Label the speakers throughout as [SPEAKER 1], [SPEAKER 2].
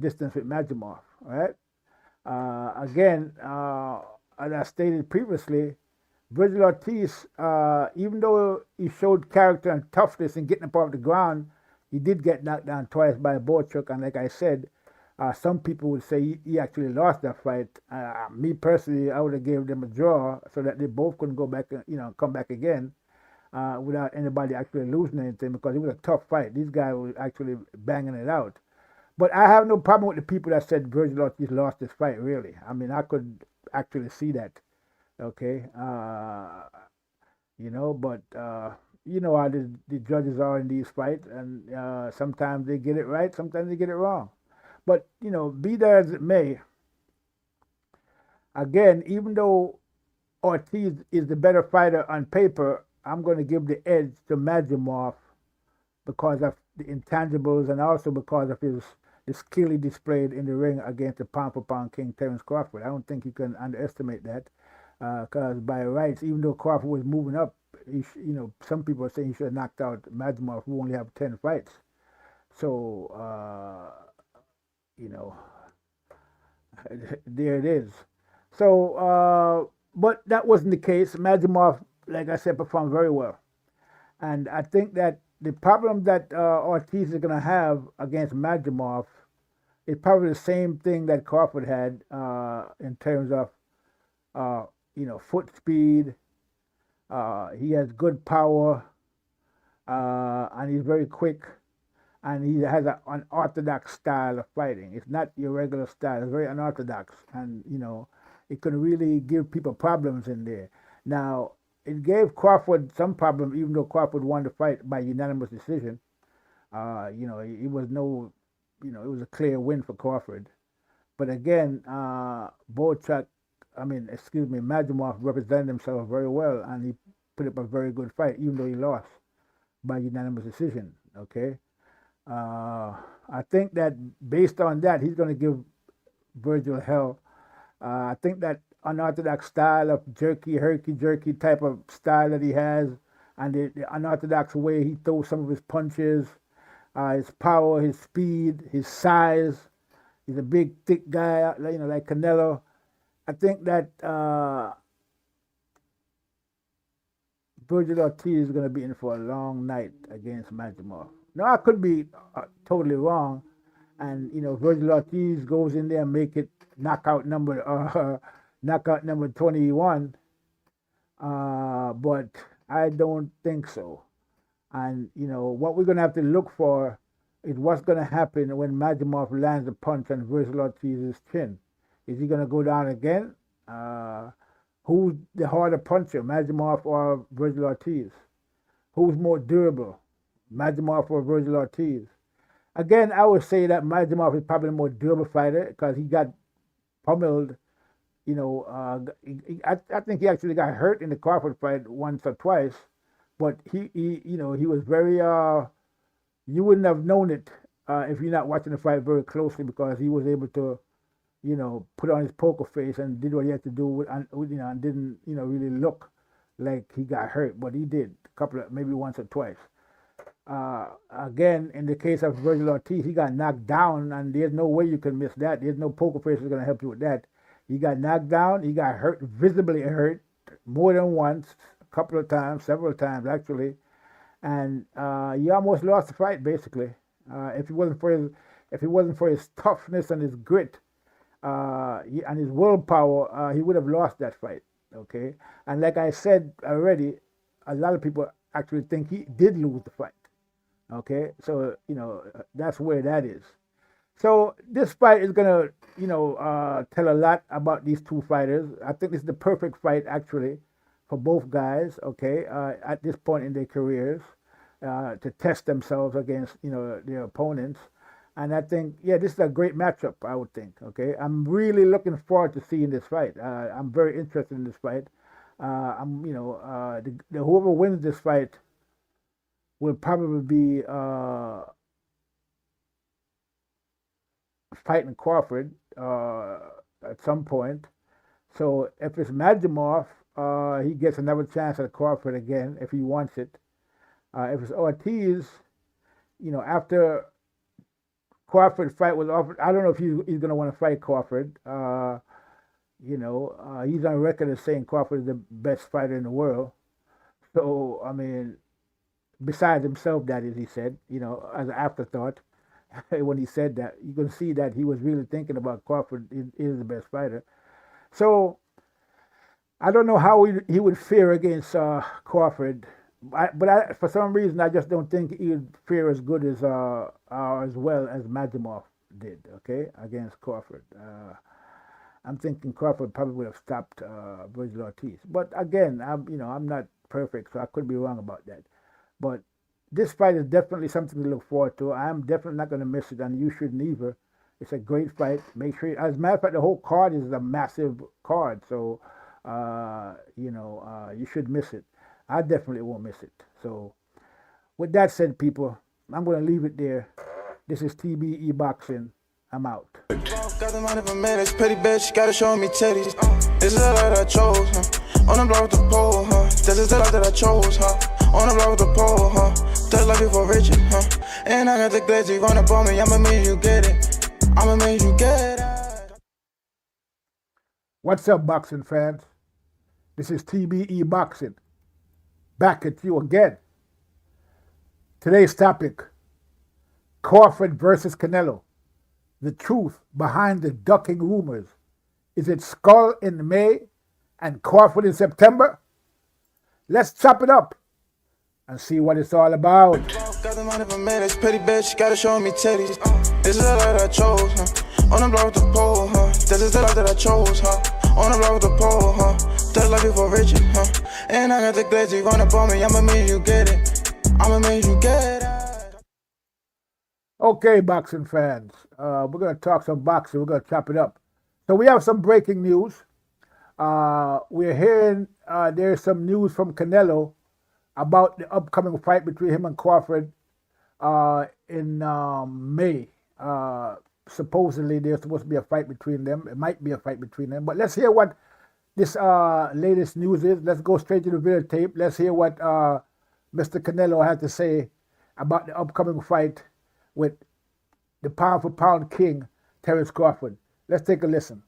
[SPEAKER 1] distance with Madrimov. All right. Again, as I stated previously, Virgil Ortiz, even though he showed character and toughness in getting up off the ground, he did get knocked down twice by Bochuk. And like I said, some people would say he actually lost that fight. Me personally, I would have gave them a draw so that they both couldn't go back, come back again without anybody actually losing anything because it was a tough fight. These guys were actually banging it out. But I have no problem with the people that said Virgil Ortiz lost this fight, really. I mean, I could actually see that, okay? But you know how the judges are in these fights, and sometimes they get it right, sometimes they get it wrong. But, be that as it may, again, even though Ortiz is the better fighter on paper, I'm going to give the edge to Madrimov because of the intangibles and also because of the skill he displayed in the ring against the pound for pound king Terence Crawford. I don't think you can underestimate that because by rights, even though Crawford was moving up, some people are saying he should have knocked out Madrimov, who only have 10 fights. So, you know, there it is. So, but that wasn't the case. Madrimov, like I said, performed very well. And I think that the problem that Ortiz is going to have against Madrimov is probably the same thing that Crawford had in terms of, foot speed. He has good power, and he's very quick, and he has an unorthodox style of fighting. It's not your regular style. It's very unorthodox, and it can really give people problems in there. Now, it gave Crawford some problem, even though Crawford won the fight by unanimous decision. It was it was a clear win for Crawford. But again, Madrimov represented himself very well, and he put up a very good fight, even though he lost by unanimous decision. Okay, I think that based on that, he's going to give Virgil hell. I think that unorthodox style of herky-jerky type of style that he has, and the unorthodox way he throws some of his punches, his power, his speed, his size. He's a big, thick guy, like Canelo. I think that Virgil Ortiz is going to be in for a long night against Madrimov. Now, I could be totally wrong, and Virgil Ortiz goes in there and make it knockout number 21. But I don't think so. And what we're gonna have to look for is what's gonna happen when Madrimov lands a punch on Virgil Ortiz's chin. Is he gonna go down again? Who's the harder puncher, Madrimov or Virgil Ortiz? Who's more durable, Madrimov or Virgil Ortiz? Again, I would say that Madrimov is probably the more durable fighter because he got pummeled. I think he actually got hurt in the Crawford fight once or twice, but he was very. You wouldn't have known it if you're not watching the fight very closely because he was able to, put on his poker face and did what he had to do and didn't, really look like he got hurt, but he did a couple of maybe once or twice. Again, in the case of Virgil Ortiz, he got knocked down, and there's no way you can miss that. There's no poker face that's going to help you with that. He got knocked down. He got hurt, visibly hurt, more than once, a couple of times, several times actually, and he almost lost the fight basically. If it wasn't for his toughness and his grit and his willpower, he would have lost that fight. Okay, and like I said already, a lot of people actually think he did lose the fight. Okay, so that's where that is. So this fight is gonna, tell a lot about these two fighters. I think this is the perfect fight actually for both guys. Okay, at this point in their careers, to test themselves against their opponents, and I think this is a great matchup. I would think. Okay, I'm really looking forward to seeing this fight. I'm very interested in this fight. Whoever wins this fight will probably be fighting Crawford at some point. So if it's Madrimov, he gets another chance at Crawford again if he wants it. If it's Ortiz, after Crawford fight was offered. I don't know if he's going to want to fight Crawford. He's on record as saying Crawford is the best fighter in the world. So, I mean, besides himself, that is, he said, as an afterthought, when he said that, you can see that he was really thinking about Crawford is the best fighter. So, I don't know how he would fare against Crawford, but for some reason, I just don't think he would fare as good as well as Madrimov did. Okay, against Crawford. I'm thinking Crawford probably would have stopped Virgil Ortiz. But again, I'm not perfect, so I could be wrong about that. But this fight is definitely something to look forward to. I'm definitely not going to miss it, and you shouldn't either. It's a great fight. Make sure, as a matter of fact, the whole card is a massive card, so you should miss it. I definitely won't miss it. So, with that said, people, I'm going to leave it there. This is TBE Boxing. I'm out.
[SPEAKER 2] Got the money for minutes, pretty bitch, gotta show me titties. This is the life that I chose, huh? On the block with the pole, huh? This is the life that I chose, huh? On the block with the pole, huh? This life before Richard, huh? And I got the glitzy, run up on me, I'ma make you get it. I'ma make you get it.
[SPEAKER 1] What's up, boxing fans? This is TBE Boxing. Back at you again. Today's topic, Crawford versus Canelo. The truth behind the ducking rumors. Is it SCULL in May and Crawford in September? Let's chop it up and see what it's all about.
[SPEAKER 2] Got the money for minutes, pretty bitch, gotta show me titties. This is the life that I chose, huh? On the block with the pole, huh? This is the life that I chose, huh? On the block with the pole, huh? This life before Richard, huh? And I got the glitzy, run up on me, I'ma make you get it. I'ma make you get it.
[SPEAKER 1] Okay, boxing fans, we're going to talk some boxing. We're going to chop it up. So we have some breaking news. We're hearing there's some news from Canelo about the upcoming fight between him and Crawford in May. Supposedly there's supposed to be a fight between them. It might be a fight between them. But let's hear what this latest news is. Let's go straight to the videotape. Let's hear what Mr. Canelo had to say about the upcoming fight with the pound-for-pound king, Terence Crawford. Let's take a listen.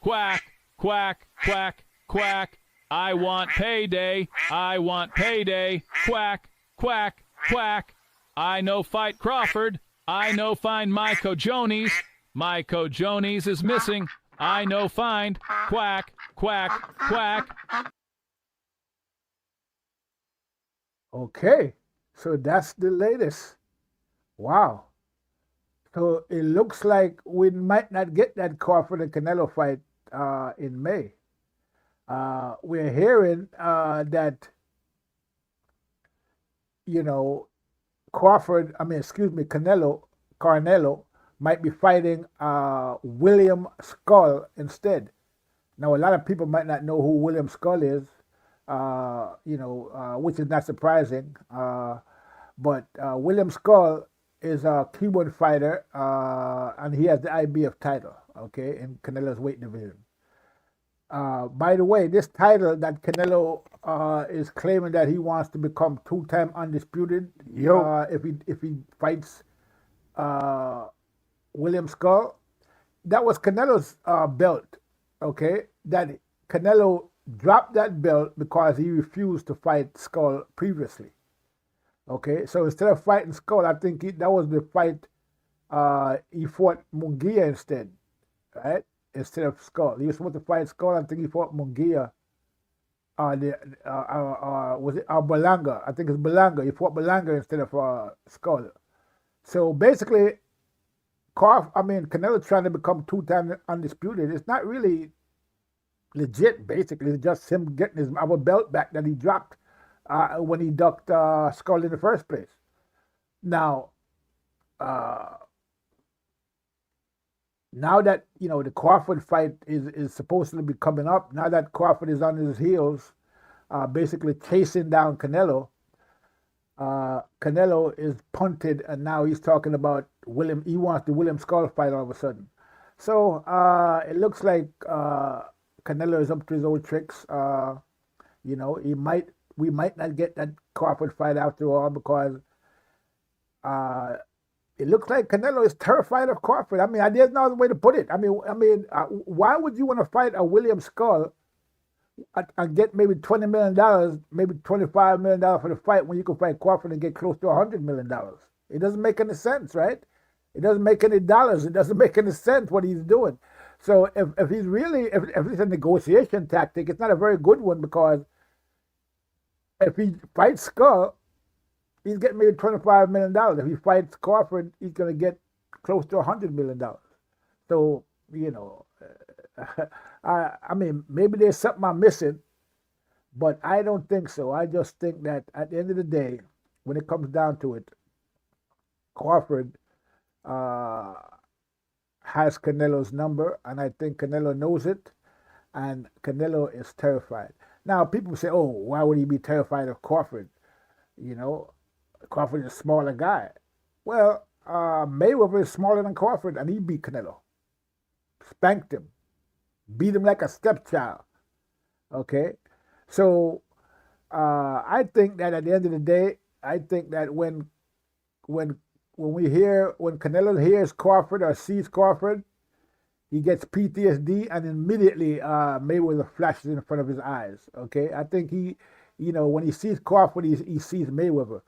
[SPEAKER 3] Quack, quack, quack, quack. I want payday. I want payday. Quack, quack, quack. I no fight Crawford. I no find Myko Jones. Myko Jones is missing. I no find. Quack, quack, quack.
[SPEAKER 1] Okay. So that's the latest. Wow. So it looks like we might not get that Crawford and Canelo fight in May. We're hearing that, Canelo might be fighting William SCULL instead. Now, a lot of people might not know who William SCULL is, which is not surprising. But William SCULL is a Cuban fighter, and he has the IBF title, okay, in Canelo's weight division. By the way, this title that Canelo is claiming that he wants to become two-time undisputed if he fights William SCULL, that was Canelo's belt, okay? That Canelo dropped that belt because he refused to fight SCULL previously. Okay, so instead of fighting SCULL, I think that was the fight he fought Munguia instead, right? Instead of SCULL. He was supposed to fight SCULL. I think he fought Munguia. Was it Berlanga? I think it's Berlanga. He fought Berlanga instead of SCULL. So basically, Canelo trying to become two-time undisputed. It's not really legit, basically. It's just him getting his other belt back that he dropped when he ducked SCULL in the first place. Now that the Crawford fight is supposed to be coming up, now that Crawford is on his heels, basically chasing down Canelo, Canelo is punted, and now he's talking about William. He wants the William SCULL fight all of a sudden. So it looks like Canelo is up to his old tricks. We might not get that Crawford fight after all because it looks like Canelo is terrified of Crawford. I mean, there's no other way to put it. Why would you want to fight a William Skull and get maybe $20 million, maybe $25 million for the fight when you can fight Crawford and get close to $100 million? It doesn't make any sense, right? It doesn't make any dollars. It doesn't make any sense what he's doing. So if he's really, if it's a negotiation tactic, it's not a very good one, because if he fights Skull, he's getting maybe $25 million. If he fights Crawford, he's going to get close to $100 million. So, I mean, maybe there's something I'm missing, but I don't think so. I just think that at the end of the day, when it comes down to it, Crawford has Canelo's number, and I think Canelo knows it, and Canelo is terrified. Now, people say, oh, why would he be terrified of Crawford? Crawford is a smaller guy. Well, Mayweather is smaller than Crawford, and he beat Canelo. Spanked him. Beat him like a stepchild. Okay? So, I think that at the end of the day, I think that when Canelo hears Crawford or sees Crawford, he gets PTSD, and immediately Mayweather flashes in front of his eyes. Okay? I think when he sees Crawford, he sees Mayweather.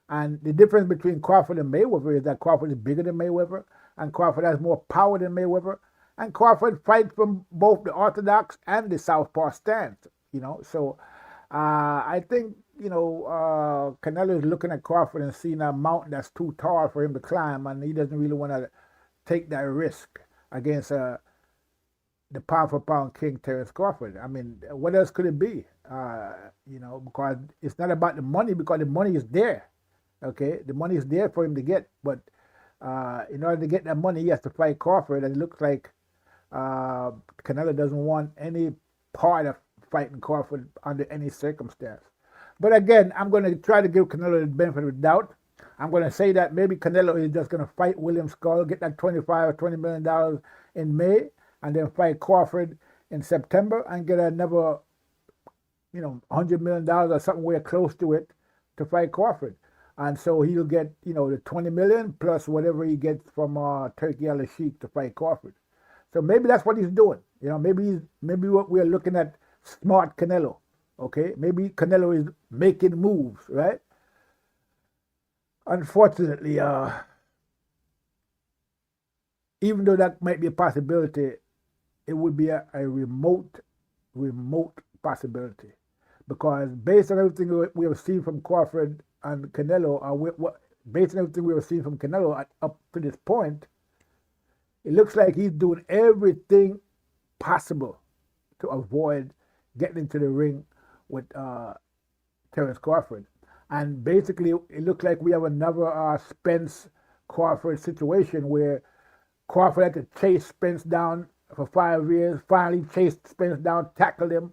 [SPEAKER 1] And the difference between Crawford and Mayweather is that Crawford is bigger than Mayweather, and Crawford has more power than Mayweather, and Crawford fights from both the orthodox and the southpaw stance. So I think Canelo is looking at Crawford and seeing a mountain that's too tall for him to climb, and he doesn't really want to take that risk against the pound-for-pound king, Terence Crawford. I mean, what else could it be? Because it's not about the money, because the money is there. Okay, the money is there for him to get, but in order to get that money, he has to fight Crawford, and it looks like Canelo doesn't want any part of fighting Crawford under any circumstance. But again, I'm going to try to give Canelo the benefit of the doubt. I'm going to say that maybe Canelo is just going to fight William Skull, get that $25 or $20 million in May, and then fight Crawford in September and get another, $100 million or somewhere close to it to fight Crawford. And so he'll get, the $20 million plus whatever he gets from Turkey Al-Sheikh to fight Crawford. So maybe that's what he's doing. Maybe what we're looking at, smart Canelo. Okay, maybe Canelo is making moves, right? Unfortunately, even though that might be a possibility, it would be a remote possibility, because based on everything we have seen from Crawford and Canelo, based on everything we have seen from Canelo up to this point, it looks like he's doing everything possible to avoid getting into the ring with Terence Crawford. And basically, it looks like we have another Spence Crawford situation where Crawford had to chase Spence down for 5 years, finally chased Spence down, tackled him,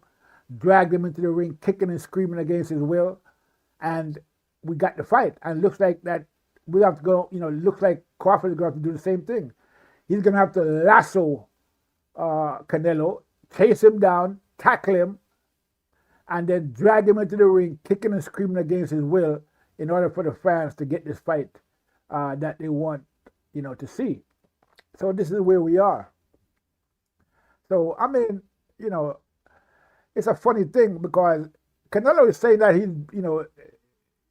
[SPEAKER 1] dragged him into the ring, kicking and screaming against his will, and we got the fight. And it looks like that we have to go, it looks like Crawford is going to have to do the same thing. He's going to have to lasso Canelo, chase him down, tackle him, and then drag him into the ring, kicking and screaming against his will, in order for the fans to get this fight that they want, to see. So this is where we are. So, I mean, it's a funny thing, because Canelo is saying that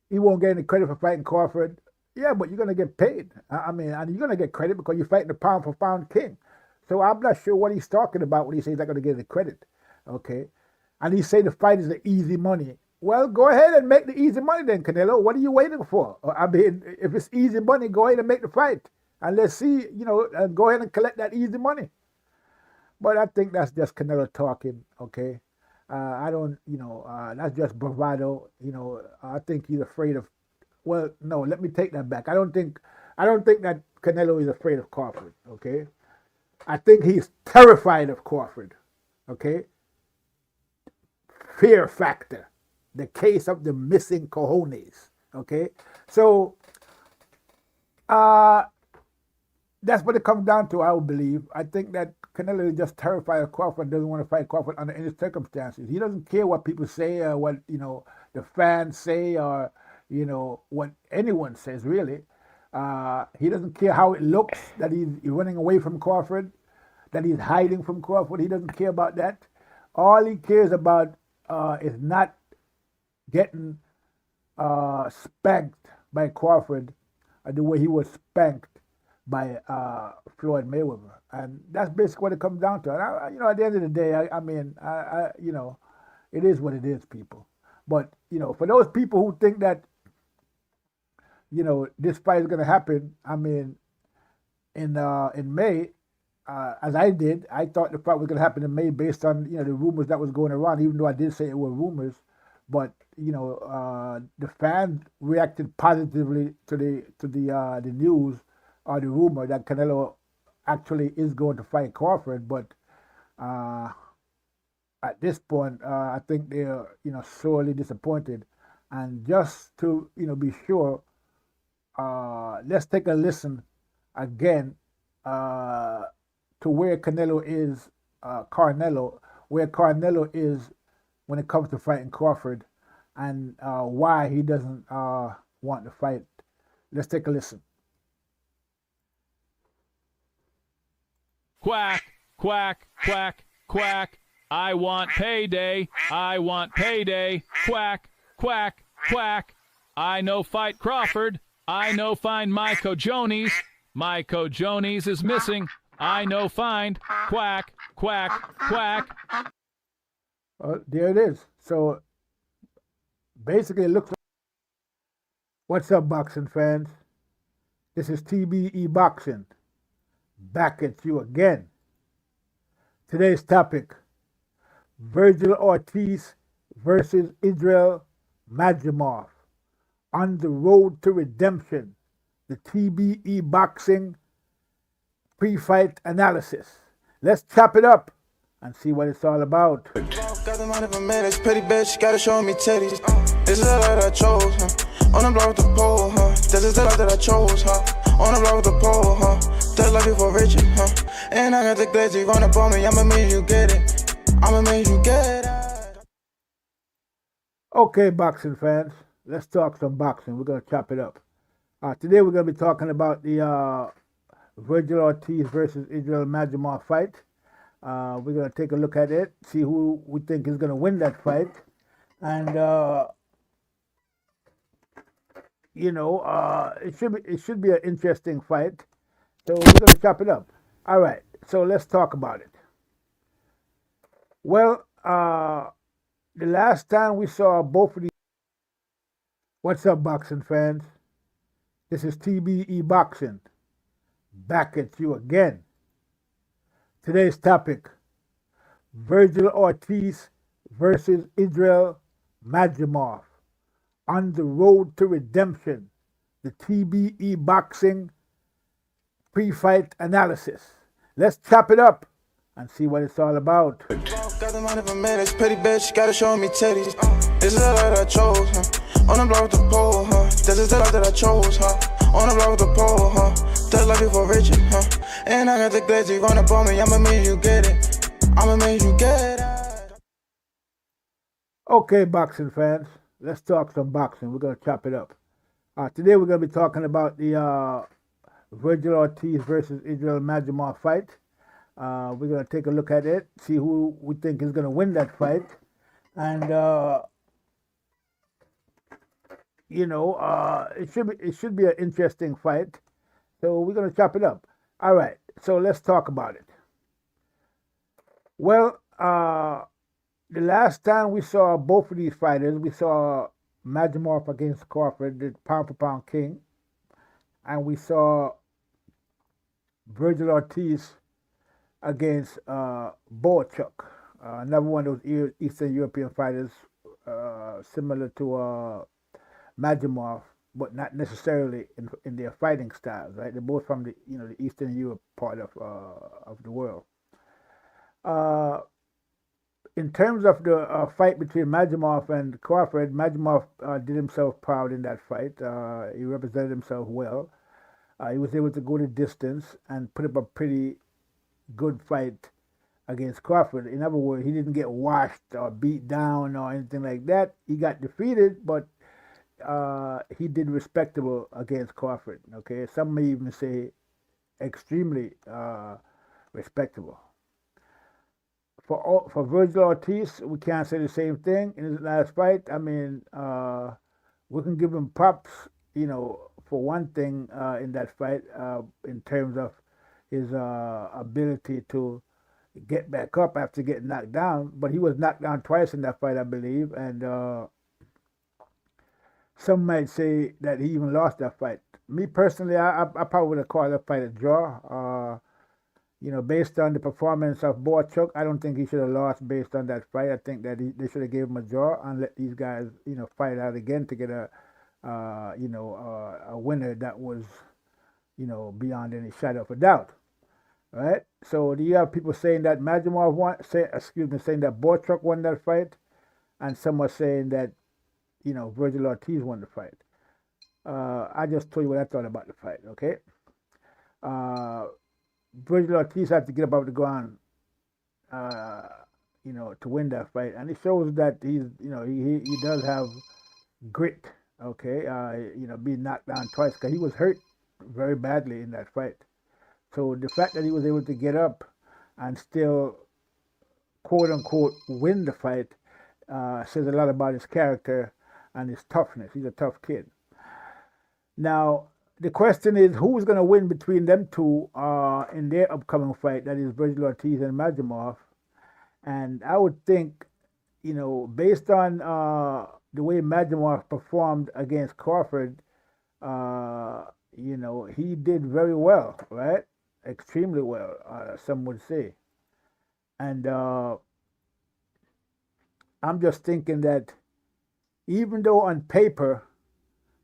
[SPEAKER 1] he won't get any credit for fighting Crawford. Yeah, but you're going to get paid. And you're going to get credit because you're fighting the pound-for-pound king. So I'm not sure what he's talking about when he says he's not going to get any credit. Okay? And he say the fight is the easy money. Well, go ahead and make the easy money then, Canelo. What are you waiting for? If it's easy money, go ahead and make the fight. And let's see, and go ahead and collect that easy money. But I think that's just Canelo talking, okay? I don't, that's just bravado. I think he's afraid of, well, no, let me take that back. I don't think that Canelo is afraid of Crawford, okay? I think he's terrified of Crawford, okay? Fear factor, the case of the missing cojones, okay? So, that's what it comes down to, I would believe. I think that Canelo is just terrified of Crawford, doesn't want to fight Crawford under any circumstances. He doesn't care what people say or what, the fans say or, what anyone says, really. He doesn't care how it looks that he's running away from Crawford, that he's hiding from Crawford. He doesn't care about that. All he cares about is not getting spanked by Crawford the way he was spanked by Floyd Mayweather, and that's basically what it comes down to. And at the end of the day, it is what it is, people. But for those people who think that this fight is going to happen, in May, as I did, I thought the fight was going to happen in May based on the rumors that was going around. Even though I did say it were rumors, but the fans reacted positively to the news or the rumor that Canelo actually is going to fight Crawford. But at this point, I think they're sorely disappointed. And just to be sure, let's take a listen again to where Canelo is, where Canelo is when it comes to fighting Crawford, and why he doesn't want to fight. Let's take a listen.
[SPEAKER 3] Quack, quack, quack, quack. I want payday. I want payday. Quack, quack, quack. I no fight Crawford. I no find Myko Jones. Myko Jones is missing. I no find. Quack, quack, quack.
[SPEAKER 1] There it is. So basically, it looks like... What's up, boxing fans? This is TBE Boxing. Back at you again. Today's topic: Vergil Ortiz versus Israel Madrimov. On the road to redemption. The TBE Boxing pre-fight analysis. Let's chop it up and see what it's all about.
[SPEAKER 2] Got the money for minutes, pretty bitch, gotta show me titties. This is the life that I chose, huh? On the block with the pole, huh? This is the life that I chose, huh? On the block with the pole, huh? That life before VERGIL, huh? And I got the glitzy, run up on me, I'ma make you get it. I'ma make you get it.
[SPEAKER 1] Okay, boxing fans, let's talk some boxing. We're gonna chop it up. Today we're gonna be talking about the Vergil Ortiz versus Israel Madrimov fight. We're going to take a look at it, see who we think is going to win that fight. And, it should be an interesting fight. So we're going to chop it up. All right, so let's talk about it. Well, the last time we saw both of these... What's up, boxing fans? This is TBE Boxing. Back at you again. Today's topic: Vergil Ortiz versus Israel Madrimov. On the road to redemption. The TBE Boxing pre-fight analysis. Let's chop it up and see what it's all about.
[SPEAKER 2] Got the money for minutes, pretty bitch, gotta show me titties. This is the life that I chose, huh? On the block with the pole, huh? This is the life that I chose, huh? On the block with the pole, huh? That life before VERGIL, huh? And I got the glitzy, run up on me, I'ma make you get it. I'ma make you get it.
[SPEAKER 1] Okay, boxing fans, let's talk some boxing. We're going to chop it up. Today we're going to be talking about the Vergil Ortiz versus Israel Madrimov fight. We're going to take a look at it, see who we think is going to win that fight. And, it should be an interesting fight. So we're going to chop it up. All right, so let's talk about it. Well, the last time we saw both of these fighters, we saw Madrimov against Crawford, the pound-for-pound king. And we saw Vergil Ortiz against Boachuk, another one of those Eastern European fighters, similar to Madrimov, but not necessarily in their fighting styles. Right? They're both from the Eastern Europe part of the world. In terms of the fight between Madrimov and Crawford, Madrimov did himself proud in that fight. He represented himself well. He was able to go the distance and put up a pretty good fight against Crawford. In other words, he didn't get washed or beat down or anything like that. He got defeated, but he did respectable against Crawford. Okay, some may even say extremely respectable. For Virgil Ortiz, we can't say the same thing in his last fight. I mean, we can give him props, for one thing in that fight, in terms of his ability to get back up after getting knocked down. But he was knocked down twice in that fight, I believe, and some might say that he even lost that fight. Me personally, I probably would have called that fight a draw. Based on the performance of Boachuk, I don't think he should have lost based on that fight. I think that they should have gave him a draw and let these guys, fight out again to get a winner that was, beyond any shadow of a doubt. Right? So do you have people saying that Madrimov saying that Boachuk won that fight, and some are saying that, Virgil Ortiz won the fight. I just told you what I thought about the fight. Okay. Virgil Ortiz had to get up off the ground, to win that fight, and it shows that he does have grit. Okay, being knocked down twice because he was hurt very badly in that fight. So the fact that he was able to get up and still, quote unquote, win the fight says a lot about his character and his toughness. He's a tough kid. Now, the question is, who's going to win between them two in their upcoming fight, that is Virgil Ortiz and Madrimov. And I would think, based on the way Madrimov performed against Crawford, he did very well, right? Extremely well, some would say. And I'm just thinking that even though on paper,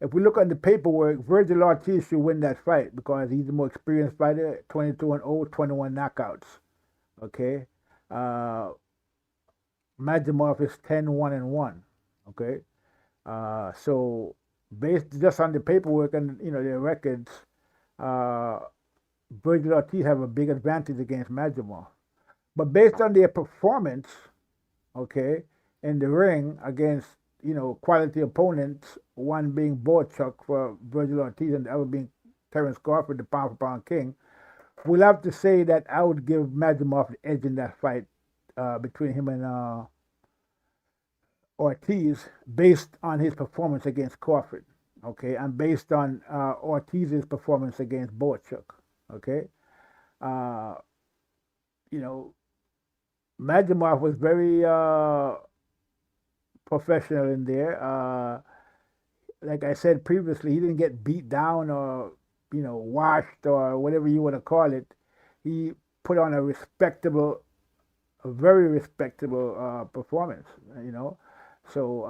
[SPEAKER 1] if we look at the paperwork, Virgil Ortiz should win that fight because he's the more experienced fighter, 22-0, 21 knockouts. Okay? Madrimov is 10-1-1. Okay? So, based just on the paperwork and, their records, Virgil Ortiz have a big advantage against Madrimov. But based on their performance, okay, in the ring against, quality opponents, one being Boachuk for Virgil Ortiz and the other being Terence Crawford, the pound-for-pound king, we'll have to say that I would give Madrimov the edge in that fight between him and Ortiz based on his performance against Crawford, okay, and based on Ortiz's performance against Boachuk, okay. Madrimov was very professional in there. Like I said previously, he didn't get beat down or, washed or whatever you want to call it. He put on a very respectable performance, So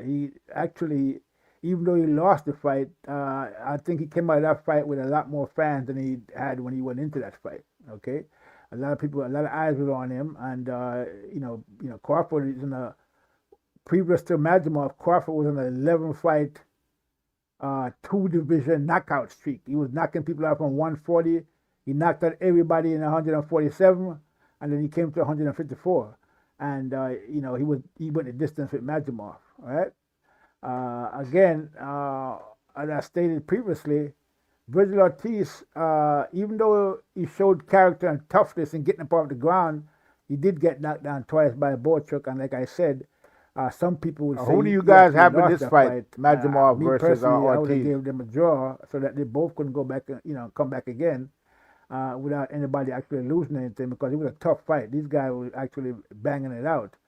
[SPEAKER 1] he actually, even though he lost the fight, I think he came out of that fight with a lot more fans than he had when he went into that fight, okay? A lot of eyes were on him, and, Crawford is previous to Madrimov, Crawford was on an 11-fight, 2-division knockout streak. He was knocking people out from 140. He knocked out everybody in 147, and then he came to 154. And he went the distance with Madrimov. Right? Again, as I stated previously, Virgil Ortiz, even though he showed character and toughness in getting up off the ground, he did get knocked down twice by Boachuk, and like I said, some people would say,
[SPEAKER 4] who do you guys have in this
[SPEAKER 1] fight?
[SPEAKER 4] Madrimov
[SPEAKER 1] Me
[SPEAKER 4] versus
[SPEAKER 1] personally, I would have
[SPEAKER 4] Ortiz?
[SPEAKER 1] gave them a draw so that they both couldn't go back, come back again without anybody actually losing anything, because it was a tough fight. These guys were actually banging it out.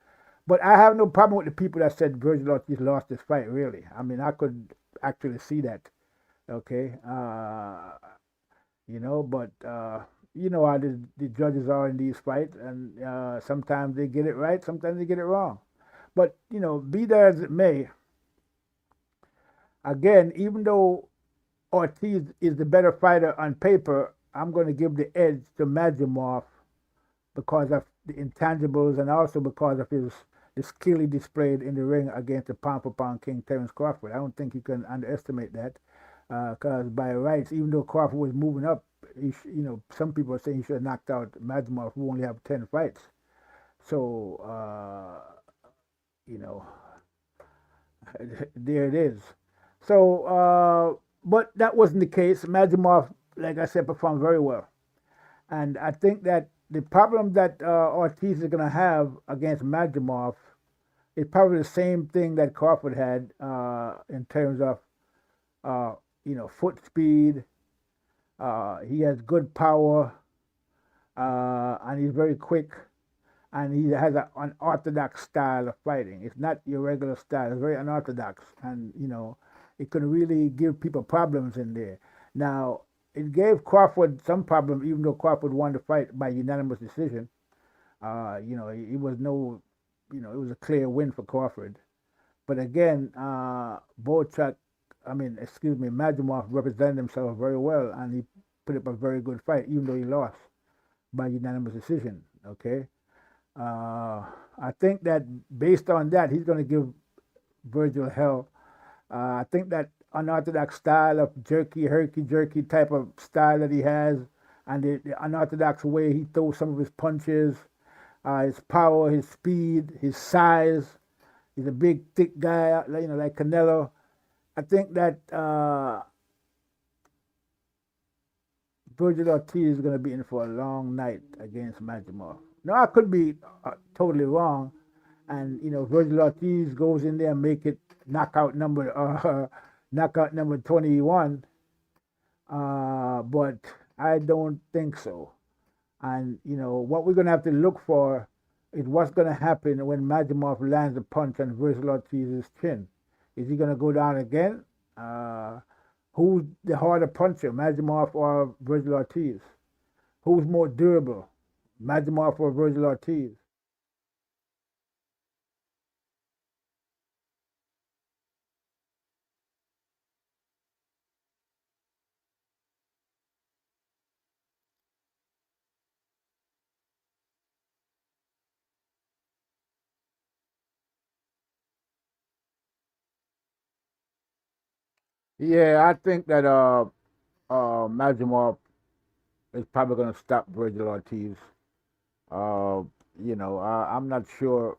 [SPEAKER 1] But I have no problem with the people that said Virgil Ortiz lost this fight, really. I mean, I could actually see that, okay? But you know how the judges are in these fights, and sometimes they get it right, sometimes they get it wrong. But, be that as it may, again, even though Ortiz is the better fighter on paper, I'm going to give the edge to Madrimov because of the intangibles and also because of the skill he displayed in the ring against the pound-for-pound king, Terence Crawford. I don't think you can underestimate that because by rights, even though Crawford was moving up, some people are saying he should have knocked out Madrimov, who only have 10 fights. So, there it is. So, but that wasn't the case. Madrimov, like I said, performed very well. And I think that the problem that Ortiz is going to have against Madrimov is probably the same thing that Crawford had in terms of, foot speed. He has good power, and he's very quick, and he has an unorthodox style of fighting. It's not your regular style. It's very unorthodox, and it can really give people problems in there. Now, it gave Crawford some problem, even though Crawford won the fight by unanimous decision. It was it was a clear win for Crawford. But again, Madrimov represented himself very well, and he put up a very good fight, even though he lost by unanimous decision. Okay, I think that based on that, he's going to give Virgil hell. I think that unorthodox style of herky-jerky type of style that he has, and the unorthodox way he throws some of his punches, his power, his speed, his size. He's a big, thick guy, like Canelo. I think that Virgil Ortiz is going to be in for a long night against Madrimov. Now, I could be totally wrong, and Virgil Ortiz goes in there and make it knockout number 21, but I don't think so. And what we're going to have to look for is what's going to happen when Madrimov lands a punch on Virgil Ortiz's chin. Is he going to go down again? Who's the harder puncher, Madrimov or Virgil Ortiz? Who's more durable, Madrimov or Virgil Ortiz? Yeah, I think that Madrimov is probably going to stop Virgil Ortiz. Uh, I'm not sure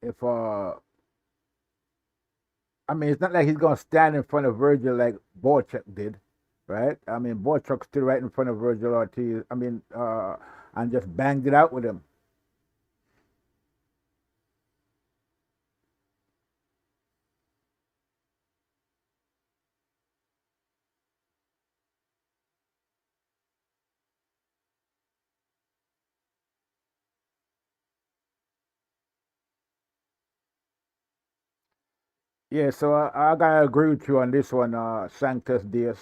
[SPEAKER 1] if it's not like he's going to stand in front of Virgil like Borchak did, right? I mean, Borchak stood right in front of Virgil Ortiz. And just banged it out with him. Yeah, so I gotta agree with you on this one, Sanctus Diaz.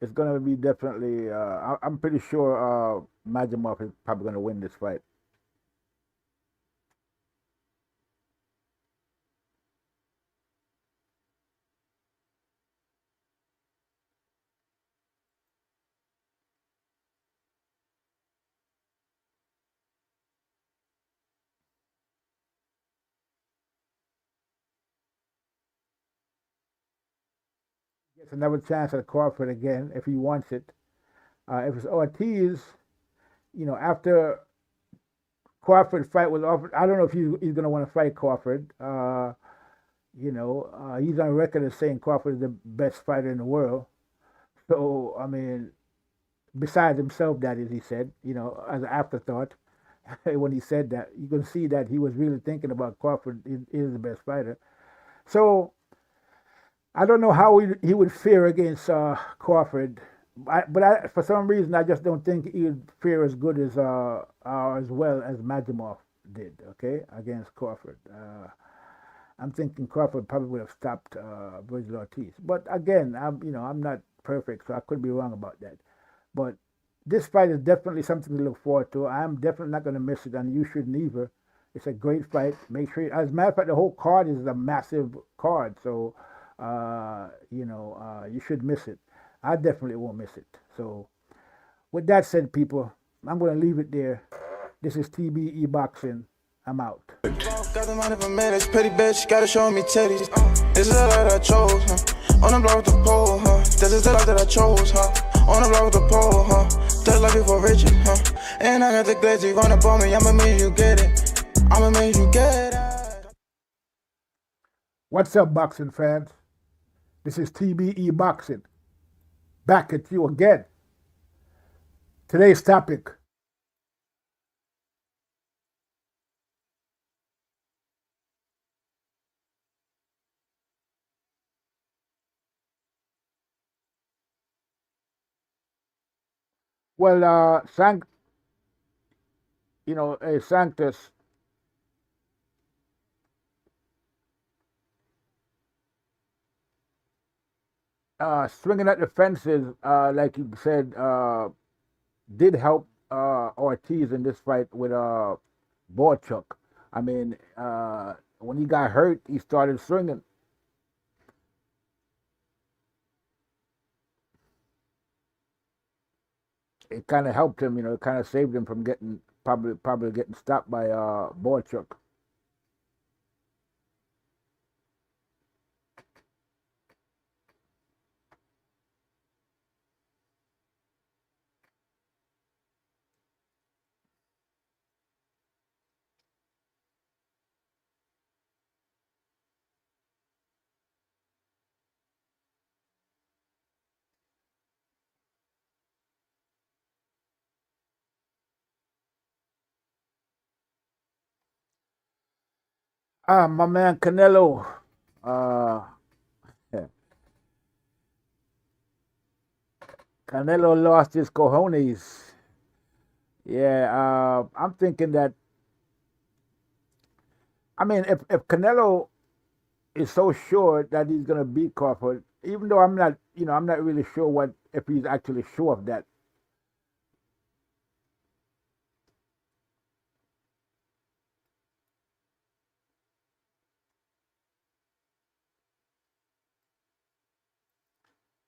[SPEAKER 1] It's gonna be definitely. I'm pretty sure Madrimov is probably gonna win this fight. Gets another chance at Crawford again if he wants it. If it's Ortiz, after Crawford fight was offered, I don't know if he's gonna want to fight Crawford. He's on record as saying Crawford is the best fighter in the world. So besides himself, that is, he said, as an afterthought, when he said that, you can see that he was really thinking about Crawford is the best fighter. So I don't know how he would fare against Crawford, but for some reason I just don't think he would fare as good as well as Madrimov did. Okay, against Crawford. I'm thinking Crawford probably would have stopped Virgil Ortiz. But again, I'm not perfect, so I could be wrong about that. But this fight is definitely something to look forward to. I'm definitely not going to miss it, and you shouldn't either. It's a great fight. Make sure, as a matter of fact, the whole card is a massive card, so you should miss it. I definitely won't miss it. So, with that said, people, I'm going to leave it there. This is TBE Boxing. I'm out.
[SPEAKER 2] Got the money for minutes, pretty bitch, gotta show me titties. This is the life that I chose, huh? On the block with the pole, huh? This is the life that I chose, huh? On the block with the pole, huh? That life before Richard, huh? And I got the glitzy, run up on me, I'ma make you get it. I'ma make you get it.
[SPEAKER 1] What's up, boxing fans? This is TBE Boxing, back at you again. Today's topic: well, Sanctus, swinging at the fences, like you said, did help Ortiz in this fight with Borchuk. I mean, when he got hurt, he started swinging. It kind of helped him, it kind of saved him from getting probably getting stopped by Borchuk. My man Canelo, uh, Canelo lost his cojones. Yeah, I'm thinking that. I mean, if Canelo is so sure that he's gonna beat Crawford, even though I'm not really sure what if he's actually sure of that.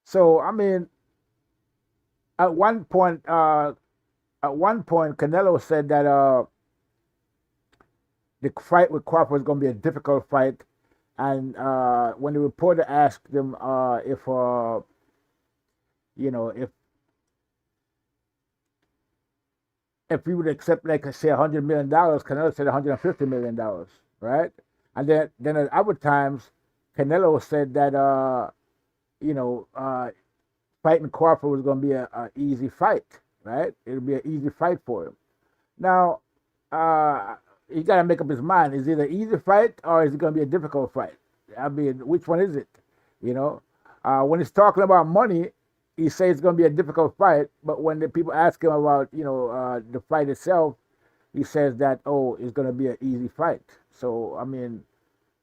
[SPEAKER 1] So I mean, at one point, Canelo said that the fight with Crawford was gonna be a difficult fight, and when the reporter asked him if you know if he would accept, like, say, $100 million, Canelo said $150 million, right? And then at other times, Canelo said that you know fighting Crawford was going to be a easy fight, right? It would be an easy fight for him. Now, he got to make up his mind: is it an easy fight or is it going to be a difficult fight? I mean, which one is it? You know, when he's talking about money, he says it's going to be a difficult fight, but when the people ask him about the fight itself, he says that, oh, it's going to be an easy fight. So I mean,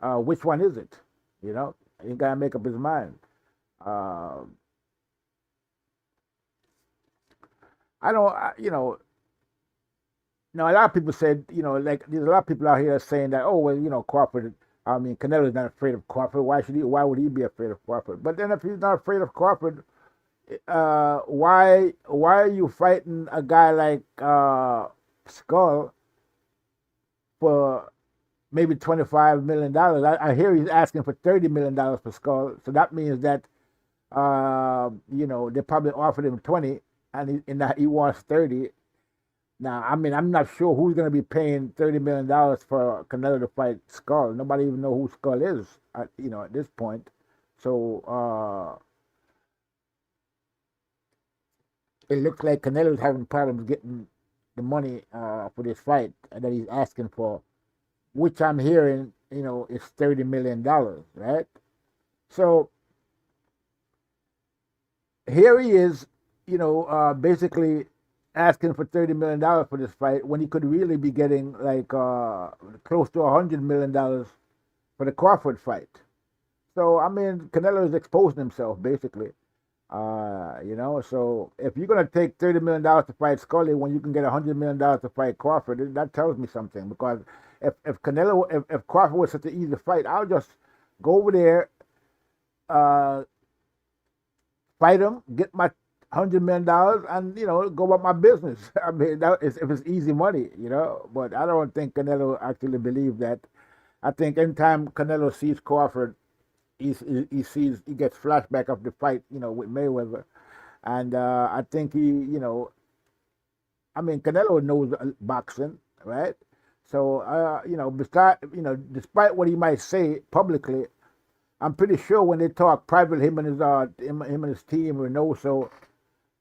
[SPEAKER 1] which one is it? You know, he got to make up his mind. Uh, I don't, now a lot of people said, like, there's a lot of people out here saying that, oh, well, Crawford. I mean, Canelo's not afraid of Crawford. Why should he? Why would he be afraid of Crawford? But then, if he's not afraid of Crawford, why are you fighting a guy like Skull for maybe $25 million? I hear he's asking for $30 million for Skull, so that means that they probably offered him 20, and he wants 30. Now, I mean, I'm not sure who's going to be paying $30 million for Canelo to fight Skull. Nobody even know who Skull is at this point. So it looks like Canelo's having problems getting the money for this fight that he's asking for, which I'm hearing, is $30 million, right? So here he is, basically asking for $30 million for this fight when he could really be getting like close to $100 million for the Crawford fight. So I mean, Canelo is exposing himself basically. So if you're gonna take $30 million to fight Scully when you can get $100 million to fight Crawford, that tells me something. Because if Crawford was such an easy fight, I'll just go over there, uh, fight him, get my $100 million, and go about my business. I mean, that is if it's easy money, But I don't think Canelo actually believes that. I think anytime Canelo sees Crawford, he gets flashback of the fight, with Mayweather, and I think I mean, Canelo knows boxing, right? So despite what he might say publicly, I'm pretty sure when they talk privately, him and his team, Reynoso,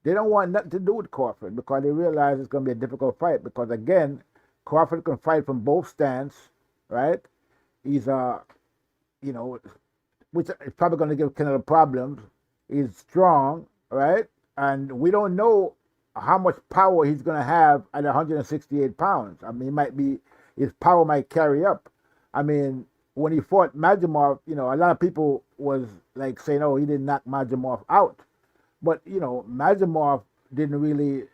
[SPEAKER 1] they don't want nothing to do with Crawford because they realize it's going to be a difficult fight. Because again, Crawford can fight from both stands, right? He's you know, which is probably going to give Canelo problems. He's strong, right? And we don't know how much power he's going to have at 168 pounds. I mean, his power might carry up. I mean, when he fought Madrimov, a lot of people was like saying, "Oh, he didn't knock Madrimov out," but Madrimov didn't really.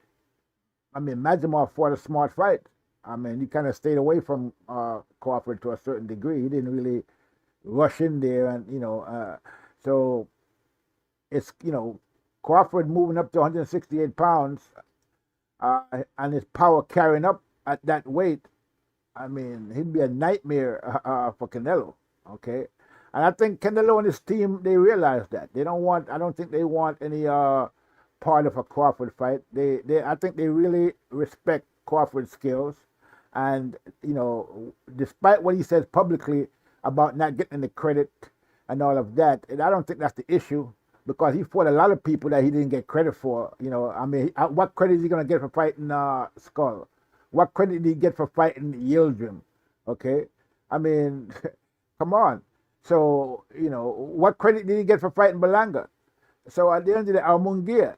[SPEAKER 1] I mean, Madrimov fought a smart fight. I mean, he kind of stayed away from Crawford to a certain degree. He didn't really rush in there, and so it's Crawford moving up to 168 pounds, and his power carrying up at that weight. I mean, he'd be a nightmare for Canelo. Okay, and I think Canelo and his team, they realize that they don't want. I don't think they want any part of a Crawford fight. I think they really respect Crawford's skills, and despite what he says publicly about not getting the credit and all of that, and I don't think that's the issue because he fought a lot of people that he didn't get credit for. I mean, what credit is he gonna get for fighting Skull? What credit did he get for fighting Yildirim? Okay, I mean, come on. So what credit did he get for fighting Berlanga? So at the end of the day, Munguia,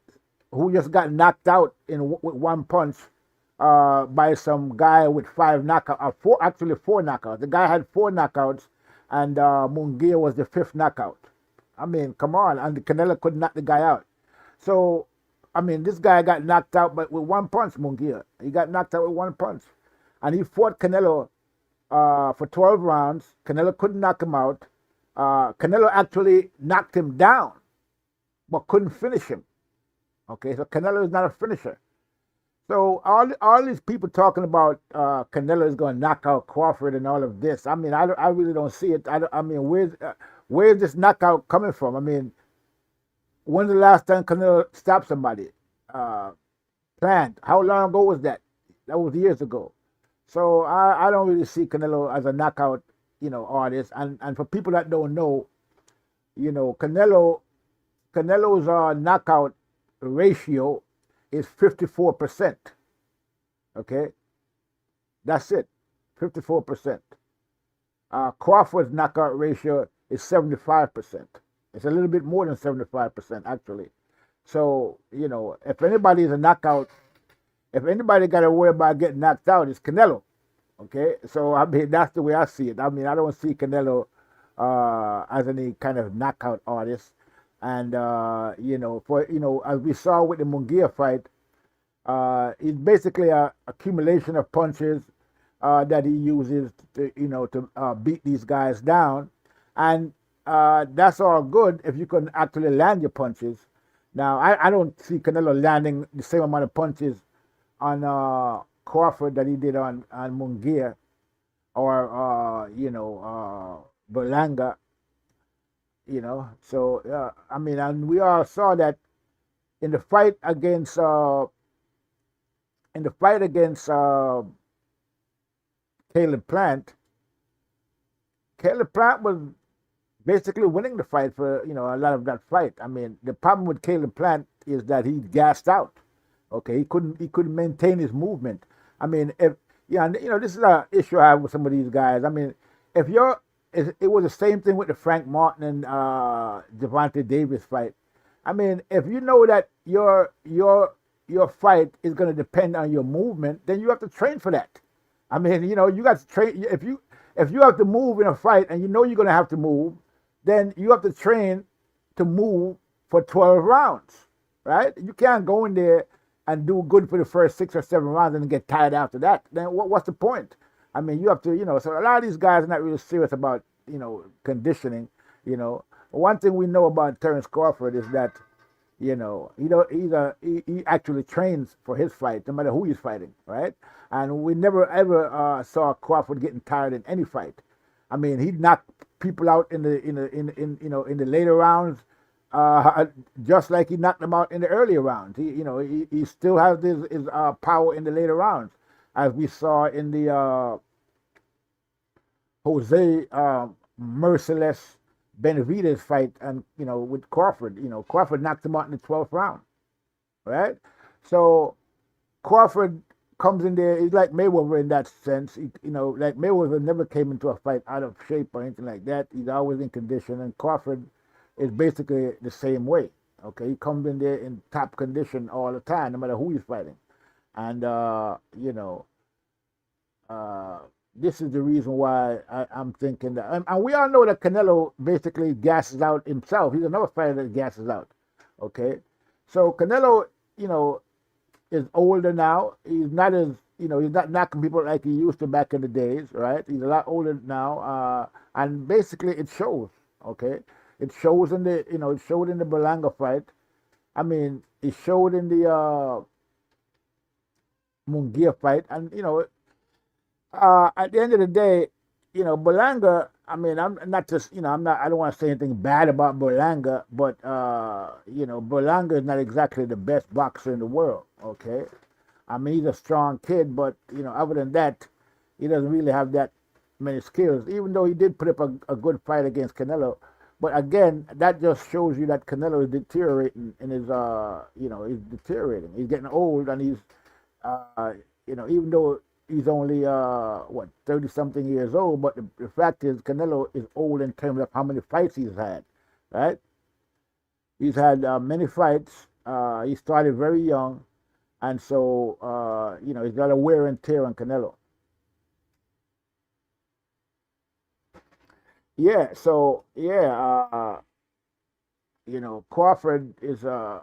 [SPEAKER 1] who just got knocked out with one punch by some guy with 5 knockouts, four knockouts. The guy had 4 knockouts, and Munguia was the 5th knockout. I mean, come on, and Canelo couldn't knock the guy out. So I mean, this guy got knocked out but with one punch, Munguia. He got knocked out with one punch. And he fought Canelo for 12 rounds. Canelo couldn't knock him out. Canelo actually knocked him down, but couldn't finish him. Okay, so Canelo is not a finisher. So all these people talking about Canelo is going to knock out Crawford and all of this, I mean, I really don't see it. I mean, where's this knockout coming from? I mean, when's the last time Canelo stopped somebody? Planned. How long ago was that? That was years ago. So I don't really see Canelo as a knockout, artist. And for people that don't know, Canelo's knockout ratio is 54%. Okay? That's it. 54%. Crawford's knockout ratio is 75%. It's a little bit more than 75%, actually. So, if anybody is a knockout, if anybody got to worry about getting knocked out, it's Canelo. Okay? So, I mean, that's the way I see it. I mean, I don't see Canelo as any kind of knockout artist. And, as we saw with the Munguia fight, it's basically an accumulation of punches that he uses to beat these guys down. And that's all good if you can actually land your punches. Now, I don't see Canelo landing the same amount of punches on Crawford that he did on Munguia or, Berlanga, So, I mean, and we all saw that in the fight against Caleb Plant was basically winning the fight for a lot of that fight. I mean, the problem with Caleb Plant is that he gassed out. Okay, he couldn't maintain his movement. I mean, this is an issue I have with some of these guys. I mean, it was the same thing with the Frank Martin and Gervonta Davis fight. I mean, if you know that your fight is going to depend on your movement, then you have to train for that. I mean, you got to train. If you have to move in a fight and you're going to have to move, then you have to train to move for 12 rounds, right? You can't go in there and do good for the first 6 or 7 rounds and get tired after that. Then what's the point? I mean, you have to, so a lot of these guys are not really serious about, conditioning. One thing we know about Terence Crawford is that, he actually trains for his fight, no matter who he's fighting, right? And we never ever saw Crawford getting tired in any fight. I mean, he knocked people out in the later rounds, just like he knocked them out in the earlier rounds. He still has his power in the later rounds, as we saw in the Jose merciless Benavidez fight, and with Crawford. Crawford knocked him out in the 12th round, right? So Crawford comes in there. He's like Mayweather in that sense. Like Mayweather never came into a fight out of shape or anything like that. He's always in condition, and Crawford is basically the same way. Okay, he comes in there in top condition all the time, no matter who he's fighting, and this is the reason why I'm thinking that, and we all know that Canelo basically gasses out himself. He's another fighter that gasses out. Okay, so Canelo, is older now. He's not as, he's not knocking people like he used to back in the days, right? He's a lot older now, and basically it shows. Okay, it shows in the, it showed in the Berlanga fight. I mean, it showed in the Munguia fight, and at the end of the day, Berlanga. I mean, I'm not just, I'm not. I don't want to say anything bad about Berlanga, but Berlanga is not exactly the best boxer in the world. Okay, I mean, he's a strong kid, but other than that, he doesn't really have that many skills. Even though he did put up a good fight against Canelo, but again, that just shows you that Canelo is deteriorating in his, he's deteriorating. He's getting old, and he's, even though he's only 30-something years old, but the fact is Canelo is old in terms of how many fights he's had, right? He's had many fights. He started very young, and so he's got a wear and tear on Canelo. Yeah, so Crawford is a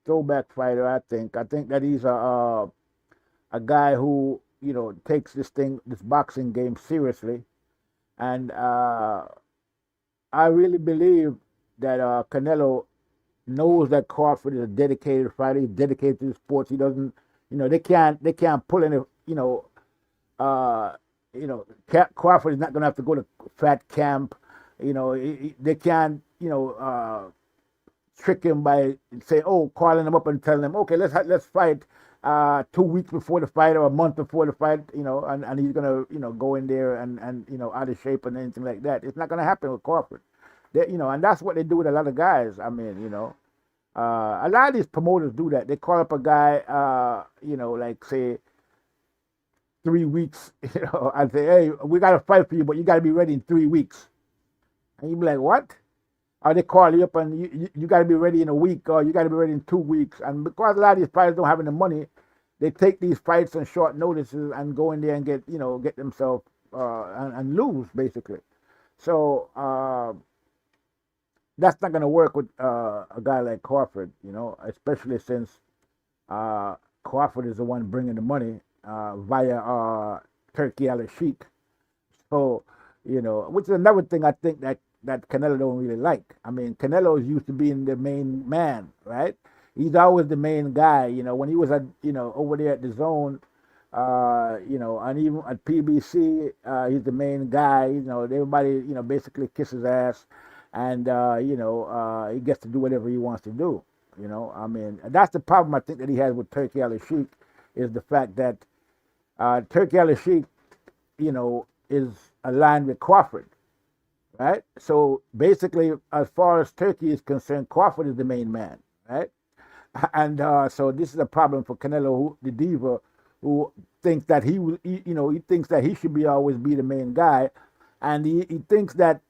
[SPEAKER 1] throwback fighter. I think that he's a guy who takes this boxing game seriously, and I really believe that Canelo knows that Crawford is a dedicated fighter. He's dedicated to the sports. He doesn't, they can't pull any, Crawford is not going to have to go to fat camp. They can't, trick him by say, calling him up and telling him, okay, let's fight 2 weeks before the fight or a month before the fight, and he's gonna, go in there and out of shape and anything like that. It's not gonna happen with Crawford. And that's what they do with a lot of guys. I mean, a lot of these promoters do that. They call up a guy, like say 3 weeks, and say, hey, we got to fight for you, but you got to be ready in 3 weeks. And you be like, what? Or they call you up and you got to be ready in a week, or you got to be ready in 2 weeks. And because a lot of these fighters don't have any money, they take these fights on short notices and go in there and get themselves and lose basically. So that's not going to work with a guy like Crawford, especially since Crawford is the one bringing the money via Turkey Al-Sheikh. So, which is another thing I think that Canelo don't really like. I mean, Canelo is used to being the main man, right? He's always the main guy. When he was at, over there at the Zone, and even at PBC, he's the main guy. Everybody, basically kiss his ass, and he gets to do whatever he wants to do. I mean, that's the problem I think that he has with Turkey Al-Sheikh, is the fact that Turkey Al-Sheikh, is aligned with Crawford. Right, so basically, as far as Turkey is concerned, Crawford is the main man, right? And so this is a problem for Canelo, the diva, who thinks that he thinks that he should always be the main guy, and he thinks that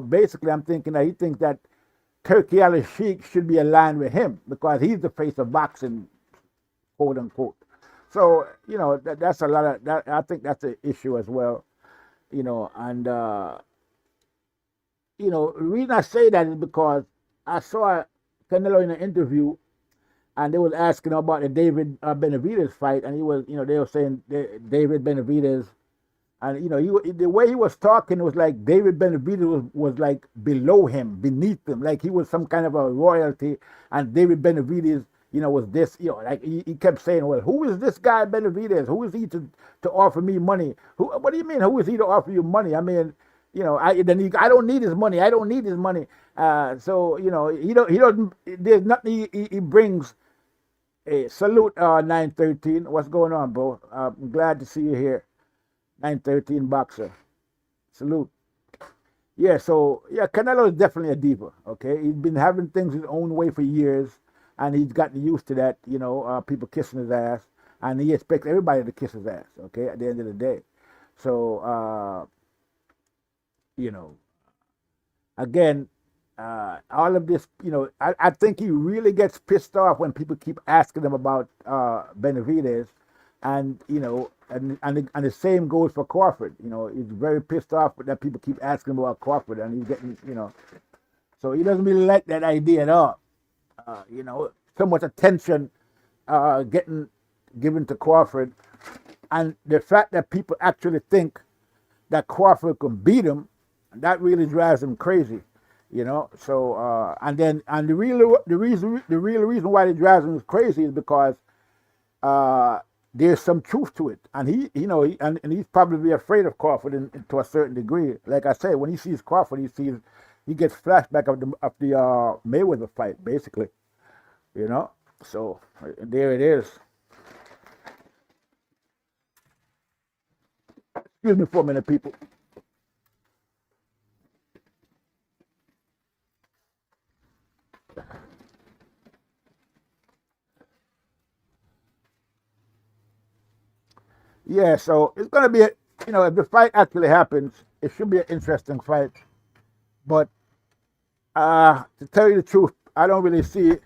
[SPEAKER 1] basically, I'm thinking that he thinks that Turkey Al-Sheikh should be aligned with him because he's the face of boxing, quote unquote. So that's a lot of that. I think that's an issue as well, and. The reason I say that is because I saw Canelo in an interview, and they was asking about the David Benavidez fight, and he was, they were saying David Benavidez, and the way he was talking was like David Benavidez was like below him, beneath him, like he was some kind of a royalty, and David Benavidez, was this, like he kept saying, well, who is this guy Benavidez? Who is he to offer me money? What do you mean? Who is he to offer you money? I mean. I don't need his money. I don't need his money. So he doesn't. There's nothing he brings. Hey, salute 913. What's going on, bro? I'm glad to see you here. 913 boxer. Salute. Yeah, so yeah, Canelo is definitely a diva. Okay, he's been having things his own way for years, and he's gotten used to that. People kissing his ass, and he expects everybody to kiss his ass. Okay, at the end of the day, so you know, again, all of this, I think he really gets pissed off when people keep asking him about Benavidez, and and the same goes for Crawford. He's very pissed off that people keep asking him about Crawford, and he's getting, so he doesn't really like that idea at all. So much attention getting given to Crawford, and the fact that people actually think that Crawford can beat him, that really drives him crazy. So and the real reason why it drives him crazy is because there's some truth to it, and and he's probably afraid of Crawford to a certain degree. Like I said, when he sees Crawford, he gets flashback of the Mayweather fight, basically. So there it is. Excuse me for a minute, people. Yeah, so it's going to be, if the fight actually happens, it should be an interesting fight. But to tell you the truth, I don't really see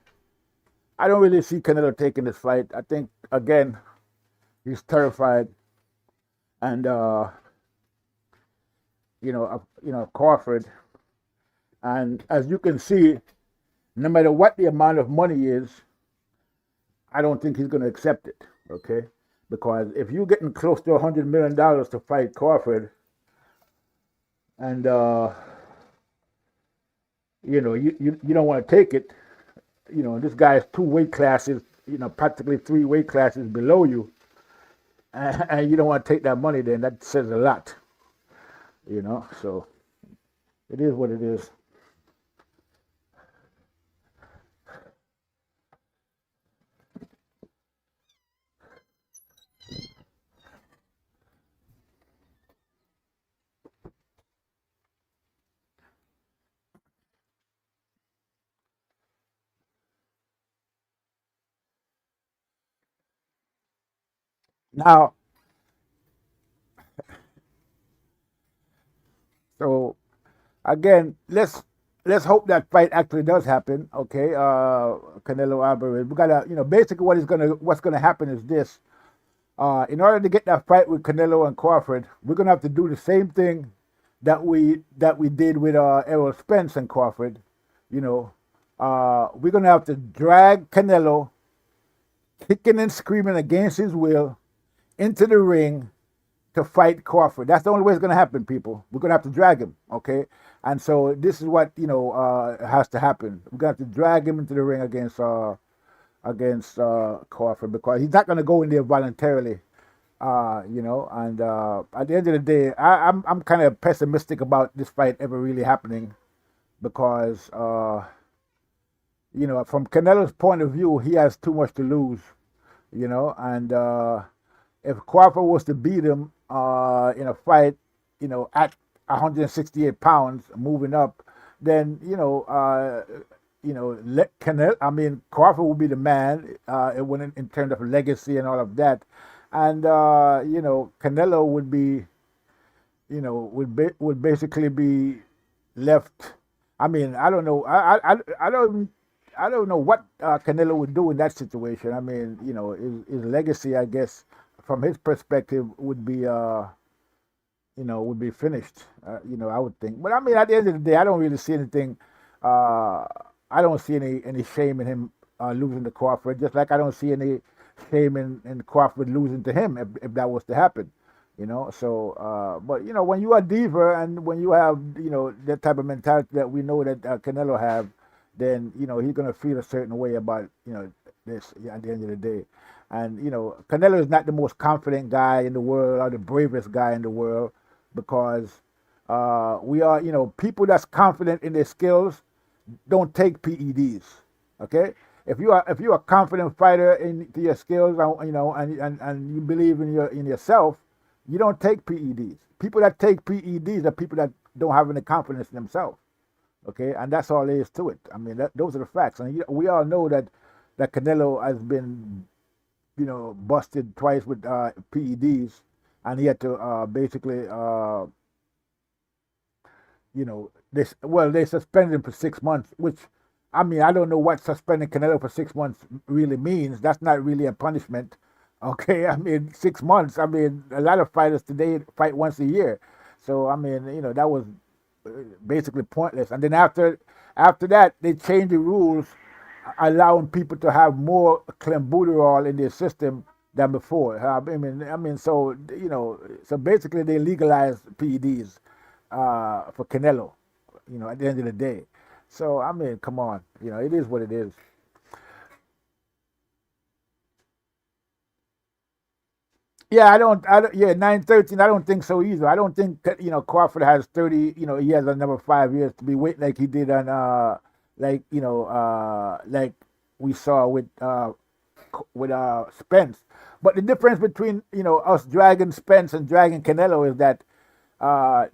[SPEAKER 1] Canelo taking this fight. I think, again, he's terrified, and Crawford, and as you can see, no matter what the amount of money is, I don't think he's going to accept it. Okay. Because if you're getting close to $100 million to fight Crawford, and you don't want to take it, this guy is 2 weight classes, practically 3 weight classes below you, and you don't want to take that money, then that says a lot, So it is what it is. Now, so again, let's hope that fight actually does happen. Okay, Canelo Alvarez. We gotta, basically what's gonna happen is this. In order to get that fight with Canelo and Crawford, we're gonna have to do the same thing that we did with Errol Spence and Crawford. We're gonna have to drag Canelo, kicking and screaming against his will, into the ring to fight Crawford. That's the only way it's going to happen, people. We're going to have to drag him, okay? And so this is what, has to happen. We're going to have to drag him into the ring against Crawford, because he's not going to go in there voluntarily, and at the end of the day, I'm kind of pessimistic about this fight ever really happening, because, from Canelo's point of view, he has too much to lose, and if Crawford was to beat him in a fight, at 168 pounds, moving up, then let Crawford will be the man in terms of legacy and all of that, and Canelo would be, would basically be left. I don't know. I don't know what Canelo would do in that situation. His legacy, I guess, from his perspective, would be finished. I would think. But at the end of the day, I don't really see anything. I don't see any shame in him losing to Crawford. Just like I don't see any shame in Crawford losing to him if that was to happen. So but when you are diva, and when you have that type of mentality that we know that Canelo have, then he's gonna feel a certain way about this at the end of the day. And Canelo is not the most confident guy in the world or the bravest guy in the world, because we are people that's confident in their skills don't take PEDs. Okay, if you are a confident fighter in your skills, and you believe in yourself, you don't take PEDs. People that take PEDs are people that don't have any confidence in themselves. Okay, and that's all there is to it. I mean, those are the facts, and we all know that Canelo has been, busted twice with PEDs, and he had to basically, they suspended him for 6 months, which, I mean, I don't know what suspending Canelo for 6 months really means. That's not really a punishment. Okay, I mean, 6 months. I mean, a lot of fighters today fight once a year, so I mean, that was basically pointless. And then after that, they changed the rules, allowing people to have more clenbuterol in their system than before. So so basically they legalized PEDs for Canelo. At the end of the day. So I mean, come on, it is what it is. Yeah, I don't. Yeah, 9-13. I don't think so either. I don't think Crawford has 30. He has another 5 years to be waiting like he did on like we saw with Spence. But the difference between us dragging Spence and dragging Canelo is that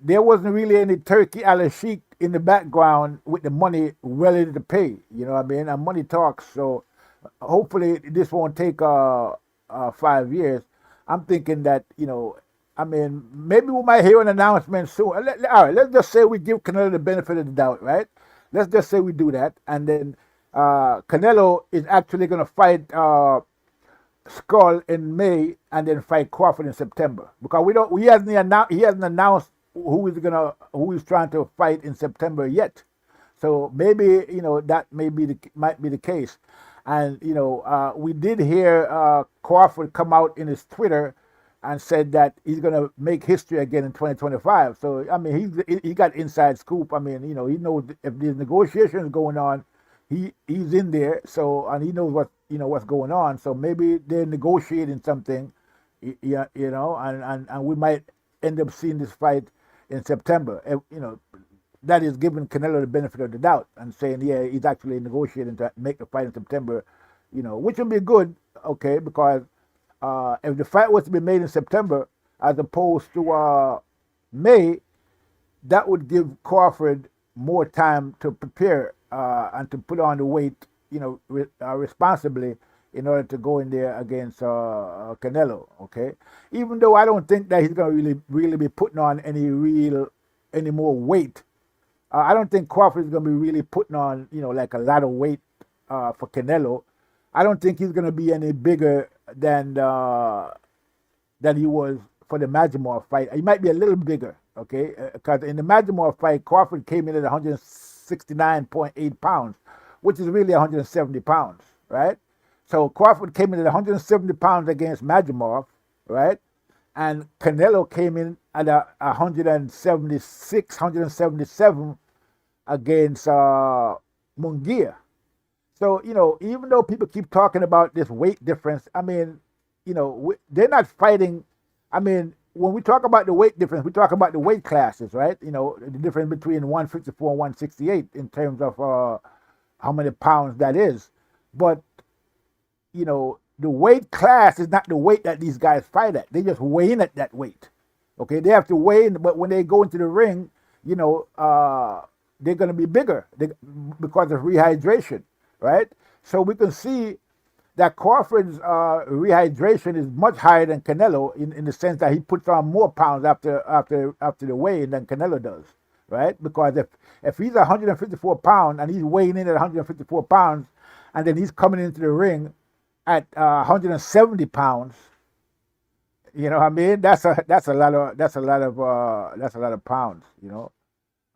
[SPEAKER 1] there wasn't really any Turkey al Sheikh in the background with the money ready to pay. You know what I mean? And money talks. So hopefully this won't take 5 years. I'm thinking that, maybe we might hear an announcement soon. All right, let's just say we give Canelo the benefit of the doubt, right? Let's just say we do that. And then Canelo is actually going to fight SCULL in May and then fight Crawford in September. Because he hasn't announced who he's trying to fight in September yet. So maybe, that might be the case. And, we did hear Crawford come out in his Twitter and said that he's going to make history again in 2025. So, I mean, he got inside scoop. I mean, he knows if there's negotiations going on, he's in there. So, and he knows what's going on. So maybe they're negotiating something, and we might end up seeing this fight in September. That is giving Canelo the benefit of the doubt and saying, yeah, he's actually negotiating to make the fight in September, which would be good, okay, because if the fight was to be made in September as opposed to May, that would give Crawford more time to prepare and to put on the weight, responsibly in order to go in there against Canelo, okay? Even though I don't think that he's going to really be putting on any more weight. I don't think Crawford is going to be really putting on, like a lot of weight for Canelo. I don't think he's going to be any bigger than he was for the Madrimov fight. He might be a little bigger, okay? Because in the Madrimov fight, Crawford came in at 169.8 pounds, which is really 170 pounds, right? So Crawford came in at 170 pounds against Madrimov, right? And Canelo came in at 176, 177 against Munguia. So, even though people keep talking about this weight difference, I mean, they're not fighting. I mean, when we talk about the weight difference, we talk about the weight classes, right? The difference between 154 and 168 in terms of how many pounds that is. But, the weight class is not the weight that these guys fight at. They just weigh in at that weight. Okay, they have to weigh in, but when they go into the ring, they're going to be bigger because of rehydration, right? So we can see that Crawford's rehydration is much higher than Canelo in the sense that he puts on more pounds after the weigh-in than Canelo does, right? Because if he's 154 pounds and he's weighing in at 154 pounds, and then he's coming into the ring at 170 pounds, you know what I mean? That's a lot of pounds,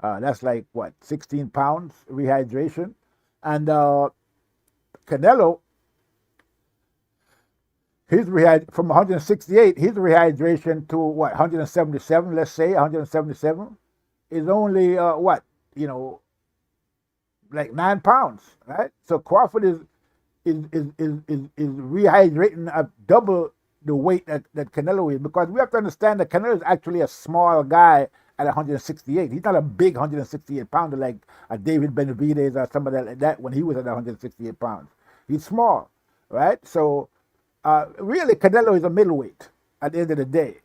[SPEAKER 1] that's like what, 16 pounds rehydration. And Canelo, from 168, his rehydration to what, 177, let's say 177, is only like 9 pounds, right? So Crawford is rehydrating at double the weight that Canelo is, because we have to understand that Canelo is actually a small guy at 168. He's not a big 168 pounder like a David Benavidez or somebody like that when he was at 168 pounds. He's small, right? So really Canelo is a middleweight at the end of the day.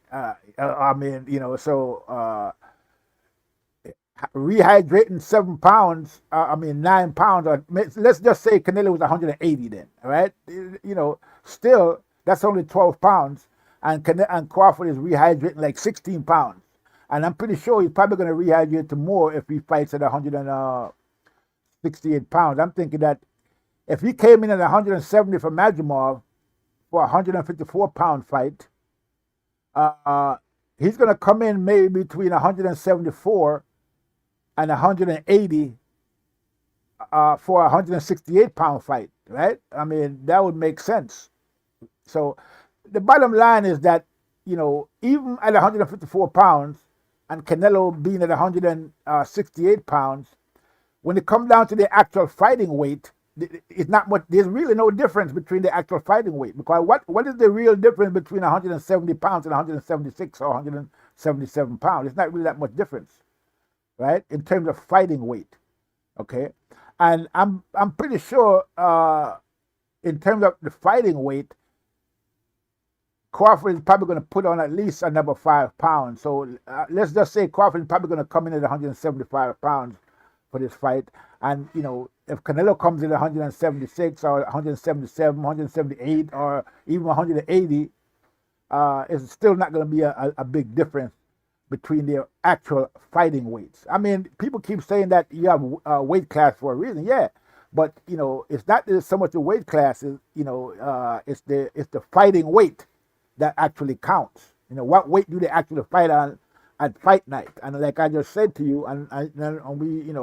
[SPEAKER 1] rehydrating 7 pounds, 9 pounds, or let's just say Canelo was 180 then, all right? Still, that's only 12 pounds, and Crawford is rehydrating like 16 pounds. And I'm pretty sure he's probably going to rehydrate to more if he fights at 168 pounds. I'm thinking that if he came in at 170 for Madrimov for a 154-pound fight, he's going to come in maybe between 174 and 180 for a 168-pound fight, right? I mean, that would make sense. So the bottom line is that, even at 154 pounds and Canelo being at 168 pounds, when it comes down to the actual fighting weight, it's not much. There's really no difference between the actual fighting weight, because what is the real difference between 170 pounds and 176 or 177 pounds? It's not really that much difference, right? In terms of fighting weight, okay. And I'm pretty sure in terms of the fighting weight, Crawford is probably going to put on at least another 5 pounds. So let's just say Crawford is probably going to come in at 175 pounds for this fight. And, if Canelo comes in at 176 or 177, 178, or even 180, it's still not going to be a big difference between their actual fighting weights. I mean, people keep saying that you have a weight class for a reason, yeah. But, it's not so much the weight classes, it's the fighting weight that actually counts. What weight do they actually fight on at fight night? And like I just said to you, and we,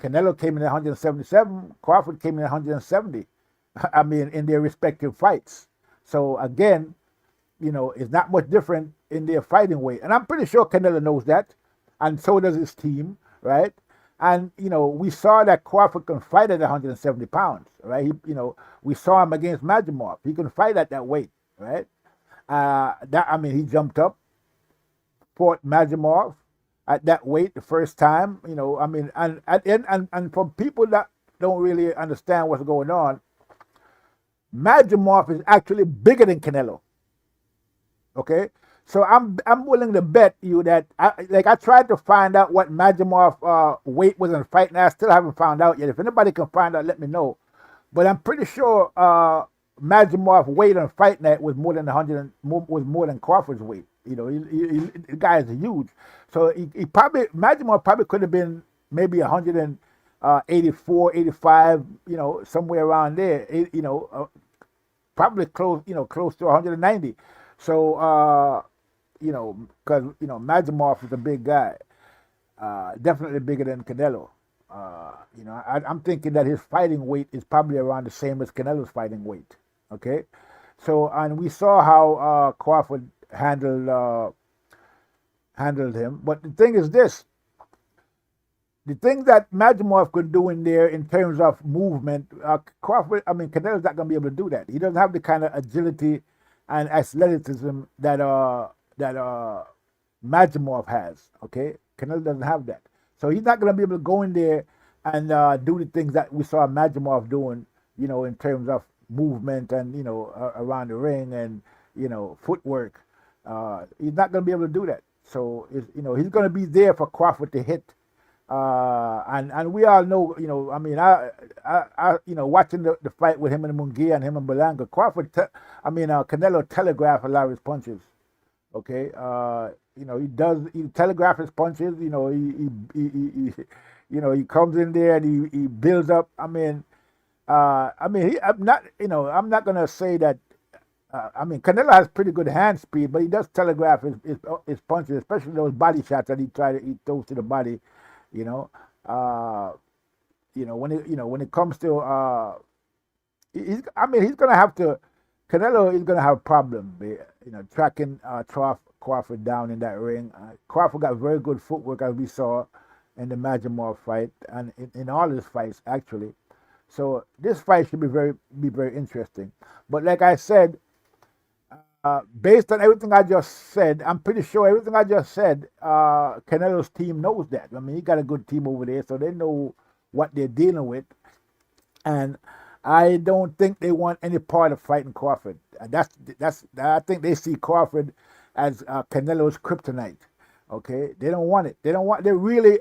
[SPEAKER 1] Canelo came in at 177, Crawford came in at 170. I mean, in their respective fights. So again, it's not much different in their fighting weight. And I'm pretty sure Canelo knows that, and so does his team, right? And, we saw that Crawford can fight at 170 pounds, right? We saw him against Madrimov. He can fight at that weight, right? He jumped up, fought Madrimov at that weight the first time, and for people that don't really understand what's going on, Madrimov is actually bigger than Canelo. Okay, so I'm willing to bet you that I tried to find out what Madrimov weight was in fight, and I still haven't found out yet. If anybody can find out, let me know. But I'm pretty sure Madrimov weight on fight night was more than Crawford's weight. The guy is huge. So Madrimov probably could have been maybe 184, 85, somewhere around there. Probably close to 190. So because Madrimov is a big guy, definitely bigger than Canelo. I'm thinking that his fighting weight is probably around the same as Canelo's fighting weight. Okay, so and we saw how Crawford handled him. But the thing is this: the thing that Madrimov could do in there in terms of movement, Canelo's not going to be able to do that. He doesn't have the kind of agility and athleticism that Madrimov has. Okay, Canelo doesn't have that, so he's not going to be able to go in there and do the things that we saw Madrimov doing. In terms of movement and around the ring and footwork. He's not going to be able to do that. So he's going to be there for Crawford to hit. And we all know, watching the fight with him and Munguia and him and Berlanga, Canelo telegraphed a lot of his punches. Okay, he telegraphs his punches. He comes in there and he builds up. I'm not gonna say that. Canelo has pretty good hand speed, but he does telegraph his punches, especially those body shots that he throws to the body. When it comes to he's gonna have to. Canelo is gonna have a problem, tracking Crawford down in that ring. Crawford got very good footwork, as we saw in the Madrimov fight and in all his fights actually. So this fight should be very interesting. But like I said, based on everything I just said, I'm pretty sure everything I just said, Canelo's team knows that. He got a good team over there, so they know what they're dealing with. And I don't think they want any part of fighting Crawford. I think they see Crawford as Canelo's kryptonite. Okay, they don't want it. They really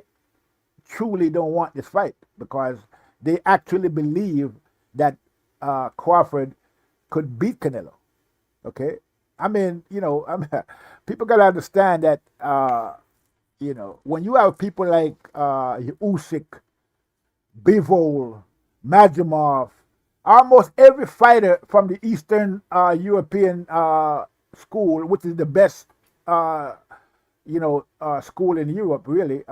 [SPEAKER 1] truly don't want this fight because they actually believe that Crawford could beat Canelo. Okay, I mean, people gotta understand that when you have people like Usyk, Bivol, Madrimov, almost every fighter from the Eastern European school, which is the best school in Europe, really.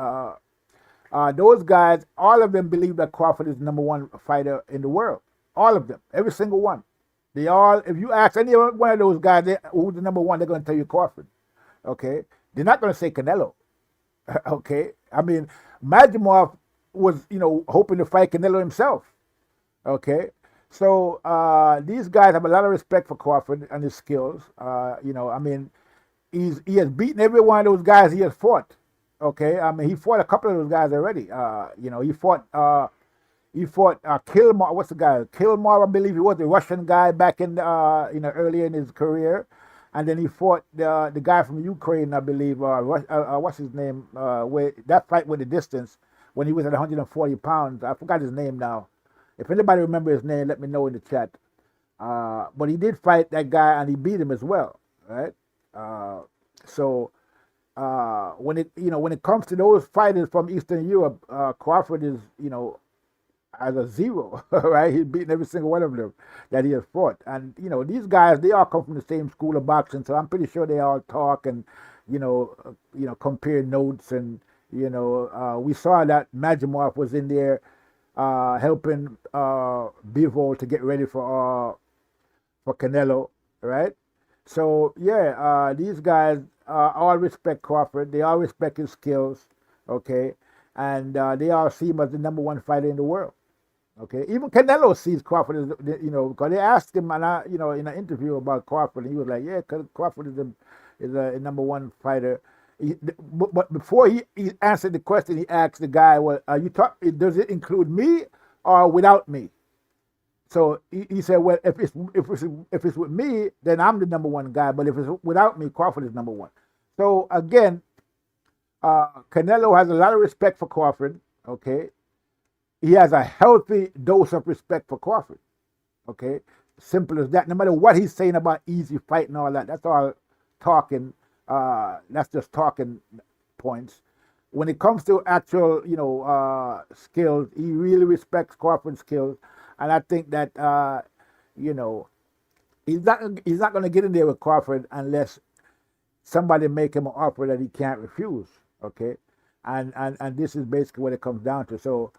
[SPEAKER 1] Those guys, all of them believe that Crawford is the number one fighter in the world. All of them, every single one. They all, if you ask any one of those guys who's the number one, they're going to tell you Crawford. Okay, they're not going to say Canelo. Okay, I mean, Madrimov was, hoping to fight Canelo himself. Okay, so these guys have a lot of respect for Crawford and his skills. I mean, he has beaten every one of those guys he has fought. Okay, I mean, he fought a couple of those guys already. He fought Kilmar. What's the guy? Kilmar, I believe he was the Russian guy back in earlier in his career, and then he fought the guy from Ukraine, I believe. What's his name? That fight with the distance when he was at 140 pounds. I forgot his name now. If anybody remembers his name, let me know in the chat. But he did fight that guy and he beat him as well, right? When it comes to those fighters from Eastern Europe, Crawford is as a zero, right? He's beaten every single one of them that he has fought, and these guys, they all come from the same school of boxing, so I'm pretty sure they all talk and compare notes, and we saw that Madrimov was in there helping Bivol to get ready for Canelo, right? So yeah, these guys all respect Crawford. They all respect his skills, okay, and they all see him as the number one fighter in the world. Okay, even Canelo sees Crawford as because they asked him in an interview about Crawford, and he was like, yeah, Crawford is a number one fighter. But before he answered the question, he asked the guy, well, does it include me or without me? So he said, well, if it's with me, then I'm the number one guy. But if it's without me, Crawford is number one. So again, Canelo has a lot of respect for Crawford. Okay, he has a healthy dose of respect for Crawford. Okay, simple as that. No matter what he's saying about easy fight and all that, that's all talking. That's just talking points. When it comes to actual, skills, he really respects Crawford's skills. And I think that he's not going to get in there with Crawford unless somebody make him an offer that he can't refuse. Okay, and this is basically what it comes down to. So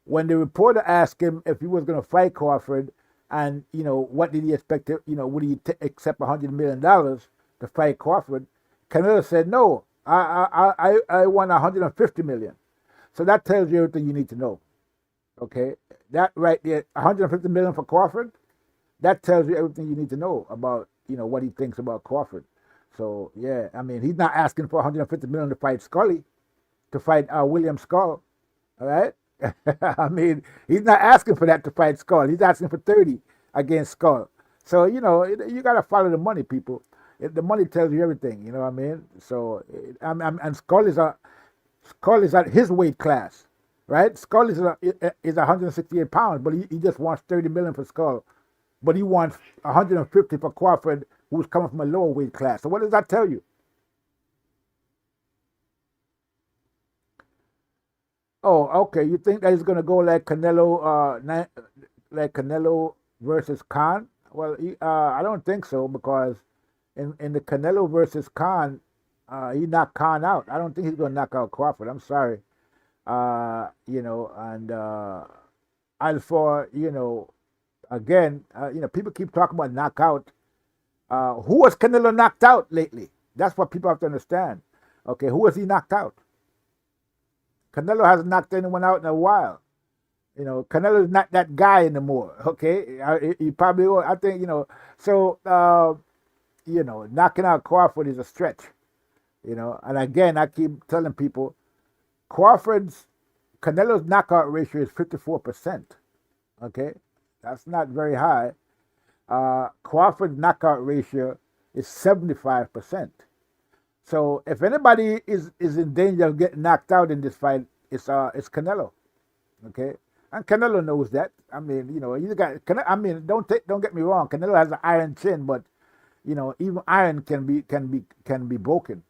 [SPEAKER 1] when the reporter asked him if he was going to fight Crawford, and what did he expect to, would he accept $100 million to fight Crawford? Canelo said no. I want $150 million. So that tells you everything you need to know. Okay, that right there, $150 million for Crawford, that tells you everything you need to know about, what he thinks about Crawford. So yeah, I mean, he's not asking for $150 million to fight Scully, to fight William Skull. All right, I mean, he's not asking for that to fight Skull. He's asking for 30 against Skull. So you gotta follow the money, people. The money tells you everything. You know what I mean? So and Skull is at his weight class. Right? Skull is 168 pounds, but he just wants 30 million for Skull. But he wants 150 for Crawford, who's coming from a lower weight class. So what does that tell you? Oh, okay. You think that he's going to go like Canelo versus Khan? Well, I don't think so, because in the Canelo versus Khan, he knocked Khan out. I don't think he's going to knock out Crawford. I'm sorry. As for, again, people keep talking about knockout. Who has Canelo knocked out lately? That's what people have to understand. Okay, who has he knocked out? Canelo hasn't knocked anyone out in a while. Canelo is not that guy anymore. Okay, he probably will. I think, so, knocking out Crawford is a stretch. And again, I keep telling people, Canelo's knockout ratio is 54%. Okay, that's not very high. Crawford's knockout ratio is 75%. So if anybody is in danger of getting knocked out in this fight, it's Canelo. Okay, and Canelo knows that. I mean, you know, you got. I mean, don't get me wrong. Canelo has an iron chin, but you know, even iron can be broken.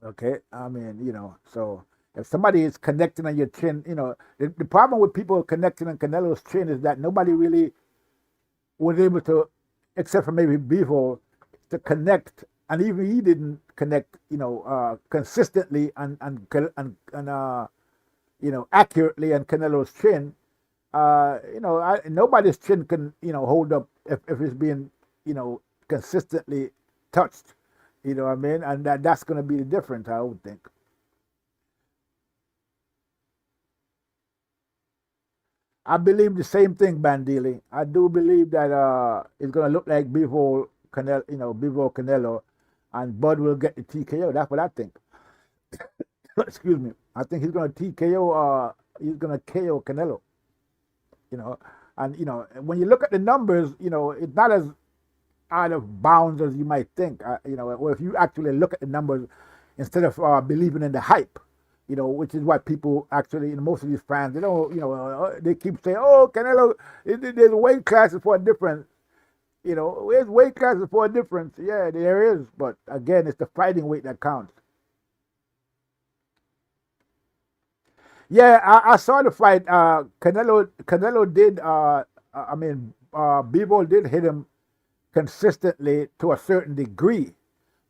[SPEAKER 1] Okay, I mean, you know, so if somebody is connecting on your chin, you know, the problem with people connecting on Canelo's chin is that nobody really was able to, except for maybe Bivol, to connect, and even he didn't connect, you know, consistently and you know, accurately on Canelo's chin. You know, nobody's chin can, you know, hold up if it's being, you know, consistently touched. You know what I mean? And that's going to be the difference, I would think. I believe the same thing, Bandili. I do believe that it's going to look like Bivol Canelo, you know, Bivol Canelo, and Bud will get the TKO. That's what I think. Excuse me. I think he's going to TKO. He's going to KO Canelo. You know, and you know, when you look at the numbers, you know, it's not as out of bounds as you might think. You know, or if you actually look at the numbers instead of believing in the hype, you know, which is what people actually, you know, most of these fans, they don't, you know, they keep saying, oh, Canelo, there's weight classes for a difference. You know, there's weight classes for a difference. Yeah, there is. But again, it's the fighting weight that counts. Yeah, I saw the fight. Canelo did, I mean, Bivol did hit him consistently to a certain degree,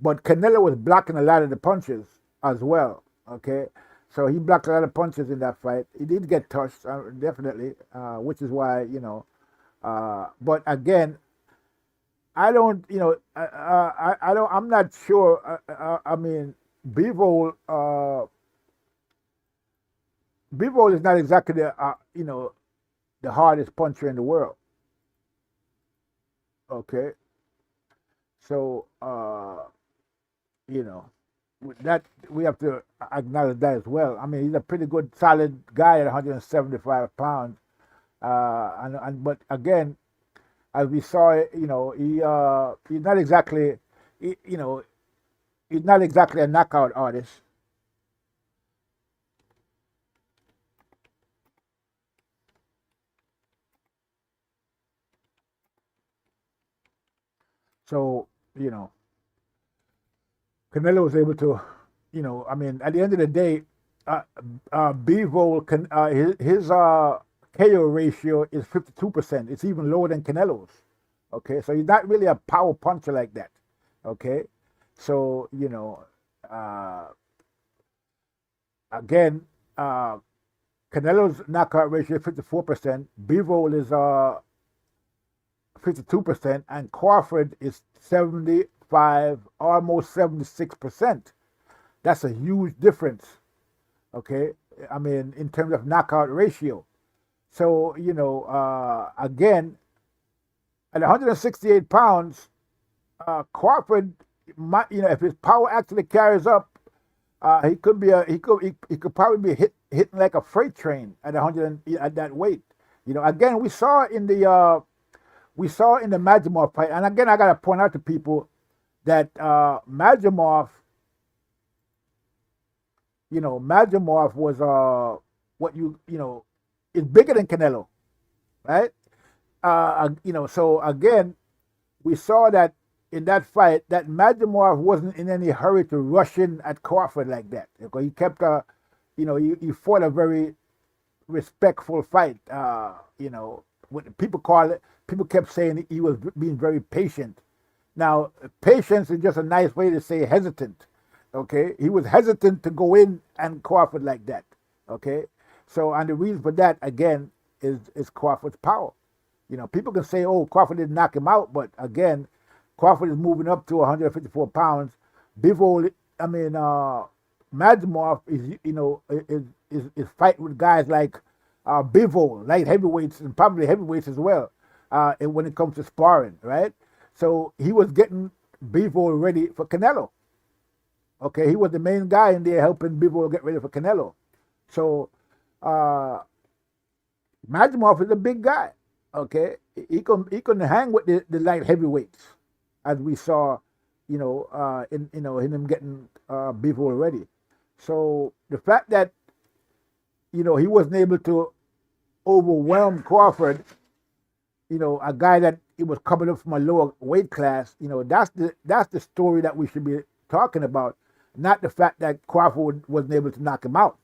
[SPEAKER 1] but Canelo was blocking a lot of the punches as well. Okay, so he blocked a lot of punches in that fight. He did get touched, definitely, which is why, you know. But again, I don't, you know, I don't. I'm not sure. I mean, Bivol, Bivol is not exactly the, you know, the hardest puncher in the world. Okay, so you know, with that we have to acknowledge that as well. I mean, he's a pretty good, solid guy at 175 pounds, and but again, as we saw, you know, he's not exactly, you know, he's not exactly a knockout artist. So you know, Canelo was able to, you know, I mean, at the end of the day, Bivol can his KO ratio is 52%. It's even lower than Canelo's. Okay, so he's not really a power puncher like that. Okay, so you know, again, Canelo's knockout ratio is 54%. Bivol is 52%, and Crawford is 75, almost 76%. That's a huge difference. Okay, I mean, in terms of knockout ratio. So you know, again, at 168 pounds, Crawford, might, you know, if his power actually carries up, he could be he could probably be hitting like a freight train at 100 at that weight. You know, again, we saw in the Madrimov fight, and again, I gotta point out to people that Madrimov, you know, Madrimov was what you know, is bigger than Canelo, right? You know, so again, we saw that in that fight that Madrimov wasn't in any hurry to rush in at Crawford like that. Because he kept you know, he fought a very respectful fight. You know, what people call it. People kept saying he was being very patient. Now, patience is just a nice way to say hesitant. Okay, he was hesitant to go in and Crawford like that. Okay, so and the reason for that again is Crawford's power. You know, people can say, "Oh, Crawford didn't knock him out," but again, Crawford is moving up to 154 pounds. Bivol, I mean, Madrimov is, you know, is fighting with guys like Bivol, light heavyweights and probably heavyweights as well. And when it comes to sparring, right? So he was getting Bivol ready for Canelo. Okay, he was the main guy in there helping Bivol get ready for Canelo. So Madrimov is a big guy. Okay, he can hang with the light heavyweights, as we saw, you know, in him getting Bivol ready. So the fact that he wasn't able to overwhelm Crawford, a guy that he was coming up from a lower weight class. That's the story that we should be talking about, not the fact that Crawford wasn't able to knock him out.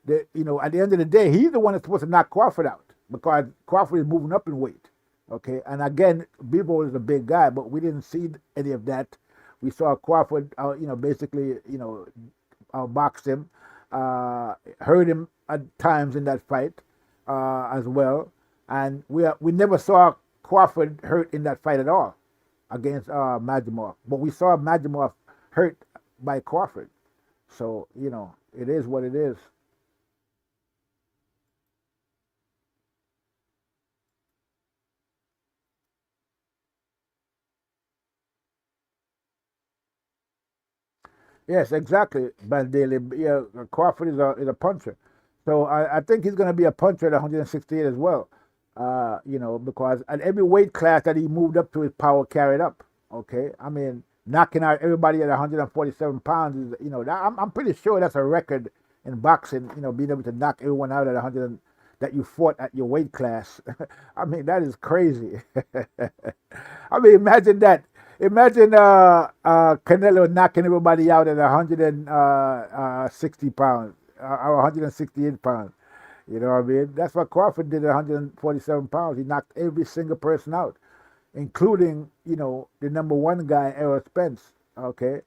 [SPEAKER 1] At the end of the day, he's the one that's supposed to knock Crawford out because Crawford is moving up in weight. Okay, and again, Bivol is a big guy, but we didn't see any of that. We saw Crawford, basically, box him, hurt him at times in that fight as well, and we never saw Crawford hurt in that fight at all against Madrimov, but we saw Madrimov hurt by Crawford. So it is what it is. Yes, exactly, Bandeli. Yeah, Crawford is a puncher, so I think he's going to be a puncher at 168 as well. Because at every weight class that he moved up to, his power carried up. Okay, I mean, knocking out everybody at 147 pounds is, I'm pretty sure that's a record in boxing. Being able to knock everyone out at 100 that you fought at your weight class. I mean, that is crazy. I mean, imagine that. Imagine Canelo knocking everybody out at 160 pounds or 168 pounds. You know what I mean? That's what Crawford did at 147 pounds. He knocked every single person out, including, the number one guy, Errol Spence. Okay?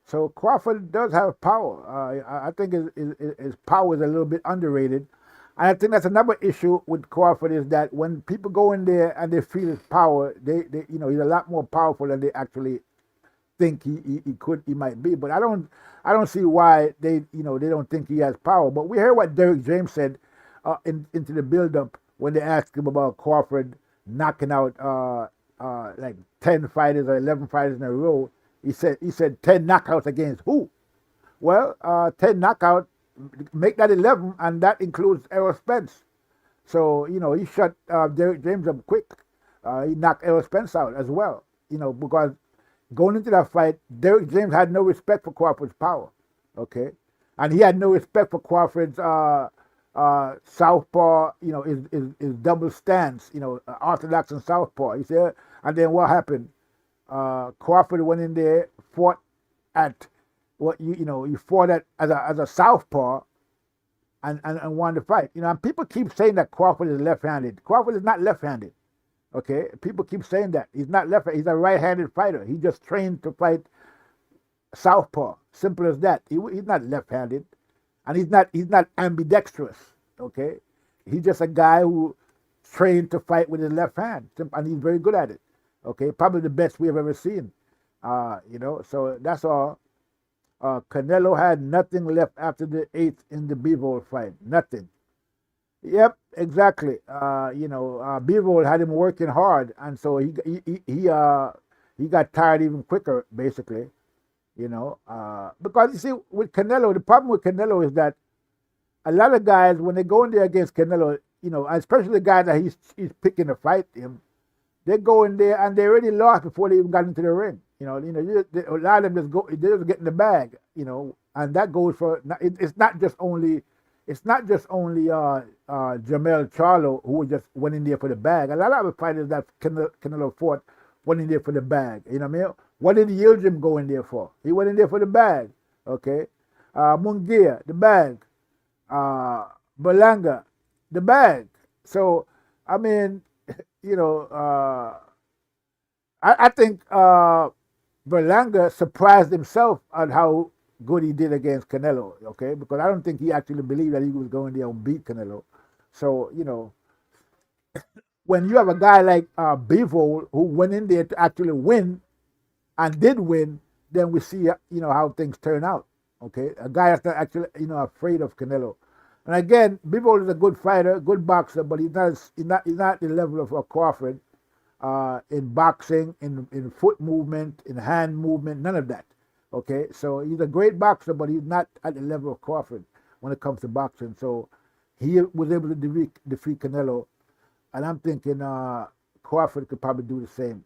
[SPEAKER 1] So Crawford does have power. I think his power is a little bit underrated. And I think that's another issue with Crawford is that when people go in there and they feel his power, they he's a lot more powerful than they actually think he might be. But I don't see why they don't think he has power. But we heard what Derek James said into the build-up when they asked him about Crawford knocking out like 10 fighters or 11 fighters in a row. He said 10 knockouts against who? Well, 10 knockouts. Make that 11, and that includes Errol Spence. So, he shut Derek James up quick. He knocked Errol Spence out as well, because going into that fight, Derek James had no respect for Crawford's power, okay? And he had no respect for Crawford's southpaw, his double stance, orthodox and southpaw. He said, and then what happened? Crawford went in there, fought at you fought at as a southpaw and won the fight. And people keep saying that Crawford is left-handed. Crawford is not left-handed. Okay? People keep saying that. He's not left-handed. He's a right-handed fighter. He just trained to fight southpaw. Simple as that. He's not left-handed. And he's not ambidextrous. Okay? He's just a guy who trained to fight with his left hand. And he's very good at it. Okay? Probably the best we have ever seen. So that's all. Canelo had nothing left after the 8th in the Bivol fight. Nothing. Yep, exactly. Bivol had him working hard, and so he got tired even quicker, basically. Because you see, with Canelo, the problem with Canelo is that a lot of guys, when they go in there against Canelo, especially the guy that he's picking to fight him, they go in there and they already lost before they even got into the ring. A lot of them they just get in the bag, and that goes for. It's not just only Jamel Charlo who just went in there for the bag. A lot of the fighters that Canelo fought went in there for the bag. You know what I mean? What did Yildirim go in there for? He went in there for the bag. Okay, Munguia, the bag. Berlanga, the bag. So I mean, I think Berlanga surprised himself at how good he did against Canelo, okay? Because I don't think he actually believed that he was going there and beat Canelo. So, when you have a guy like Bivol who went in there to actually win and did win, then we see, how things turn out, okay? A guy that's not actually, afraid of Canelo. And again, Bivol is a good fighter, good boxer, but he's not the level of Crawford. In boxing, in foot movement, in hand movement, none of that. Okay, so he's a great boxer, but he's not at the level of Crawford when it comes to boxing. So he was able to defeat Canelo, and I'm thinking Crawford could probably do the same.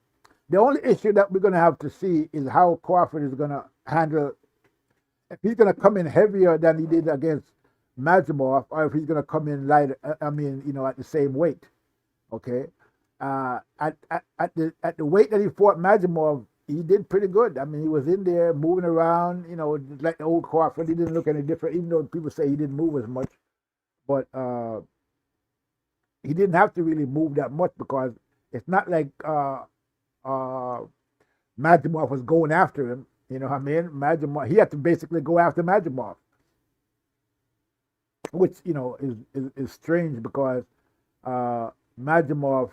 [SPEAKER 1] The only issue that we're going to have to see is how Crawford is going to handle, if he's going to come in heavier than he did against Madrimov, or if he's going to come in lighter. I mean, at the same weight. Okay, at the weight that he fought Madrimov, he did pretty good. I mean, he was in there moving around. Like the old Crawford. He didn't look any different, even though people say he didn't move as much. But he didn't have to really move that much because it's not like Madrimov was going after him. You know what I mean? Madrimov, he had to basically go after Madrimov, which is strange because Madrimov,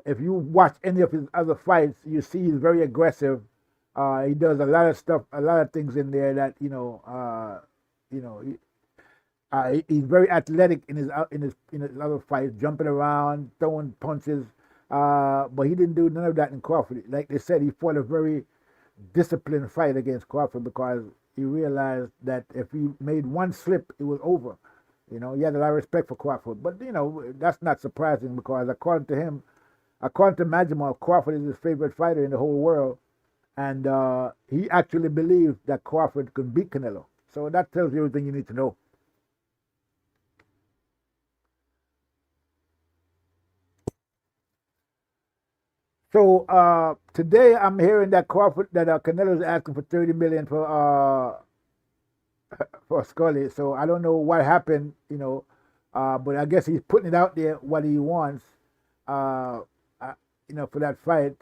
[SPEAKER 1] if you watch any of his other fights, you see he's very aggressive. He does a lot of stuff, a lot of things in there that he's very athletic in his other fights, jumping around, throwing punches. But he didn't do none of that in Crawford. Like they said, he fought a very disciplined fight against Crawford because he realized that if he made one slip, it was over. He had a lot of respect for Crawford. But, that's not surprising because according to him, according to Madrimov, Crawford is his favorite fighter in the whole world. And he actually believes that Crawford could beat Canelo. So that tells you everything you need to know. So today I'm hearing that Canelo is asking for $30 million for Scully. So I don't know what happened, but I guess he's putting it out there what he wants, for that fight.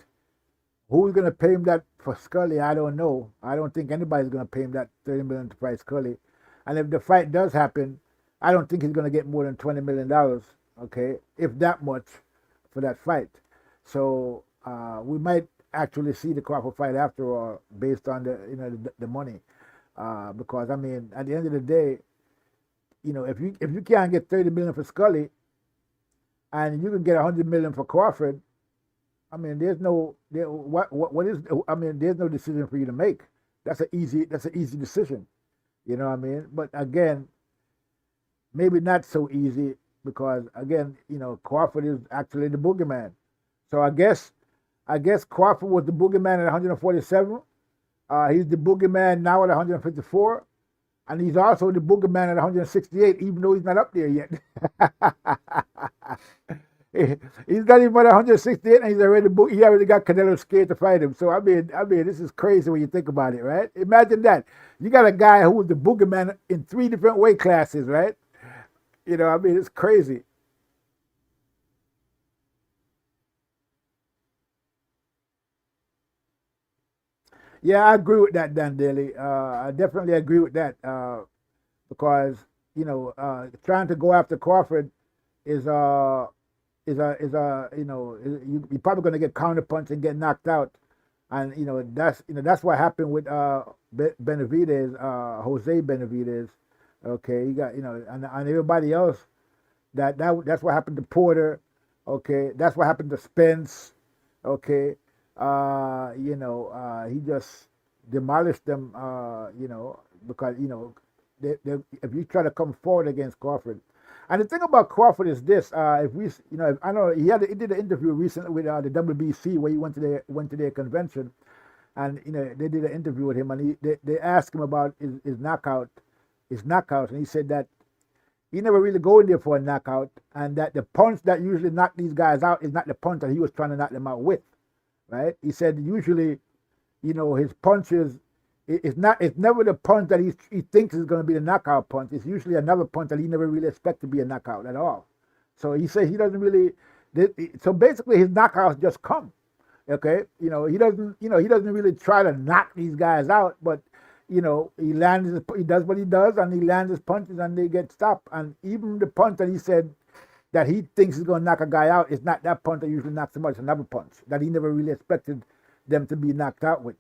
[SPEAKER 1] Who's gonna pay him that for Scully? I don't know. I don't think anybody's gonna pay him that $30 million to fight Scully. And if the fight does happen, I don't think he's gonna get more than $20 million. Okay, if that much for that fight. So we might actually see the Crawford fight after all, based on the money. Because I mean, at the end of the day, if you can't get $30 million for Scully, and you can get $100 million for Crawford, I mean, there's no decision for you to make. That's an easy decision. You know what I mean? But again, maybe not so easy because again, Crawford is actually the boogeyman. So I guess Crawford was the boogeyman at 147. He's the boogeyman now at 154. And he's also the boogeyman at 168, even though he's not up there yet. He's not even at 168, and he already got Canelo scared to fight him. So I mean, this is crazy when you think about it, right? Imagine that you got a guy who was the boogeyman in 3 different weight classes, right? It's crazy. Yeah, I agree with that, Dan Daly. I definitely agree with that because trying to go after Crawford is you're probably going to get counterpunched and get knocked out, and that's what happened with Benavidez, Jose Benavidez. Okay, you got and everybody else that's what happened to Porter. Okay, that's what happened to Spence. Okay. He just demolished them, because, if you try to come forward against Crawford. And the thing about Crawford is this, I know he did an interview recently with the WBC where he went to their convention, and, they did an interview with him, and they asked him about his knockouts, and he said that he never really go in there for a knockout, and that the punch that usually knock these guys out is not the punch that he was trying to knock them out with. Right? He said usually, his punches, it's never the punch that he thinks is going to be the knockout punch. It's usually another punch that he never really expects to be a knockout at all. So he says he doesn't really. So basically, his knockouts just come. Okay, he doesn't really try to knock these guys out, but he does what he does, and he lands his punches, and they get stopped. And even the punch that he said that he thinks is going to knock a guy out is not that punch that usually knocks him out. It's another punch that he never really expected them to be knocked out with.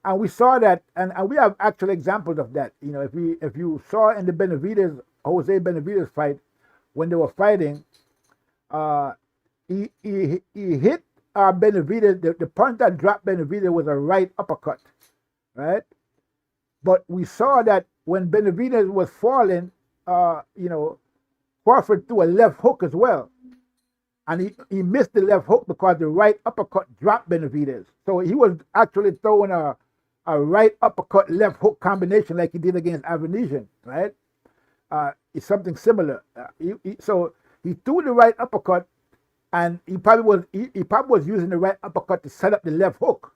[SPEAKER 1] And we saw that, and we have actual examples of that. If you saw in the Jose Benavidez fight, when they were fighting, he hit Benavidez. The punch that dropped Benavidez was a right uppercut, right? But we saw that when Benavidez was falling, Crawford threw a left hook as well. And he missed the left hook because the right uppercut dropped Benavidez. So he was actually throwing a right uppercut left hook combination like he did against Avenesian, right? it's something similar. So he threw the right uppercut, and he probably was using the right uppercut to set up the left hook,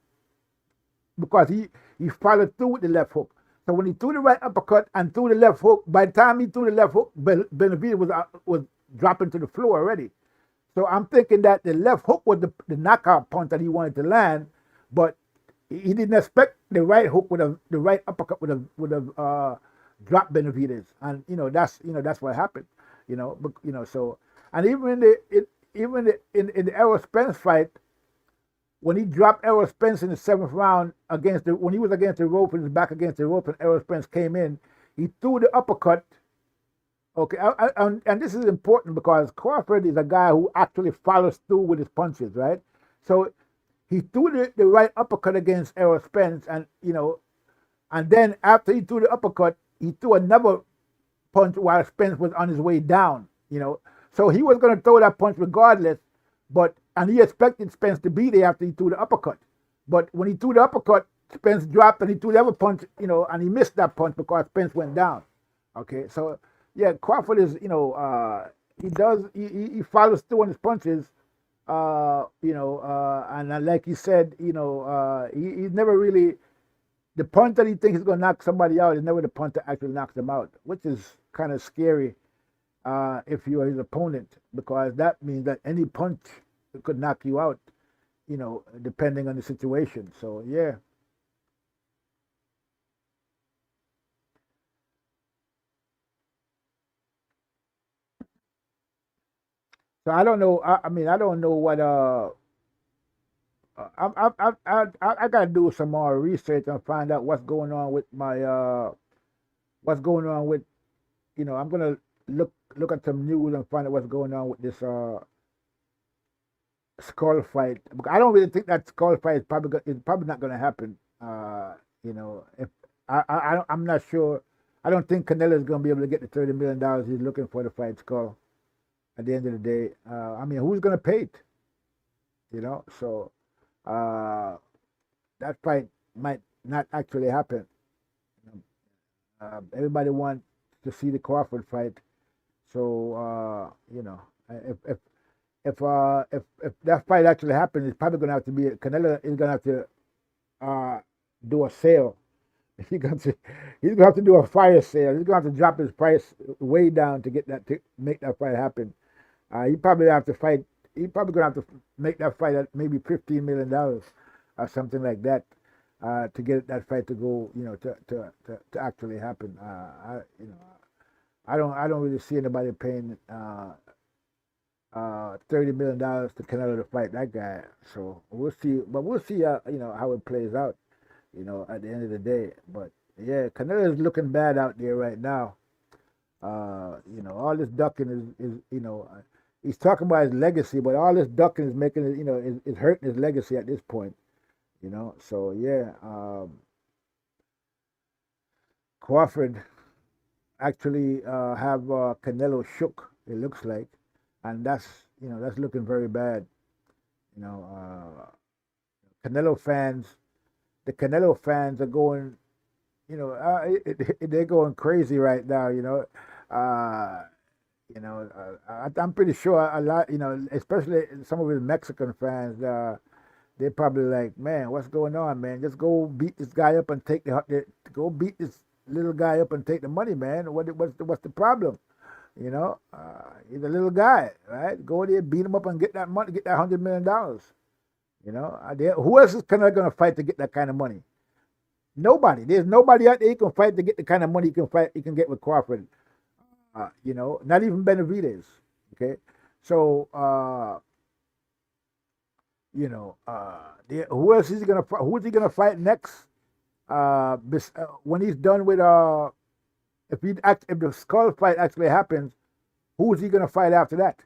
[SPEAKER 1] because he followed through with the left hook. So when he threw the right uppercut and threw the left hook, by the time he threw the left hook, Benavidez was dropping to the floor already. So I'm thinking that the left hook was the knockout punch that he wanted to land, but he didn't expect the right hook the right uppercut would have dropped Benavidez, and that's what happened. So, and even in the Errol Spence fight, when he dropped Errol Spence in the 7th round when he was against the rope and his back against the rope, and Errol Spence came in, he threw the uppercut. Okay, and this is important because Crawford is a guy who actually follows through with his punches, right? So he threw the right uppercut against Errol Spence, and then after he threw the uppercut, he threw another punch while Spence was on his way down. So he was going to throw that punch regardless, and he expected Spence to be there after he threw the uppercut. But when he threw the uppercut, Spence dropped, and he threw the other punch, and he missed that punch because Spence went down. Okay, so yeah, Crawford is, he follows through on his punches, and like you said, he's never really, the punch that he thinks is going to knock somebody out is never the punch that actually knocks them out, which is kind of scary if you are his opponent, because that means that any punch could knock you out, depending on the situation. So, yeah. So I don't know. I mean, I don't know what. I gotta do some more research and find out what's going on with what's going on with. I'm gonna look at some news and find out what's going on with this Skull fight. I don't really think that Skull fight is probably not gonna happen. If I'm not sure. I don't think Canelo is gonna be able to get the $30 million he's looking for to fight Skull. At the end of the day, I mean, who's going to pay it? So that fight might not actually happen. Everybody wants to see the Crawford fight, so if that fight actually happens, it's probably going to have to be Canelo is going to have to do a sale. He's going to have to do a fire sale. He's going to have to drop his price way down to make that fight happen. He probably have to fight. He probably gonna have to make that fight at maybe $15 million or something like that to get that fight to go. To actually happen. I don't really see anybody paying $30 million to Canelo to fight that guy. So we'll see. But we'll see. How it plays out. At the end of the day. But yeah, Canelo is looking bad out there right now. All this ducking is he's talking about his legacy, but all this ducking is making it, is hurting his legacy at this point. So yeah, Crawford actually have Canelo shook. It looks like, and that's looking very bad. Canelo fans, the Canelo fans are going, they're going crazy right now. I'm pretty sure a lot, especially some of his Mexican fans, they're probably like, man, what's going on, man? Just go beat this guy up and go beat this little guy up and take the money, man. What's the problem? He's a little guy, right? Go there, beat him up, and get that money, get that $100 million. Who else is kind of going to fight to get that kind of money? Nobody. There's nobody out there he can fight to get the kind of money he can get with Crawford. Not even Benavidez. Okay, so who else is he gonna? Who is he gonna fight next? When he's done with if the Skull fight actually happens, who is he gonna fight after that?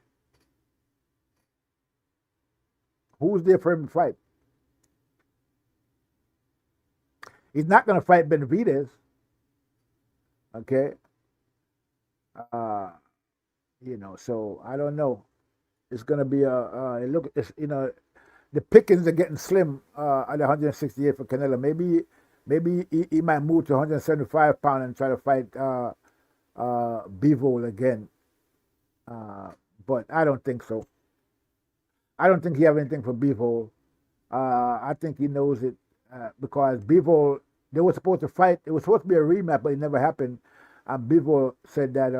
[SPEAKER 1] Who's there for him to fight? He's not gonna fight Benavidez. Okay. So I don't know. It's gonna be the pickings are getting slim at 168 for Canelo. Maybe he might move to 175 pound and try to fight Bivol again. But I don't think so. I don't think he have anything for Bivol. I think he knows it because Bivol, they were supposed to fight. It was supposed to be a rematch, but it never happened. And Bivol said that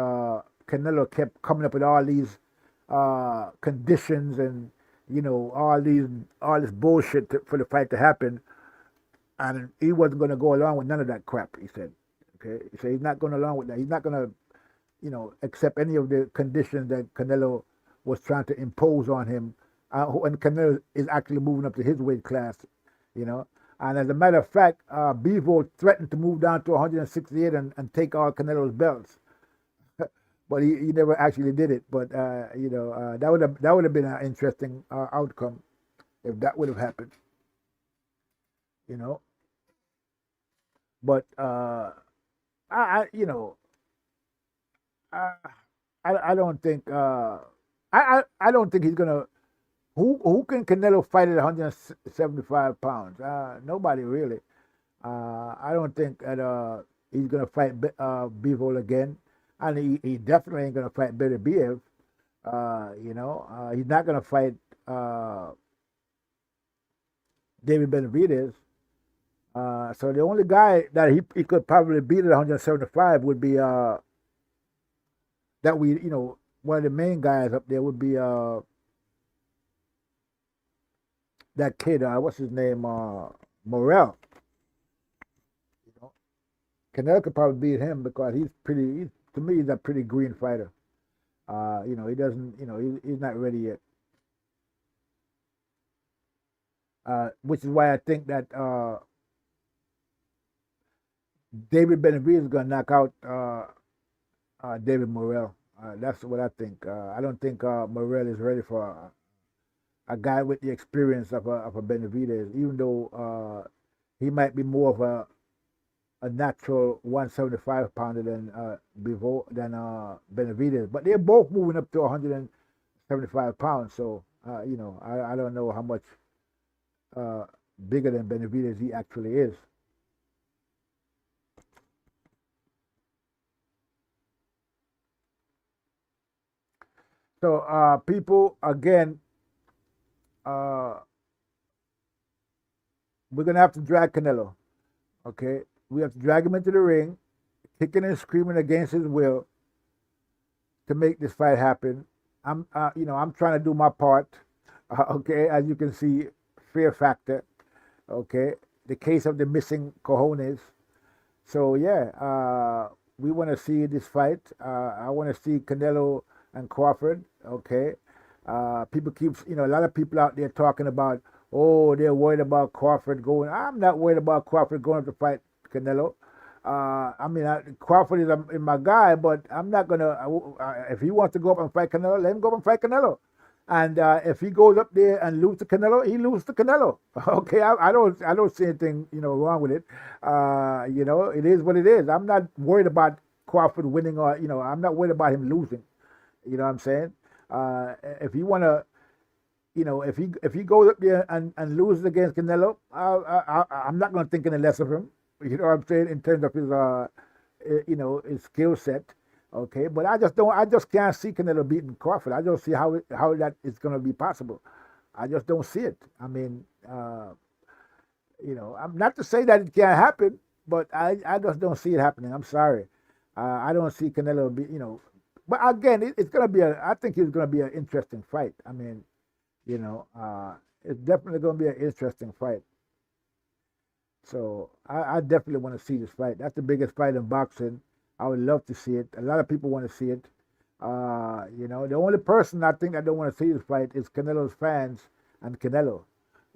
[SPEAKER 1] Canelo kept coming up with all these conditions and all this bullshit for the fight to happen, and he wasn't going to go along with none of that crap. He said, okay, he said he's not going along with that. He's not going to accept any of the conditions that Canelo was trying to impose on him. And Canelo is actually moving up to his weight class, And as a matter of fact, Bivol threatened to move down to 168 and take all Canelo's belts, but he never actually did it. But that would have been an interesting outcome if that would have happened, But I don't think I don't think he's gonna. Who can Canelo fight at 175 pounds? Nobody really. I don't think that he's gonna fight Bivol again, and he definitely ain't gonna fight Beterbiev. He's not gonna fight David Benavidez. So the only guy that he could probably beat at 175 would be one of the main guys up there would be that kid, what's his name, Morrell. Canelo could probably beat him because to me, he's a pretty green fighter. He doesn't, he's not ready yet. Which is why I think that David Benavidez is going to knock out David Morrell. That's what I think. I don't think Morrell is ready for a guy with the experience of a Benavidez, even though he might be more of a natural 175 pounder than Benavidez. But they're both moving up to 175 pounds. So I don't know how much bigger than Benavidez he actually is. So people, again, we're going to have to drag Canelo, okay? We have to drag him into the ring, kicking and screaming against his will to make this fight happen. I'm trying to do my part, okay? As you can see, fear factor, okay? The case of the missing cojones. So, yeah, we want to see this fight. I want to see Canelo and Crawford, okay? People keep, a lot of people out there talking about, they're worried about Crawford going. I'm not worried about Crawford going to fight Canelo. Crawford is my guy, but I'm not gonna. If he wants to go up and fight Canelo, let him go up and fight Canelo. And if he goes up there and loses to Canelo, he loses to Canelo. Okay, I don't see anything wrong with it. It is what it is. I'm not worried about Crawford winning or I'm not worried about him losing. You know what I'm saying? If you want to, if he goes up there and loses against Canelo, I'm not going to think any less of him. You know what I'm saying, in terms of his, his skill set. Okay, but I just can't see Canelo beating Crawford. I don't see how that is going to be possible. I just don't see it. I mean, I'm not to say that it can't happen, but I just don't see it happening. I'm sorry. I don't see Canelo be, But again, it's going to be I think it's going to be an interesting fight. I mean, it's definitely going to be an interesting fight. So I definitely want to see this fight. That's the biggest fight in boxing. I would love to see it. A lot of people want to see it. The only person I think that don't want to see this fight is Canelo's fans and Canelo.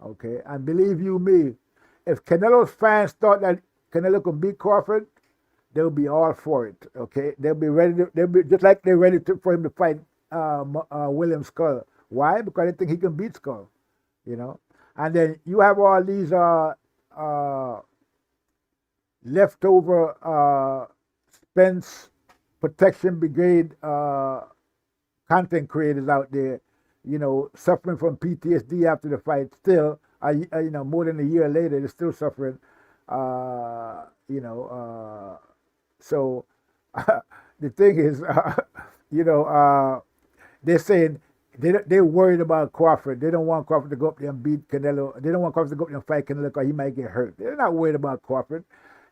[SPEAKER 1] Okay, and believe you me, if Canelo's fans thought that Canelo could beat Crawford, they'll be all for it. Okay, they'll be ready. They'll be just like they're ready for him to fight William Skull. Why? Because they think he can beat Skull. And then you have all these leftover Spence Protection Brigade content creators out there, suffering from PTSD after the fight. Still, more than a year later, they're still suffering. So, the thing is, you know, they're saying they're worried about Crawford. They don't want Crawford to go up there and beat Canelo. They don't want Crawford to go up there and fight Canelo because he might get hurt. They're not worried about Crawford.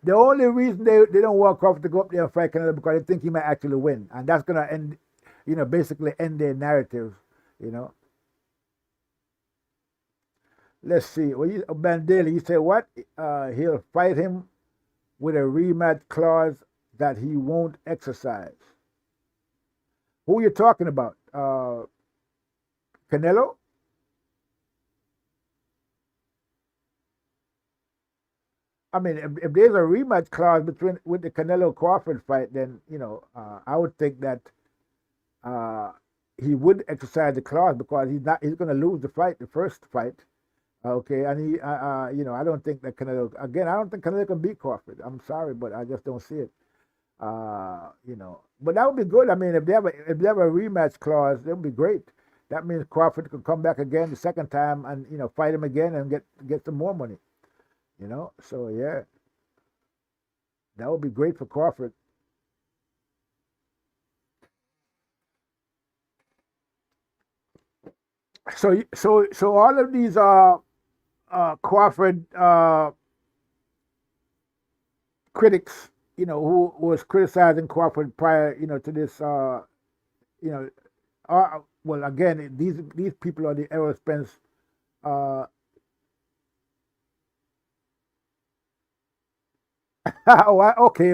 [SPEAKER 1] The only reason they don't want Crawford to go up there and fight Canelo because they think he might actually win, and that's gonna end, you know, basically end their narrative. You know. Let's see. Well, Bandeli, you said what? He'll fight him with a rematch clause that he won't exercise. Who are you talking about? Canelo? I mean, if there's a rematch clause with the Canelo Crawford fight, then you know I would think that he would exercise the clause because he's going to lose the fight, the first fight. Okay, and he you know I don't think that Canelo I don't think Canelo can beat Crawford. I'm sorry, but I just don't see it. You know, but that would be good. I mean, if they have a rematch clause, that would be great. That means Crawford could come back again the second time and you know fight him again and get some more money. You know, so yeah, that would be great for Crawford. So all of these Crawford critics, you know, who was criticizing Crawford prior, you know, to this, you know, well, again, these people are the Errol Spence. Oh, okay,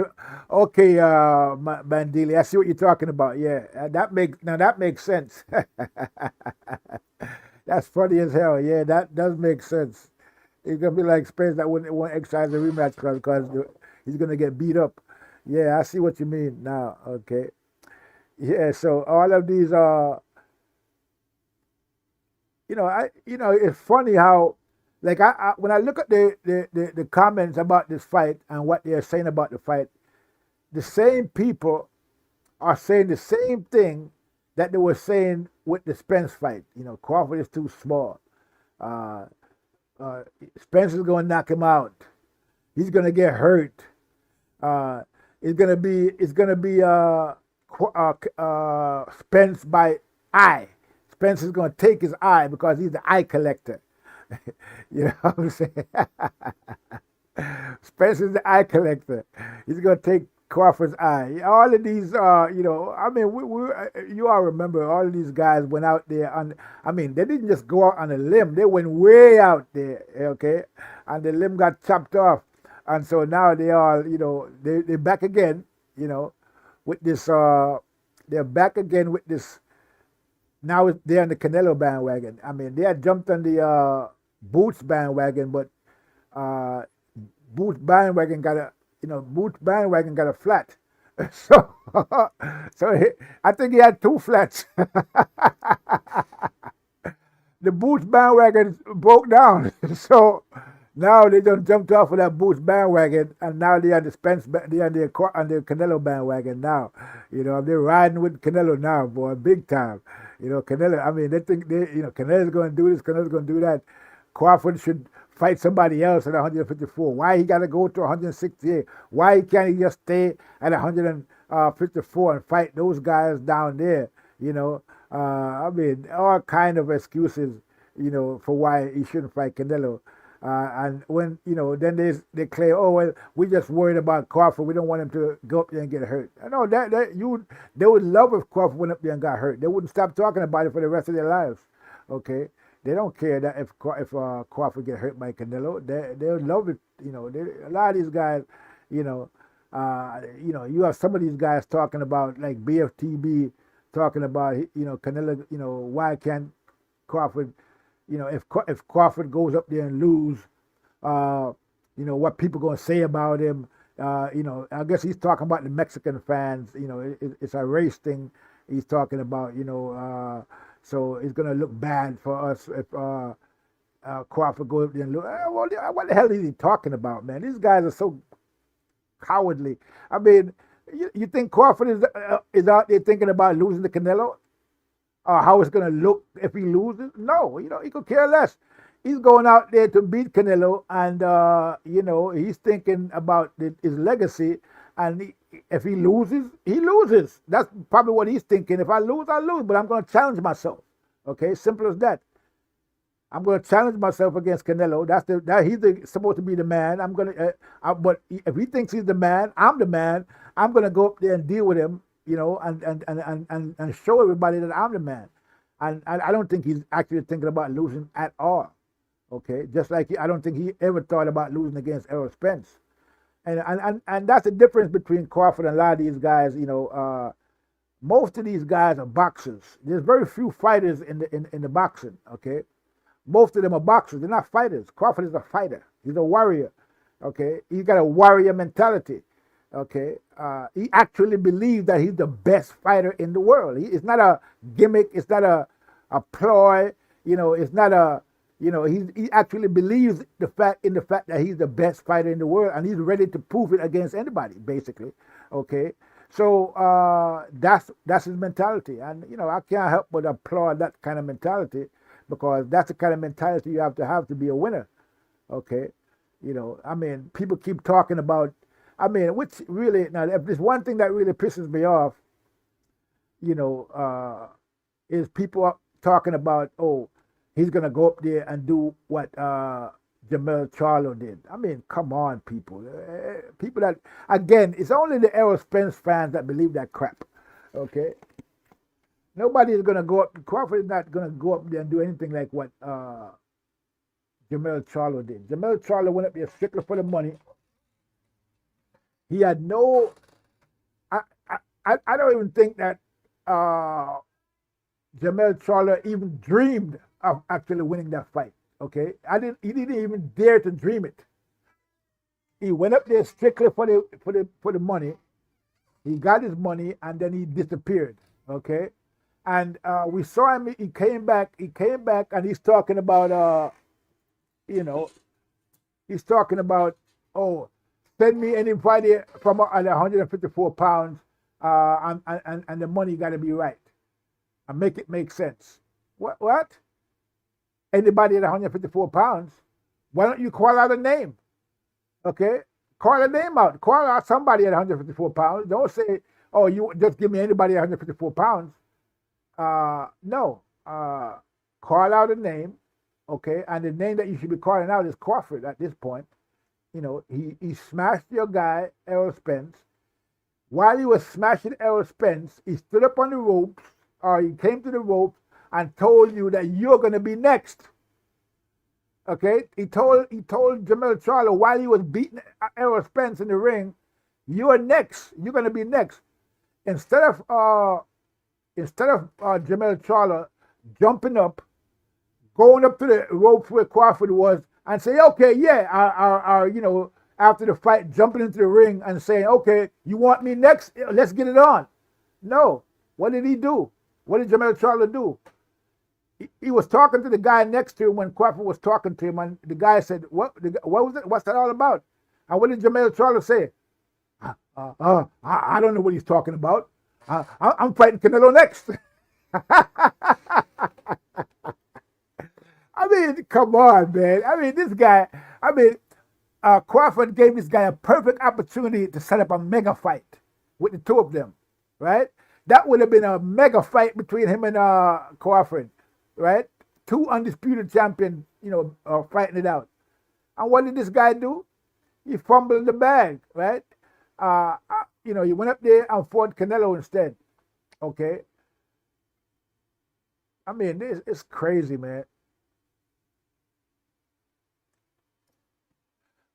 [SPEAKER 1] Bandili. I see what you're talking about. Yeah, that makes sense. That's funny as hell. Yeah, that does make sense. It's gonna be like Spence that wouldn't want to exercise the rematch because he's gonna get beat up. Yeah, I see what you mean now. Okay. Yeah, so all of these it's funny how like when I look at the comments about this fight and what they're saying about the fight, the same people are saying the same thing that they were saying with the Spence fight. You know, Crawford is too small. Uh, Spence is going to knock him out. He's going to get hurt. It's going to be Spence by eye. Spence is going to take his eye because he's the eye collector. You know what I'm saying? Spence is the eye collector. He's going to take Crawford's eye. All of these, you know, I mean, you all remember all of these guys went out there I mean, they didn't just go out on a limb. They went way out there, okay? And the limb got chopped off. And so now they are, you know, they're back again, you know, with this, they're back again with this. Now they're on the Canelo bandwagon. I mean, they had jumped on the Boots bandwagon, but Boots bandwagon got a flat. So, I think he had two flats. The Boots bandwagon broke down. So now they just jumped off of that Boots bandwagon, and now they on the on the Canelo bandwagon now. You know, they're riding with Canelo now, boy, big time. You know, Canelo. I mean, they think Canelo's going to do this, Canelo's going to do that. Crawford should fight somebody else at 154. Why he got to go to 168? Why can't he just stay at 154 and fight those guys down there? You know, I mean, all kind of excuses, you know, for why he shouldn't fight Canelo. And when, you know, then they claim, oh, well, we just worried about Crawford. We don't want him to go up there and get hurt. I know they would love if Crawford went up there and got hurt. They wouldn't stop talking about it for the rest of their lives. Okay, they don't care that if Crawford get hurt by Canelo. They would love it. You know, a lot of these guys, you know, you have some of these guys talking about like BFTB talking about, you know, Canelo. You know, why can't Crawford? You know, if Crawford goes up there and lose, you know, what people going to say about him. You know, I guess he's talking about the Mexican fans. You know, it's a race thing he's talking about, you know. So it's going to look bad for us if Crawford goes up there and lose. Well, what the hell is he talking about, man? These guys are so cowardly. I mean, you think Crawford is out there thinking about losing to Canelo? How it's going to look if he loses? No, you know, he could care less. He's going out there to beat Canelo, and you know, he's thinking about his legacy, and if he loses, he loses. That's probably what he's thinking. If I lose, I lose. But I'm going to challenge myself. Okay, simple as that. I'm going to challenge myself against Canelo. He's supposed to be the man. I'm going to. But if he thinks he's the man, I'm the man. I'm going to go up there and deal with him. You know, and show everybody that I'm the man. And I don't think he's actually thinking about losing at all. Okay, just like I don't think he ever thought about losing against Errol Spence. And that's the difference between Crawford and a lot of these guys. You know, most of these guys are boxers. There's very few fighters in the boxing. Okay, most of them are boxers. They're not fighters. Crawford is a fighter. He's a warrior. Okay, he's got a warrior mentality. Okay, he actually believes that he's the best fighter in the world. It's not a gimmick. It's not a ploy. You know, it's not a. You know, he actually believes the fact that he's the best fighter in the world, and he's ready to prove it against anybody, basically. Okay, so that's his mentality, and you know, I can't help but applaud that kind of mentality, because that's the kind of mentality you have to be a winner. Okay, you know, I mean, people keep talking about. I mean, which really, now, if there's one thing that really pisses me off, you know, is people talking about, oh, he's going to go up there and do what Jermell Charlo did. I mean, come on, people. People that, again, it's only the Errol Spence fans that believe that crap, okay? Nobody is going to go up, Crawford is not going to go up there and do anything like what Jermell Charlo did. Jermell Charlo went up there strictly for the money. He had no. I don't even think that Jermell Charlo even dreamed of actually winning that fight. Okay, He didn't even dare to dream it. He went up there strictly for the money. He got his money and then he disappeared. Okay, and we saw him. He came back. And he's talking about you know, he's talking about, oh, send me anybody from at 154 pounds, and the money got to be right, and make it make sense. What? Anybody at 154 pounds? Why don't you call out a name? Okay, call a name out. Call out somebody at 154 pounds. Don't say, oh, you just give me anybody at 154 pounds. No. Call out a name. Okay, and the name that you should be calling out is Crawford at this point. You know, he smashed your guy, Errol Spence. While he was smashing Errol Spence, he stood up on the ropes, or he came to the ropes and told you that you're going to be next. Okay? He told Jermell Charlo while he was beating Errol Spence in the ring, you're next. You're going to be next. Instead of Jermell Charlo jumping up, going up to the ropes where Crawford was, and say, okay, yeah, you know, after the fight, jumping into the ring and saying, okay, you want me next? Let's get it on. No. What did he do? What did Jermell Charlo do? He was talking to the guy next to him when Crawford was talking to him, and the guy said, what was it? What's that all about? And what did Jermell Charlo say? I don't know what he's talking about. I'm fighting Canelo next. I mean, come on, man. I mean, this guy, Crawford gave this guy a perfect opportunity to set up a mega fight with the two of them, right? That would have been a mega fight between him and Crawford, right? Two undisputed champions, you know, fighting it out. And what did this guy do? He fumbled the bag, right? You know, he went up there and fought Canelo instead, okay? I mean, it's crazy, man.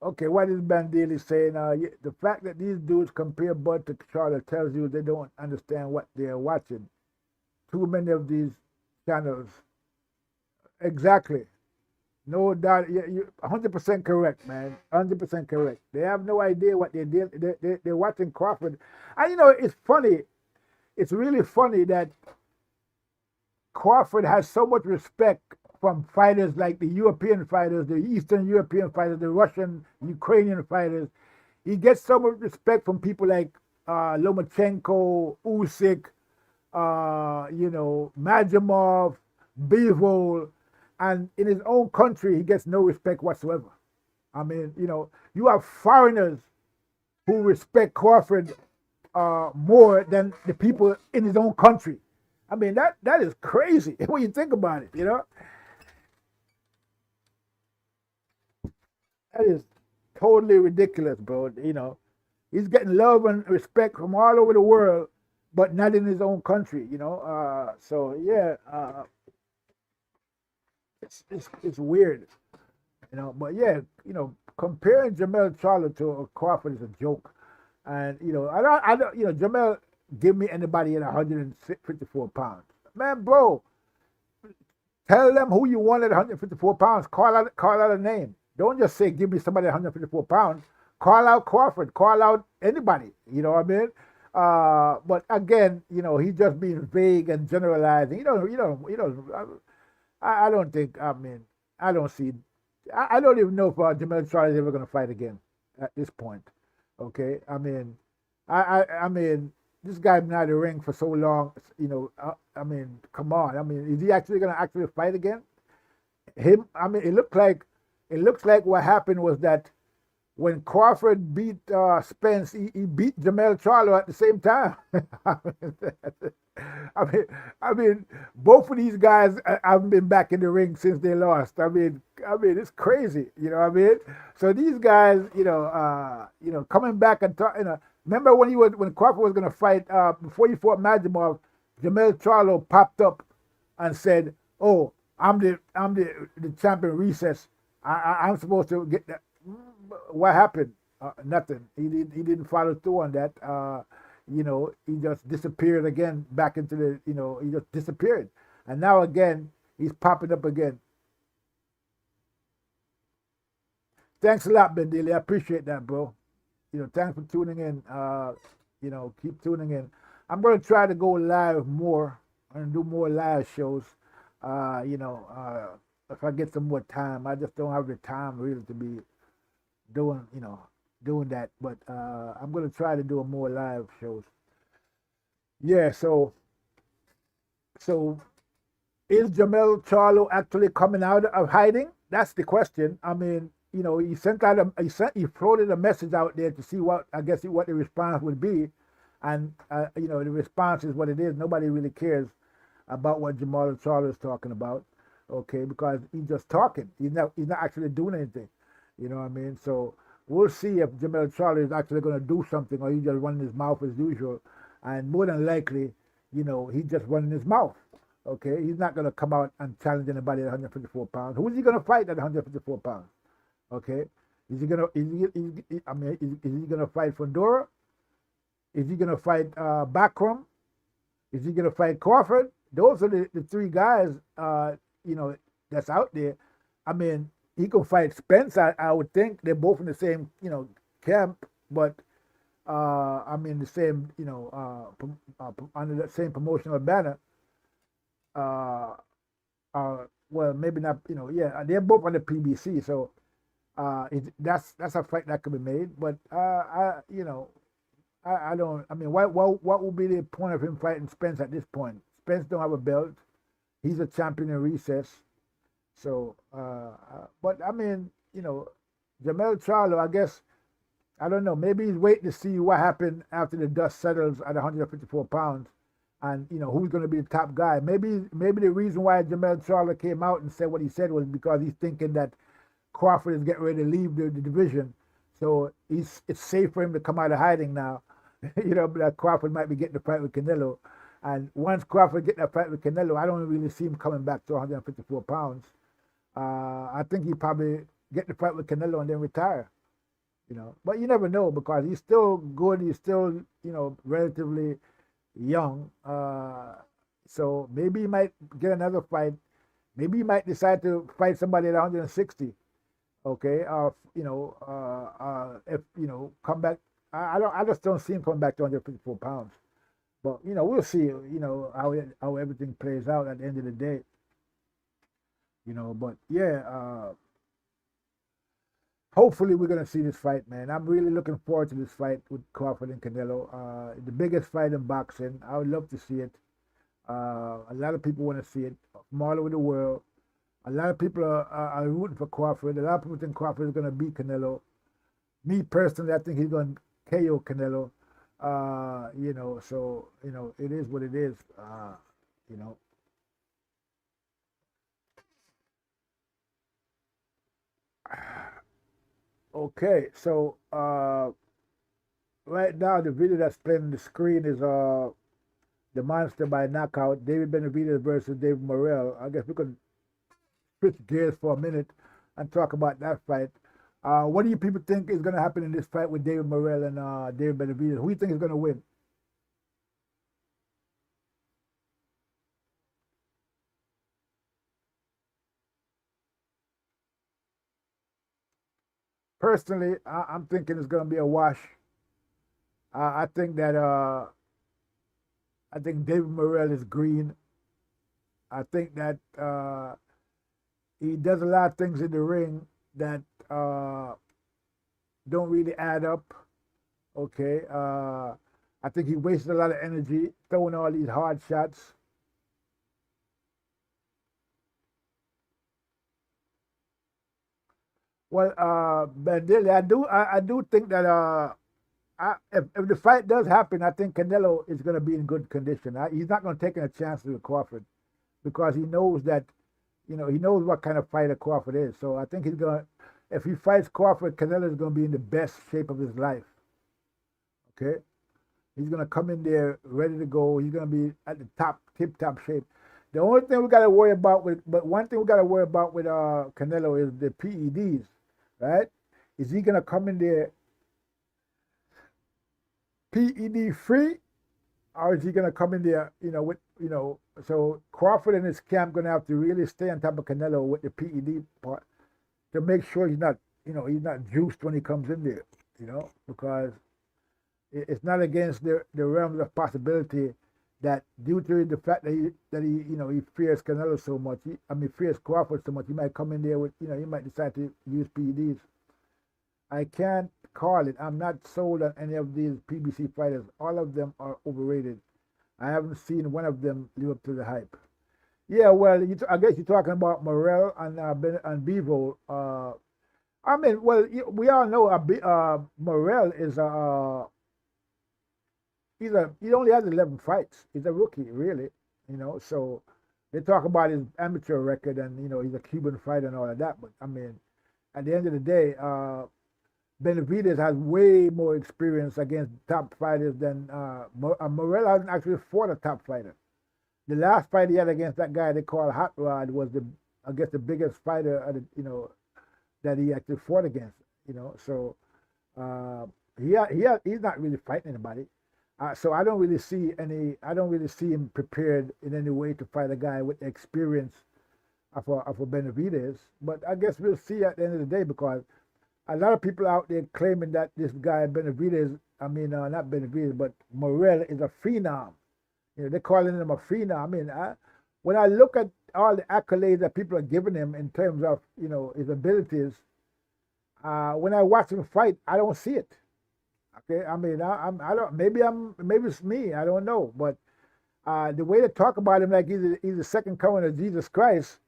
[SPEAKER 1] Okay, what is Bandili saying? The fact that these dudes compare Bud to Charlo tells you they don't understand what they're watching. Too many of these channels. Exactly. No doubt. You're 100% correct, man. 100% correct. They have no idea what they're doing. They're watching Crawford. And, you know, it's funny. It's really funny that Crawford has so much respect from fighters like the European fighters, the Eastern European fighters, the Russian, Ukrainian fighters. He gets so much respect from people like Lomachenko, Usyk, you know, Madrimov, Bivol, and in his own country, he gets no respect whatsoever. I mean, you know, you have foreigners who respect Crawford more than the people in his own country. I mean, that is crazy when you think about it. That is totally ridiculous, bro. He's getting love and respect from all over the world, but not in his own country. So yeah, it's weird. But yeah, comparing Jamel Charlo to Crawford is a joke. And I don't Jamel give me anybody at 154 pounds. Man, bro, tell them who you want at 154 pounds. Call out a name. Don't just say give me somebody at 154 pounds. Call out Crawford. Call out anybody. You know what I mean? But again, he's just being vague and generalizing. I don't think. I mean, I don't see. I don't even know if Jamel Charlo is ever going to fight again at this point. Okay, I mean, I mean, this guy been out of the ring for so long. I mean, come on. I mean, is he actually going to actually fight again? I mean, it looks like what happened was that when Crawford beat Spence, he beat Jamel Charlo at the same time. I mean, both of these guys haven't been back in the ring since they lost. I mean, it's crazy. You know what I mean? So these guys, coming back and remember when Crawford was going to fight before he fought Madrimov, Jamel Charlo popped up and said, "Oh, I'm the champion recess. I'm supposed to get that." What happened? Nothing. He didn't follow through on that. He just disappeared again back into he just disappeared. And now again, he's popping up again. Thanks a lot, Ben Daly. I appreciate that, bro. Thanks for tuning in. Keep tuning in. I'm going to try to go live more and do more live shows. If I get some more time. I just don't have the time really to be doing that, but I'm gonna try to do more live shows. Yeah, so is Jamel Charlo actually coming out of hiding? That's the question. I mean, he floated a message out there to see what the response would be, and the response is what it is. Nobody really cares about what Jamel Charlo is talking about, okay? Because he's just talking. He's not actually doing anything. You know what I mean? So we'll see if Jamel Charlo is actually going to do something, or he's just running his mouth as usual. And more than likely, he's just running his mouth. Okay, he's not going to come out and challenge anybody at 154 pounds. Who is he going to fight at 154 pounds? Okay, is he going to fight Fundora? Is he going to fight Backrum? Is he going to fight Crawford? Those are the three guys, that's out there. I mean, he can fight Spence. I would think they're both in the same, camp, but the same, under the same promotional banner. Well, maybe not. They're both on the PBC, so that's a fight that could be made. But I don't. I mean, what would be the point of him fighting Spence at this point? Spence don't have a belt. He's a champion in recess. So, but I mean, Jamel Charlo, I guess, I don't know, maybe he's waiting to see what happened after the dust settles at 154 pounds and, who's going to be the top guy. Maybe the reason why Jamel Charlo came out and said what he said was because he's thinking that Crawford is getting ready to leave the division. So it's safe for him to come out of hiding now, that Crawford might be getting the fight with Canelo. And once Crawford get that fight with Canelo, I don't really see him coming back to 154 pounds. I think he probably get the fight with Canelo and then retire, But you never know because he's still good. He's still, relatively young. So maybe he might get another fight. Maybe he might decide to fight somebody at 160. Okay. If come back. I just don't see him coming back to 154 pounds. But we'll see. How everything plays out at the end of the day. But yeah, hopefully we're gonna see this fight, man. I'm really looking forward to this fight with Crawford and Canelo. The biggest fight in boxing. I would love to see it. A lot of people want to see it from all over the world. A lot of people are rooting for Crawford. A lot of people think Crawford is gonna beat Canelo. Me personally, I think he's gonna KO Canelo. You know, so you know it is what it is. You know. Okay, so right now the video that's playing on the screen is the Monster by knockout, David Benavidez versus David Morrell. I guess we could switch gears for a minute and talk about that fight. What do you people think is going to happen in this fight with David Morrell and David Benavidez? Who do you think is going to win? Personally, I'm thinking it's going to be a wash. I think that I think David Morrell is green. I think that he does a lot of things in the ring that don't really add up. Okay, I think he wasted a lot of energy throwing all these hard shots. Well, Ben Dilly, I do think that if the fight does happen, I think Canelo is going to be in good condition. He's not going to take any chances with Crawford because he knows that, you know, he knows what kind of fighter Crawford is. So I think he's going to, if he fights Crawford, Canelo is going to be in the best shape of his life. Okay, he's going to come in there ready to go. He's going to be at the tip top shape. The only thing we got to worry about but one thing we got to worry about with Canelo is the PEDs, right? Is he going to come in there PED free, or is he going to come in there, you know, with, you know, so Crawford and his camp going to have to really stay on top of Canelo with the PED part to make sure he's not, you know, he's not juiced when he comes in there, you know, because it's not against the realms of possibility that due to the fact that he you know, he fears Canelo so much, fears Crawford so much, he might come in there with, you know, he might decide to use PEDs. I can't call it. I'm not sold on any of these PBC fighters. All of them are overrated. I haven't seen one of them live up to the hype. Yeah, well, I guess you're talking about Morrell and Bevo. Well, we all know Morrell is he only has 11 fights. He's a rookie, really. You know, so they talk about his amateur record and, you know, he's a Cuban fighter and all of that. But I mean, at the end of the day, Benavidez has way more experience against top fighters than Morrell hasn't actually fought a top fighter. The last fight he had against that guy they call Hot Rod was I guess the biggest fighter, you know, that he actually fought against. You know, so he's not really fighting anybody. So I don't really see him prepared in any way to fight a guy with the experience of a Benavidez. But I guess we'll see at the end of the day, because a lot of people out there claiming that this guy Benavidez, not Benavidez, but Morrell is a phenom. You know, they're calling him a phenom. When I look at all the accolades that people are giving him in terms of, you know, his abilities, when I watch him fight, I don't see it. Okay, I don't. Maybe it's me. I don't know. But the way they talk about him, like he's the second coming of Jesus Christ.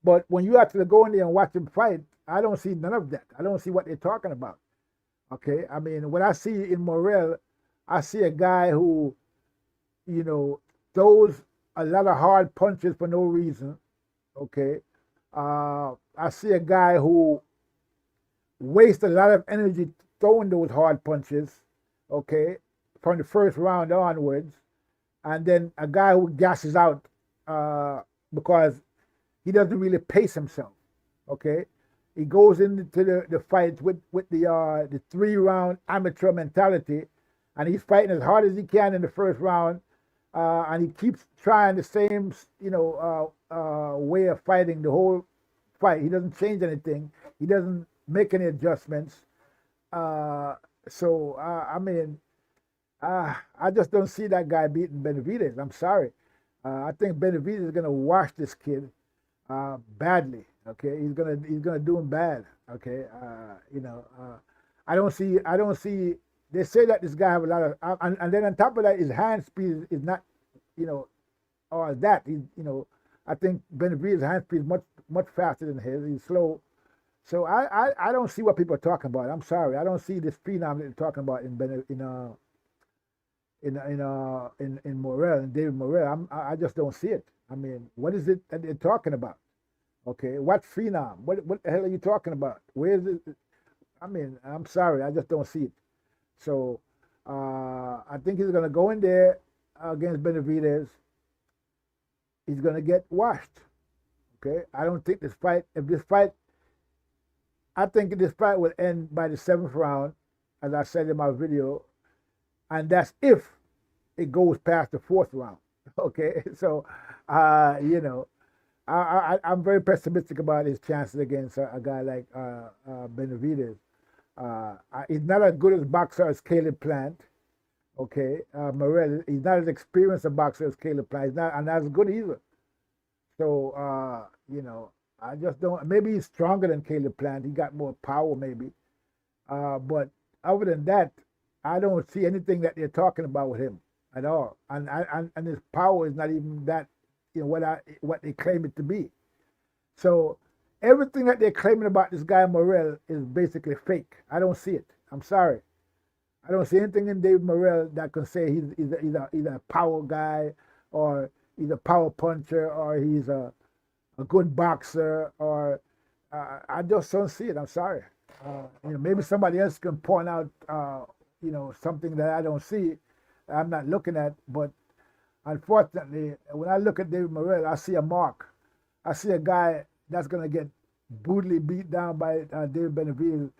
[SPEAKER 1] But when you actually go in there and watch him fight, I don't see none of that. I don't see what they're talking about. Okay, what I see in Morrell, I see a guy who, you know, throws a lot of hard punches for no reason. Okay, I see a guy who wastes a lot of energy throwing those hard punches, okay, from the first round onwards, and then a guy who gasses out because he doesn't really pace himself, okay. He goes into the fights with the 3-round amateur mentality, and he's fighting as hard as he can in the first round, and he keeps trying the same, you know, way of fighting the whole fight. He doesn't change anything. He doesn't make any adjustments. I just don't see that guy beating Benavidez. I'm sorry. I think Benavidez is gonna wash this kid badly. Okay, he's gonna do him bad. Okay, I don't see. They say that this guy have a lot of, and then on top of that, his hand speed is not, you know, all that. I think Benavidez's hand speed is much faster than his. He's slow. So I don't see what people are talking about. I'm sorry, I don't see this phenom that they're talking about in in Morrell and David Morrell. I just don't see it. I mean, what is it that they're talking about? Okay, what phenom? What the hell are you talking about? Where is it? I mean, I'm sorry, I just don't see it. So I think he's going to go in there against Benavidez. He's going to get washed. Okay, I don't think this fight. I think this fight will end by the 7th round, as I said in my video, and that's if it goes past the 4th round. Okay, so you know, I'm very pessimistic about his chances against a guy like Benavidez. He's not as good as boxer as Caleb Plant. Okay, Morel, he's not as experienced a boxer as Caleb Plant. He's not as good either. So you know, I just don't. Maybe he's stronger than Caleb Plant. He got more power, maybe. But other than that, I don't see anything that they're talking about with him at all. And his power is not even that, you know, what they claim it to be. So everything that they're claiming about this guy Morrell is basically fake. I don't see it. I'm sorry. I don't see anything in David Morrell that can say he's a power guy, or he's a power puncher, or he's a good boxer, or I just don't see it. I'm sorry. You know, maybe somebody else can point out you know, something that I don't see, I'm not looking at. But unfortunately, when I look at David Morrell, I see a mark. I see a guy that's going to get brutally beat down by David Benavidez.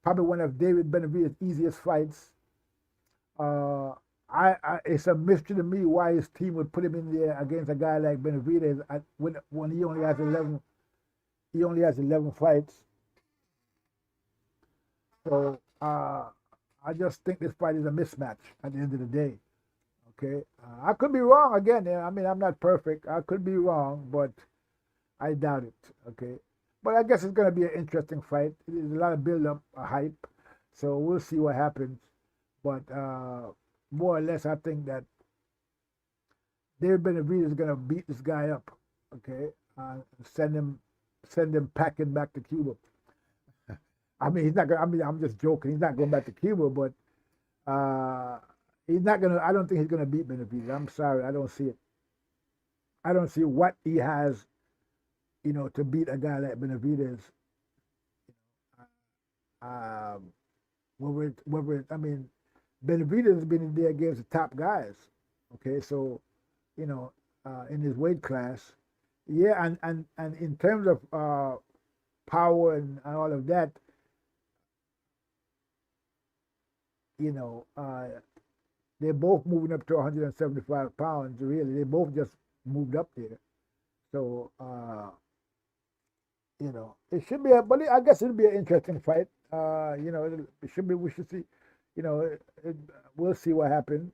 [SPEAKER 1] Probably one of David Benavidez's easiest fights. It's a mystery to me why his team would put him in there against a guy like Benavidez when he only has 11. He only has 11 fights. So I just think this fight is a mismatch at the end of the day. Okay, I could be wrong again. I mean, I'm not perfect. I could be wrong, but I doubt it. Okay, but I guess it's going to be an interesting fight. There's a lot of build-up, hype, so we'll see what happens. But more or less, I think that David Benavidez is going to beat this guy up. Okay, send him packing back to Cuba. I mean, he's not going. I mean, I'm just joking. He's not going back to Cuba, but he's not going to. I don't think he's going to beat Benavidez. I'm sorry, I don't see it. I don't see what he has, you know, to beat a guy like Benavidez. I mean, Benavidez has been in there against the top guys. Okay, so, you know, in his weight class, yeah, and in terms of power and all of that, you know, they're both moving up to 175 pounds. Really, they both just moved up there. So, you know, it should be but I guess it'll be an interesting fight. You know, it should be. We should see. You know, we'll see what happens.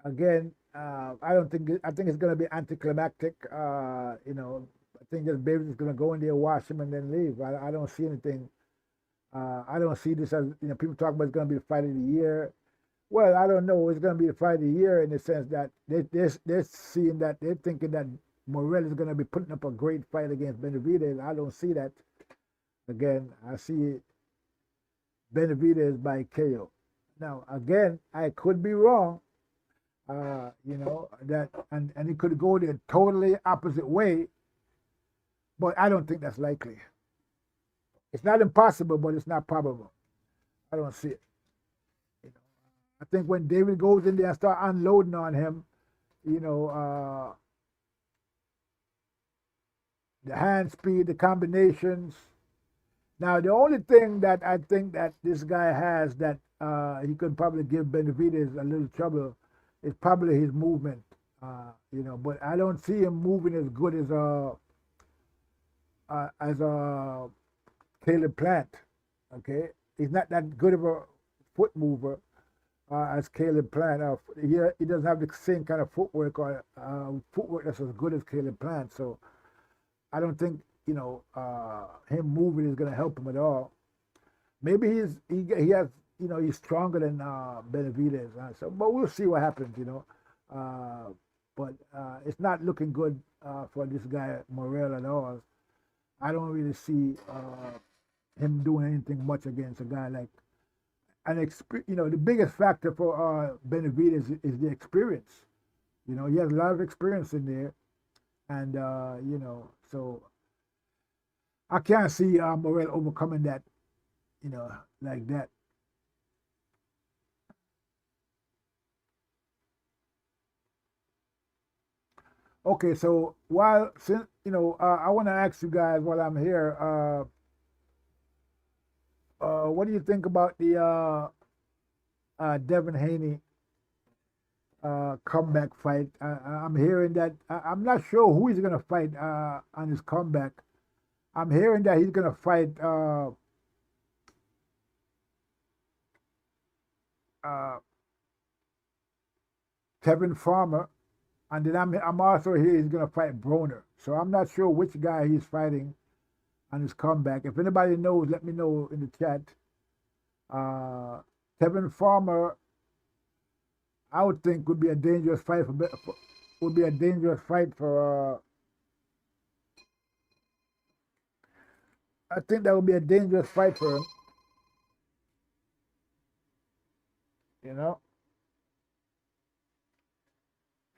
[SPEAKER 1] Again, I think it's going to be anticlimactic. You know, I think this baby is going to go in there, wash him, and then leave. I don't see anything. I don't see this as, you know, people talk about it's going to be the fight of the year. Well, I don't know. It's going to be the fight of the year in the sense that they're seeing that, they're thinking that Morrell is going to be putting up a great fight against Benavidez. I don't see that. Again, I see Benavidez by KO. Now, again, I could be wrong. You know, that and it could go the totally opposite way, but I don't think that's likely. It's not impossible, but it's not probable. I don't see it. You know, I think when David goes in there and start unloading on him, you know, the hand speed, the combinations. Now, the only thing that I think that this guy has that he could probably give Benavidez a little trouble is probably his movement. You know, but I don't see him moving as good as Caleb Plant. Okay, he's not that good of a foot mover as Caleb Plant. He doesn't have the same kind of footwork or footwork that's as good as Caleb Plant. So I don't think, you know, him moving is going to help him at all. Maybe he has, you know, he's stronger than Benavidez. So, but we'll see what happens. You know, but it's not looking good for this guy Morrell at all. I don't really see him doing anything much against a guy like. the biggest factor for Benavidez is the experience. He has a lot of experience in there, and so I can't see Morel overcoming that, like that. Okay, so I want to ask you guys while I'm here, what do you think about the Devin Haney comeback fight? I'm hearing that I'm not sure who he's gonna fight on his comeback. I'm hearing that he's gonna fight uh, Tevin Farmer, and then I'm also here he's gonna fight Broner. So I'm not sure which guy he's fighting on his comeback. If anybody knows, let me know in the chat. Tevin Farmer, I would think would be a dangerous fight would be a dangerous fight for. I think that would be a dangerous fight for him.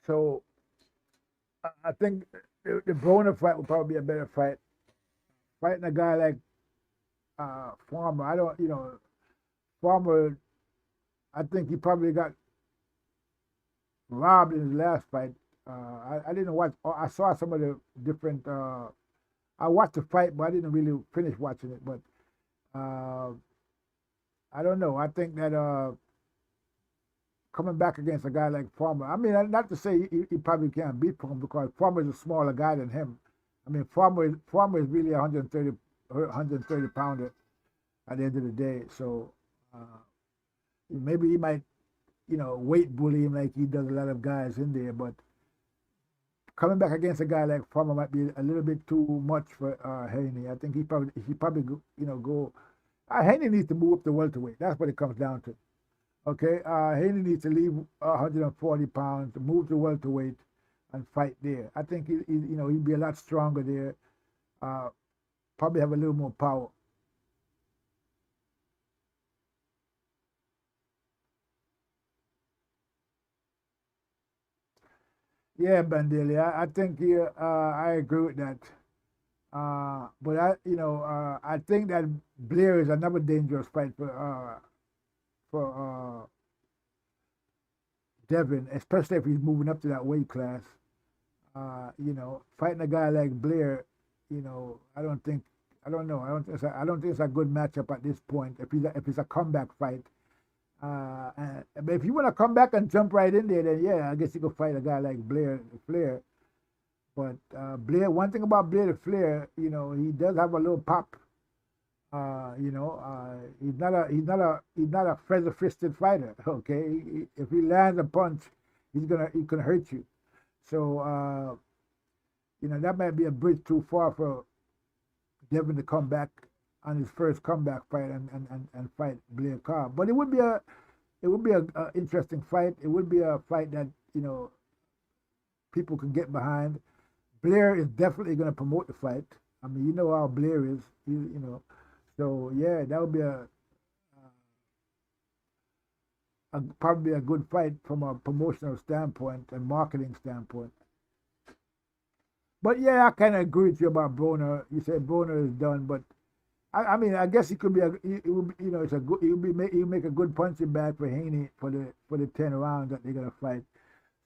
[SPEAKER 1] So I think the Broner fight would probably be a better fight. Fighting a guy like Farmer, I don't, Farmer, I think he probably got robbed in his last fight. I didn't watch. I saw some of the different. I watched the fight, but I didn't really finish watching it. But I don't know. I think that coming back against a guy like Farmer, I mean, not to say he probably can't beat Farmer because Farmer is a smaller guy than him. I mean, Farmer is really 130 pounder at the end of the day. So maybe he might, weight bully him like he does a lot of guys in there. But coming back against a guy like Farmer might be a little bit too much for Haney. I think he probably go. Haney needs to move up to welterweight. That's what it comes down to. Okay, Haney needs to leave 140 pounds, move to welterweight, and fight there. I think he'd be a lot stronger there. Probably have a little more power. Yeah, Bandeli, I think I agree with that. But I think that Blair is another dangerous fight for Devin, especially if he's moving up to that weight class. Fighting a guy like Blair, I don't think it's a good matchup at this point. If it's a comeback fight, but if you want to come back and jump right in there, then yeah, I guess you could fight a guy like Flair. But Blair, one thing about Blair the Flair, he does have a little pop. He's not a feather-fisted fighter. Okay, if he lands a punch, he can hurt you. So that might be a bridge too far for Devin to come back on his first comeback fight and fight Blair Cobb. But it would be a interesting fight. It would be a fight that people can get behind. Blair is definitely going to promote the fight. I mean, you know how Blair is. So yeah, that would be probably a good fight from a promotional standpoint and marketing standpoint. But yeah, I kind of agree with you about Broner. You said Broner is done, but I mean, I guess he could be it's a good. He'll make a good punching bag for Haney for the 10 rounds that they're gonna fight.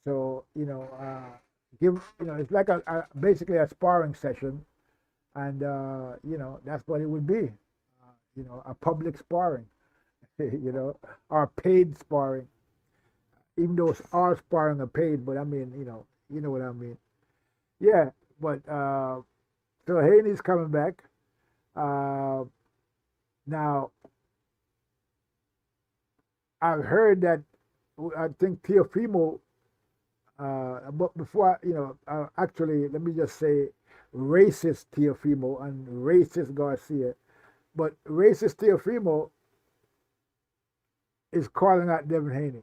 [SPEAKER 1] So it's like basically a sparring session, and that's what it would be. A public sparring, or paid sparring. Even though our sparring are paid, but I mean, you know what I mean. Yeah, but so Haney's coming back. Now, I've heard that I think Teofimo. But before actually, let me just say, racist Teofimo and racist Garcia. But racist Teofimo is calling out Devin Haney.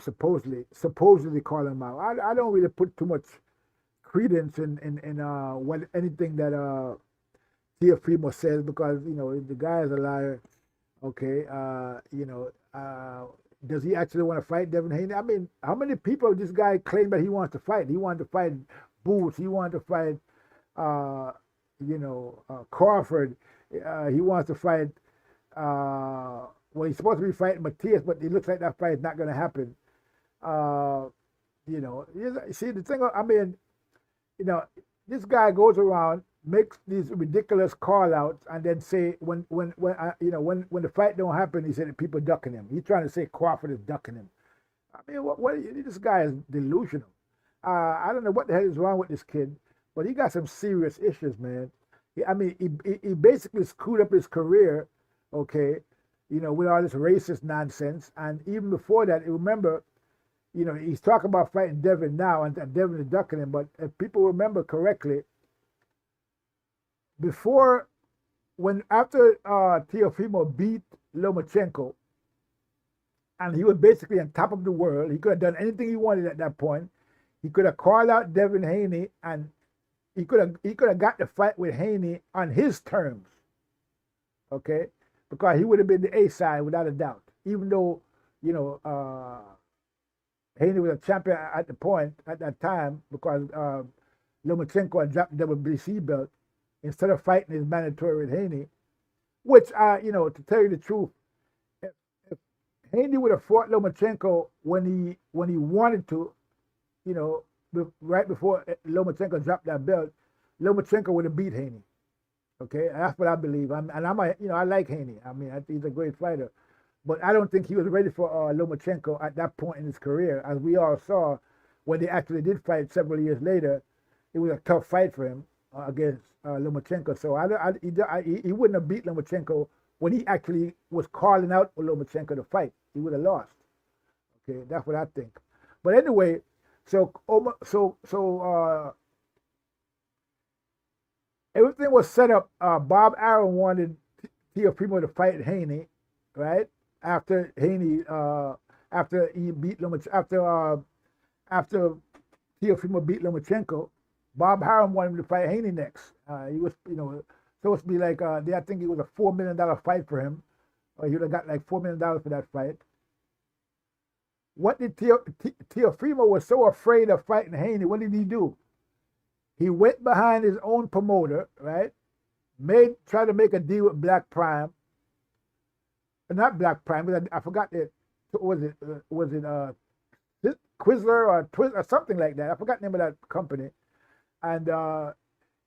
[SPEAKER 1] Supposedly calling him out. I don't really put too much credence in anything that Teofimo says because the guy is a liar. Okay, does he actually want to fight Devin Haney? I mean, how many people this guy claimed that he wants to fight? He wanted to fight Boots. He wanted to fight, Crawford. He wants to fight. Well, he's supposed to be fighting Matias, but it looks like that fight is not going to happen. Uh, see the thing. I mean, this guy goes around, makes these ridiculous call outs, and then say when the fight don't happen, he said that people ducking him. He's trying to say Crawford is ducking him. I mean, what this guy is delusional. I don't know what the hell is wrong with this kid, but he got some serious issues, man. He basically screwed up his career, okay, with all this racist nonsense. And even before that, remember, he's talking about fighting Devin now, and Devin is ducking him. But if people remember correctly, after Teofimo beat Lomachenko, and he was basically on top of the world, he could have done anything he wanted at that point. He could have called out Devin Haney, and he could have got the fight with Haney on his terms, okay? Because he would have been the A side without a doubt. Even though Haney was a champion at that time, because Lomachenko had dropped the WBC belt instead of fighting his mandatory with Haney, which to tell you the truth, if Haney would have fought Lomachenko when he wanted to, right before Lomachenko dropped that belt, Lomachenko would have beat Haney. Okay, that's what I believe. I like Haney. I mean, he's a great fighter, but I don't think he was ready for Lomachenko at that point in his career. As we all saw, when they actually did fight several years later, it was a tough fight for him against Lomachenko. So he wouldn't have beat Lomachenko when he actually was calling out for Lomachenko to fight. He would have lost. Okay, that's what I think. But anyway, so everything was set up. Bob Arum wanted Teofimo to fight Haney, right? After Haney, after he beat Lomachenko, after Teofimo beat Lomachenko, Bob Arum wanted him to fight Haney next. He was, supposed to be like, I think it was a $4 million fight for him. He would have got like $4 million for that fight. What did Teofimo was so afraid of fighting Haney? What did he do? He went behind his own promoter, right? Tried to make a deal with Black Prime. Not Black Prime, but I forgot it. Was it Quizler or Twizzler or something like that? I forgot the name of that company. And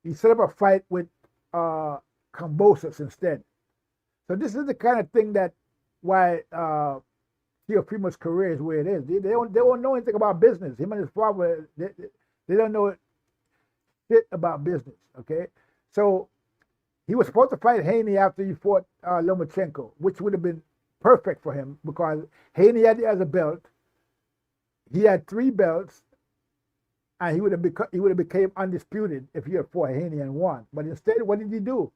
[SPEAKER 1] he set up a fight with Kambosos instead. So this is the kind of thing why Teofimo's career is where it is. They don't know anything about business. Him and his father, they don't know shit about business. Okay, so he was supposed to fight Haney after he fought Lomachenko, which would have been perfect for him because Haney had a belt. He had 3 belts, and he would have became undisputed if he had fought Haney and won. But instead, what did he do?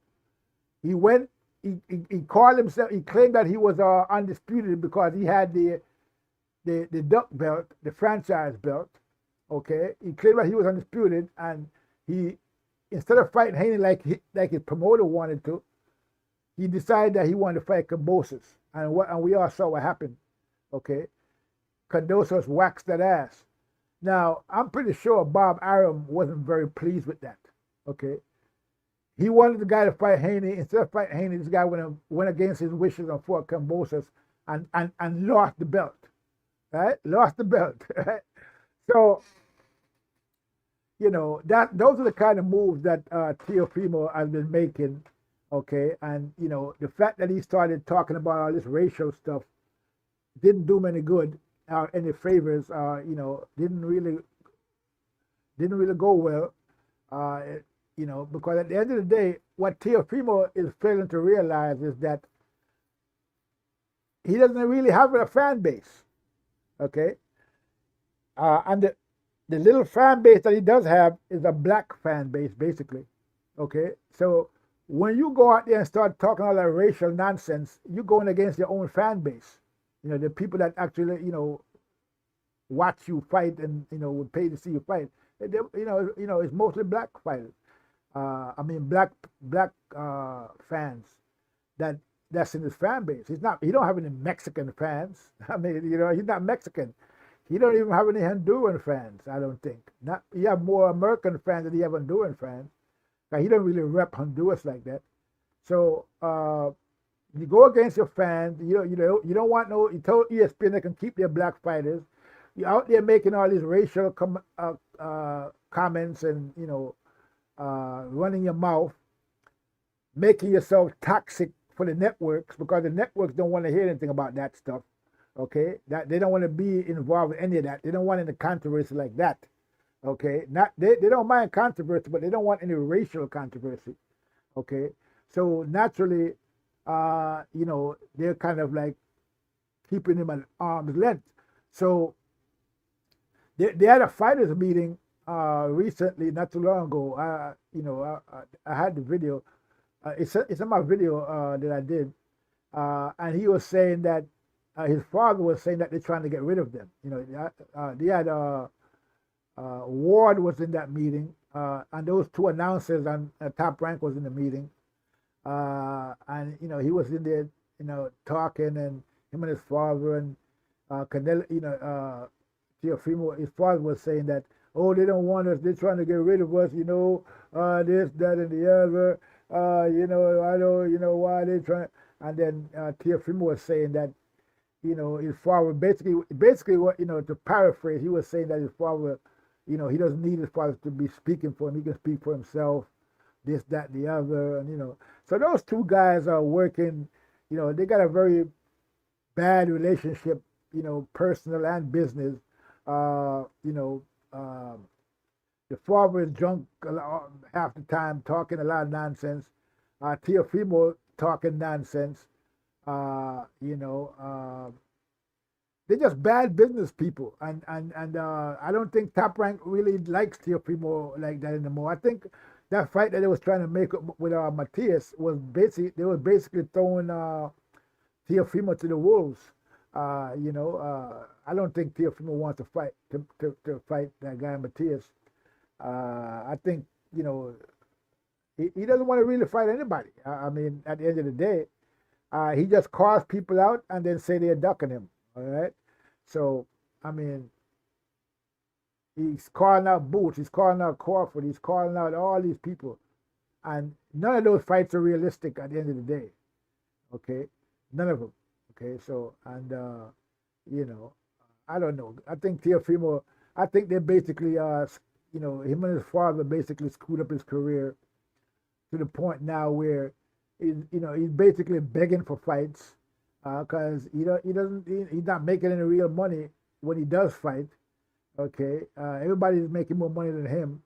[SPEAKER 1] He went. He called himself. He claimed that he was undisputed because he had the Duck belt, the franchise belt. Okay, he claimed that he was undisputed, and he, instead of fighting Haney like his promoter wanted to, he decided that he wanted to fight Kambosos, and we all saw what happened. Okay, Kambosos waxed that ass. Now I'm pretty sure Bob Arum wasn't very pleased with that. Okay. He wanted the guy to fight Haney. Instead of fighting Haney, this guy went against his wishes and fought Kambosos and lost the belt. Right? Lost the belt. Right? So, those are the kind of moves that Teofimo has been making. Okay. And, the fact that he started talking about all this racial stuff didn't do him any good or any favors, didn't really go well. Because at the end of the day, what Teofimo is failing to realize is that he doesn't really have a fan base, okay? And the little fan base that he does have is a black fan base, basically, okay? So when you go out there and start talking all that racial nonsense, you're going against your own fan base. The people that actually, watch you fight and, would pay to see you fight. It's mostly black fighters. Black fans that that's in his fan base. He don't have any Mexican fans. I mean, he's not Mexican. He don't even have any Honduran fans, I don't think. Not he have more American fans than he have Honduran fans. He don't really rep Honduras like that. So you go against your fans. You don't want no. You told ESPN they can keep their black fighters. You're out there making all these racial comments and running your mouth, making yourself toxic for the networks because the networks don't want to hear anything about that stuff. Okay, that they don't want to be involved with any of that. They don't want any controversy like that. Okay, they don't mind controversy, but they don't want any racial controversy. Okay, so naturally, they're kind of like keeping him at arm's length. So they had a fighters meeting recently, not too long ago. I had the video. It's in my video that I did, and he was saying that his father was saying that they're trying to get rid of them. They had Ward was in that meeting, and those two announcers and Top Rank was in the meeting, and he was in there, talking, and him and his father and Canelo, Teofimo, his father was saying that, oh, they don't want us, they're trying to get rid of us, this, that, and the other, I don't, why they trying, and then Teofimo was saying that, his father basically what, to paraphrase, he was saying that his father, he doesn't need his father to be speaking for him. He can speak for himself, this, that, the other, and So those two guys are working, they got a very bad relationship, personal and business. The father is drunk half the time, talking a lot of nonsense. Teofimo talking nonsense. They're just bad business people, and I don't think Top Rank really likes Teofimo like that anymore. I think that fight that they was trying to make up with Matias was basically throwing Teofimo to the wolves. I don't think Teofimo wants to fight to fight that guy Matias. I think he doesn't want to really fight anybody. I mean, at the end of the day, he just calls people out and then say they're ducking him. All right. So, I mean, he's calling out Boots, he's calling out Crawford, he's calling out all these people. And none of those fights are realistic at the end of the day. Okay. None of them. Okay. So, and, I don't know. I think Teofimo, they basically, him and his father basically screwed up his career to the point now where, he's basically begging for fights. Because he's not making any real money when he does fight. Okay, everybody's making more money than him.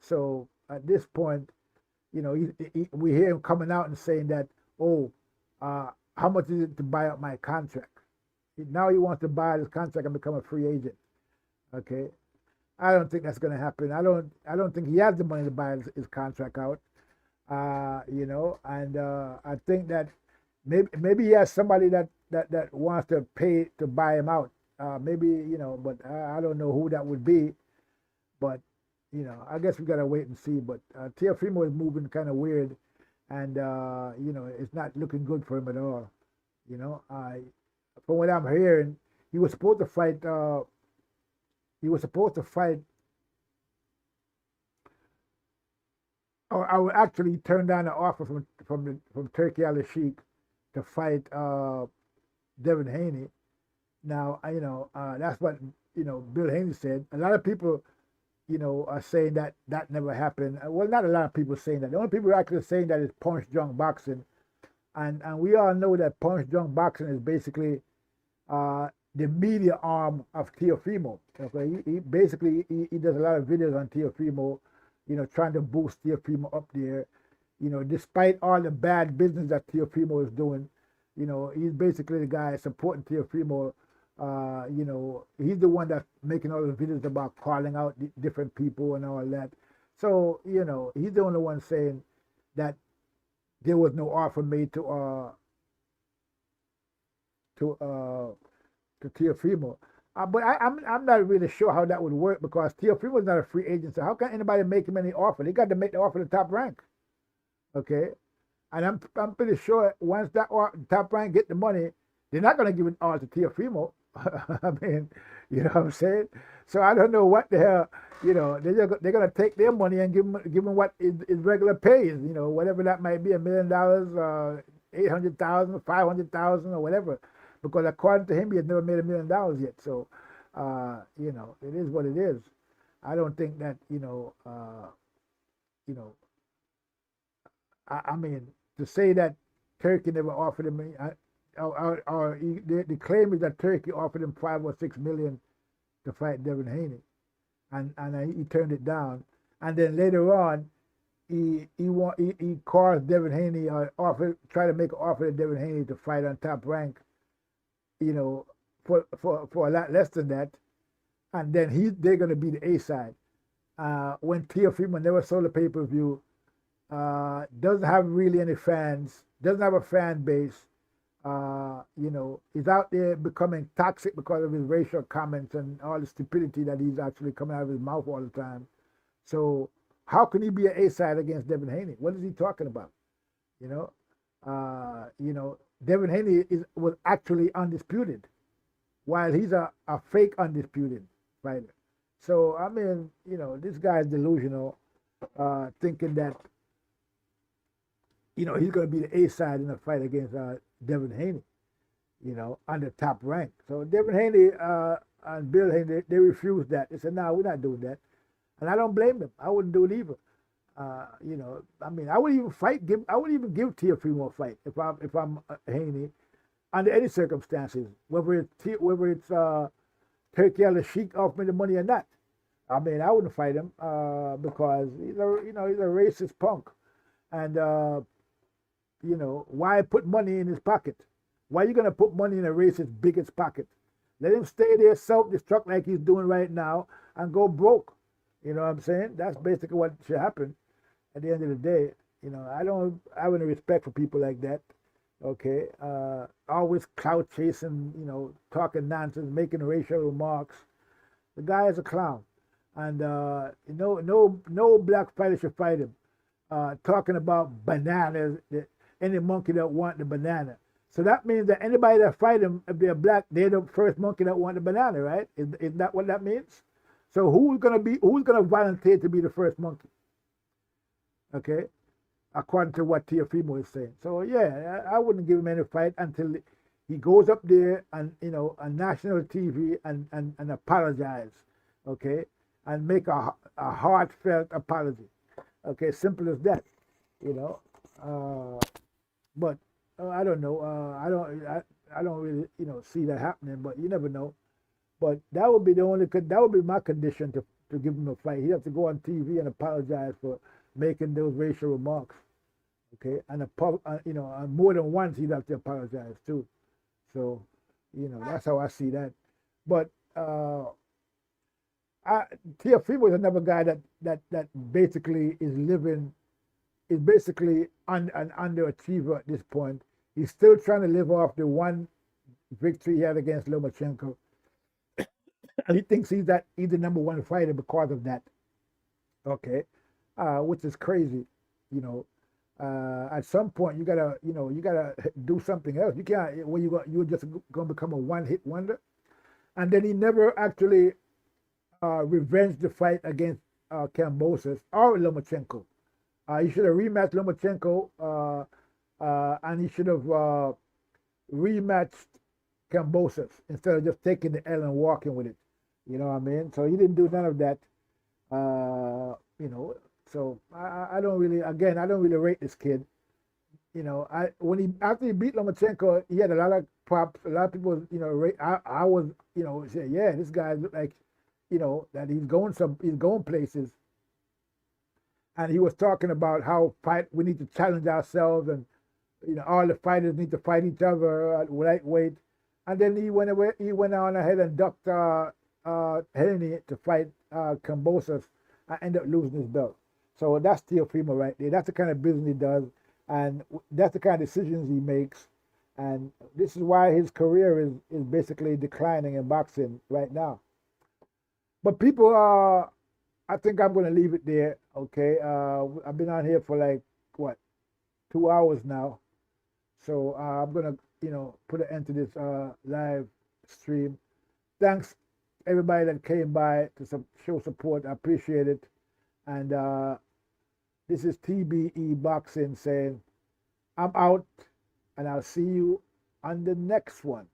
[SPEAKER 1] So at this point, we hear him coming out and saying that, how much is it to buy up my contract? Now he wants to buy this contract and become a free agent. Okay, I don't think that's going to happen. I don't think he has the money to buy his contract out. And I think that. Maybe he has somebody that wants to pay to buy him out. But I don't know who that would be. But, I guess we got to wait and see. But Teofimo is moving kind of weird. And, it's not looking good for him at all. From what I'm hearing, he was supposed to fight. I would actually turn down an offer from Turkey Al-Sheikh to fight Devin Haney. Now, that's what, Bill Haney said. A lot of people, are saying that never happened. Well, not a lot of people saying that. The only people who are actually saying that is Punch Drunk Boxing. And we all know that Punch Drunk Boxing is basically the media arm of Teofimo. Okay, he basically does a lot of videos on Teofimo, trying to boost Teofimo up there. Despite all the bad business that Teofimo is doing, he's basically the guy supporting Teofimo. He's the one that's making all the videos about calling out different people and all that. So, he's the only one saying that there was no offer made to Teofimo. But I'm not really sure how that would work because Teofimo is not a free agent. So how can anybody make him any offer? They got to make the offer to Top Rank. Okay, And I'm pretty sure once that Top Rank get the money, they're not going to give it all to Teofimo. I mean, you know what I'm saying? So I don't know what the hell, they're going to take their money and give him what is regular pay is, whatever that might be, $1 million, 800,000, 500,000 or whatever. Because according to him, he has never made $1 million yet. So, it is what it is. I don't think that, I mean, to say that Turkey never offered him, the claim is that Turkey offered him 5 or 6 million to fight Devin Haney, and he turned it down. And then later on, he caused Devin Haney tried to make an offer to Devin Haney to fight on Top Rank, for a lot less than that, and then they're going to be the A side. When Teofimo never sold a pay-per-view, doesn't have really any fans, doesn't have a fan base, he's out there becoming toxic because of his racial comments and all the stupidity that he's actually coming out of his mouth all the time. So how can he be an A-side against Devin Haney? What is he talking about? Devin Haney was actually undisputed, while he's a fake undisputed fighter. So, I mean, this guy's delusional, thinking that, he's going to be the A-side in a fight against Devin Haney, on the Top Rank. So Devin Haney and Bill Haney, they refused that. They said, no, we're not doing that. And I don't blame them. I wouldn't do it either. I mean, I wouldn't even give Teofimo a fight if I'm Haney under any circumstances, whether it's Turkey Al-Sheikh offering me the money or not. I mean, I wouldn't fight him because he's a racist punk, and why put money in his pocket? Why are you gonna put money in a racist bigot's pocket? Let him stay there, self-destruct like he's doing right now, and go broke. You know what I'm saying? That's basically what should happen. At the end of the day, I don't have any respect for people like that. Okay, always clout chasing, talking nonsense, making racial remarks. The guy is a clown, and no black fighter should fight him. Talking about bananas, any monkey that want the banana. So that means that anybody that fight him, if they're black, they're the first monkey that want the banana, right? Is that what that means? So who's gonna volunteer to be the first monkey? Okay, according to what Teofimo is saying. So yeah, I wouldn't give him any fight until he goes up there and on national TV and apologize, okay, and make a heartfelt apology. Okay, simple as that, but I don't know. I don't really see that happening, but you never know. But that would be my condition to give him a fight. He'd have to go on TV and apologize for making those racial remarks. Okay, and more than once he'd have to apologize too. So, that's how I see that. But Teofimo is another guy that basically is basically an underachiever at this point. He's still trying to live off the one victory he had against Lomachenko. And he thinks he's the number one fighter because of that. Okay. Which is crazy, at some point you gotta do something else. You can't you're just gonna become a one-hit wonder. And then he never actually revenged the fight against Kambosos or Lomachenko. He should have rematched Lomachenko, and he should have rematched Kambosos instead of just taking the L and walking with it. You know what I mean? So he didn't do none of that. So I don't really rate this kid. After he beat Lomachenko, he had a lot of props. A lot of people, I was, say, yeah, this guy looked like, that he's going places. And he was talking about how we need to challenge ourselves, and all the fighters need to fight each other at lightweight. And then he went on ahead and ducked Haney to fight Kambosos and ended up losing his belt. So that's Teofimo right there. That's the kind of business he does, and that's the kind of decisions he makes. And this is why his career is basically declining in boxing right now. But people, I think I'm going to leave it there. Okay, I've been on here for like 2 hours now. So I'm gonna, put an end to this live stream. Thanks everybody that came by to show support. I appreciate it. And this is TBE Boxing saying, I'm out, and I'll see you on the next one.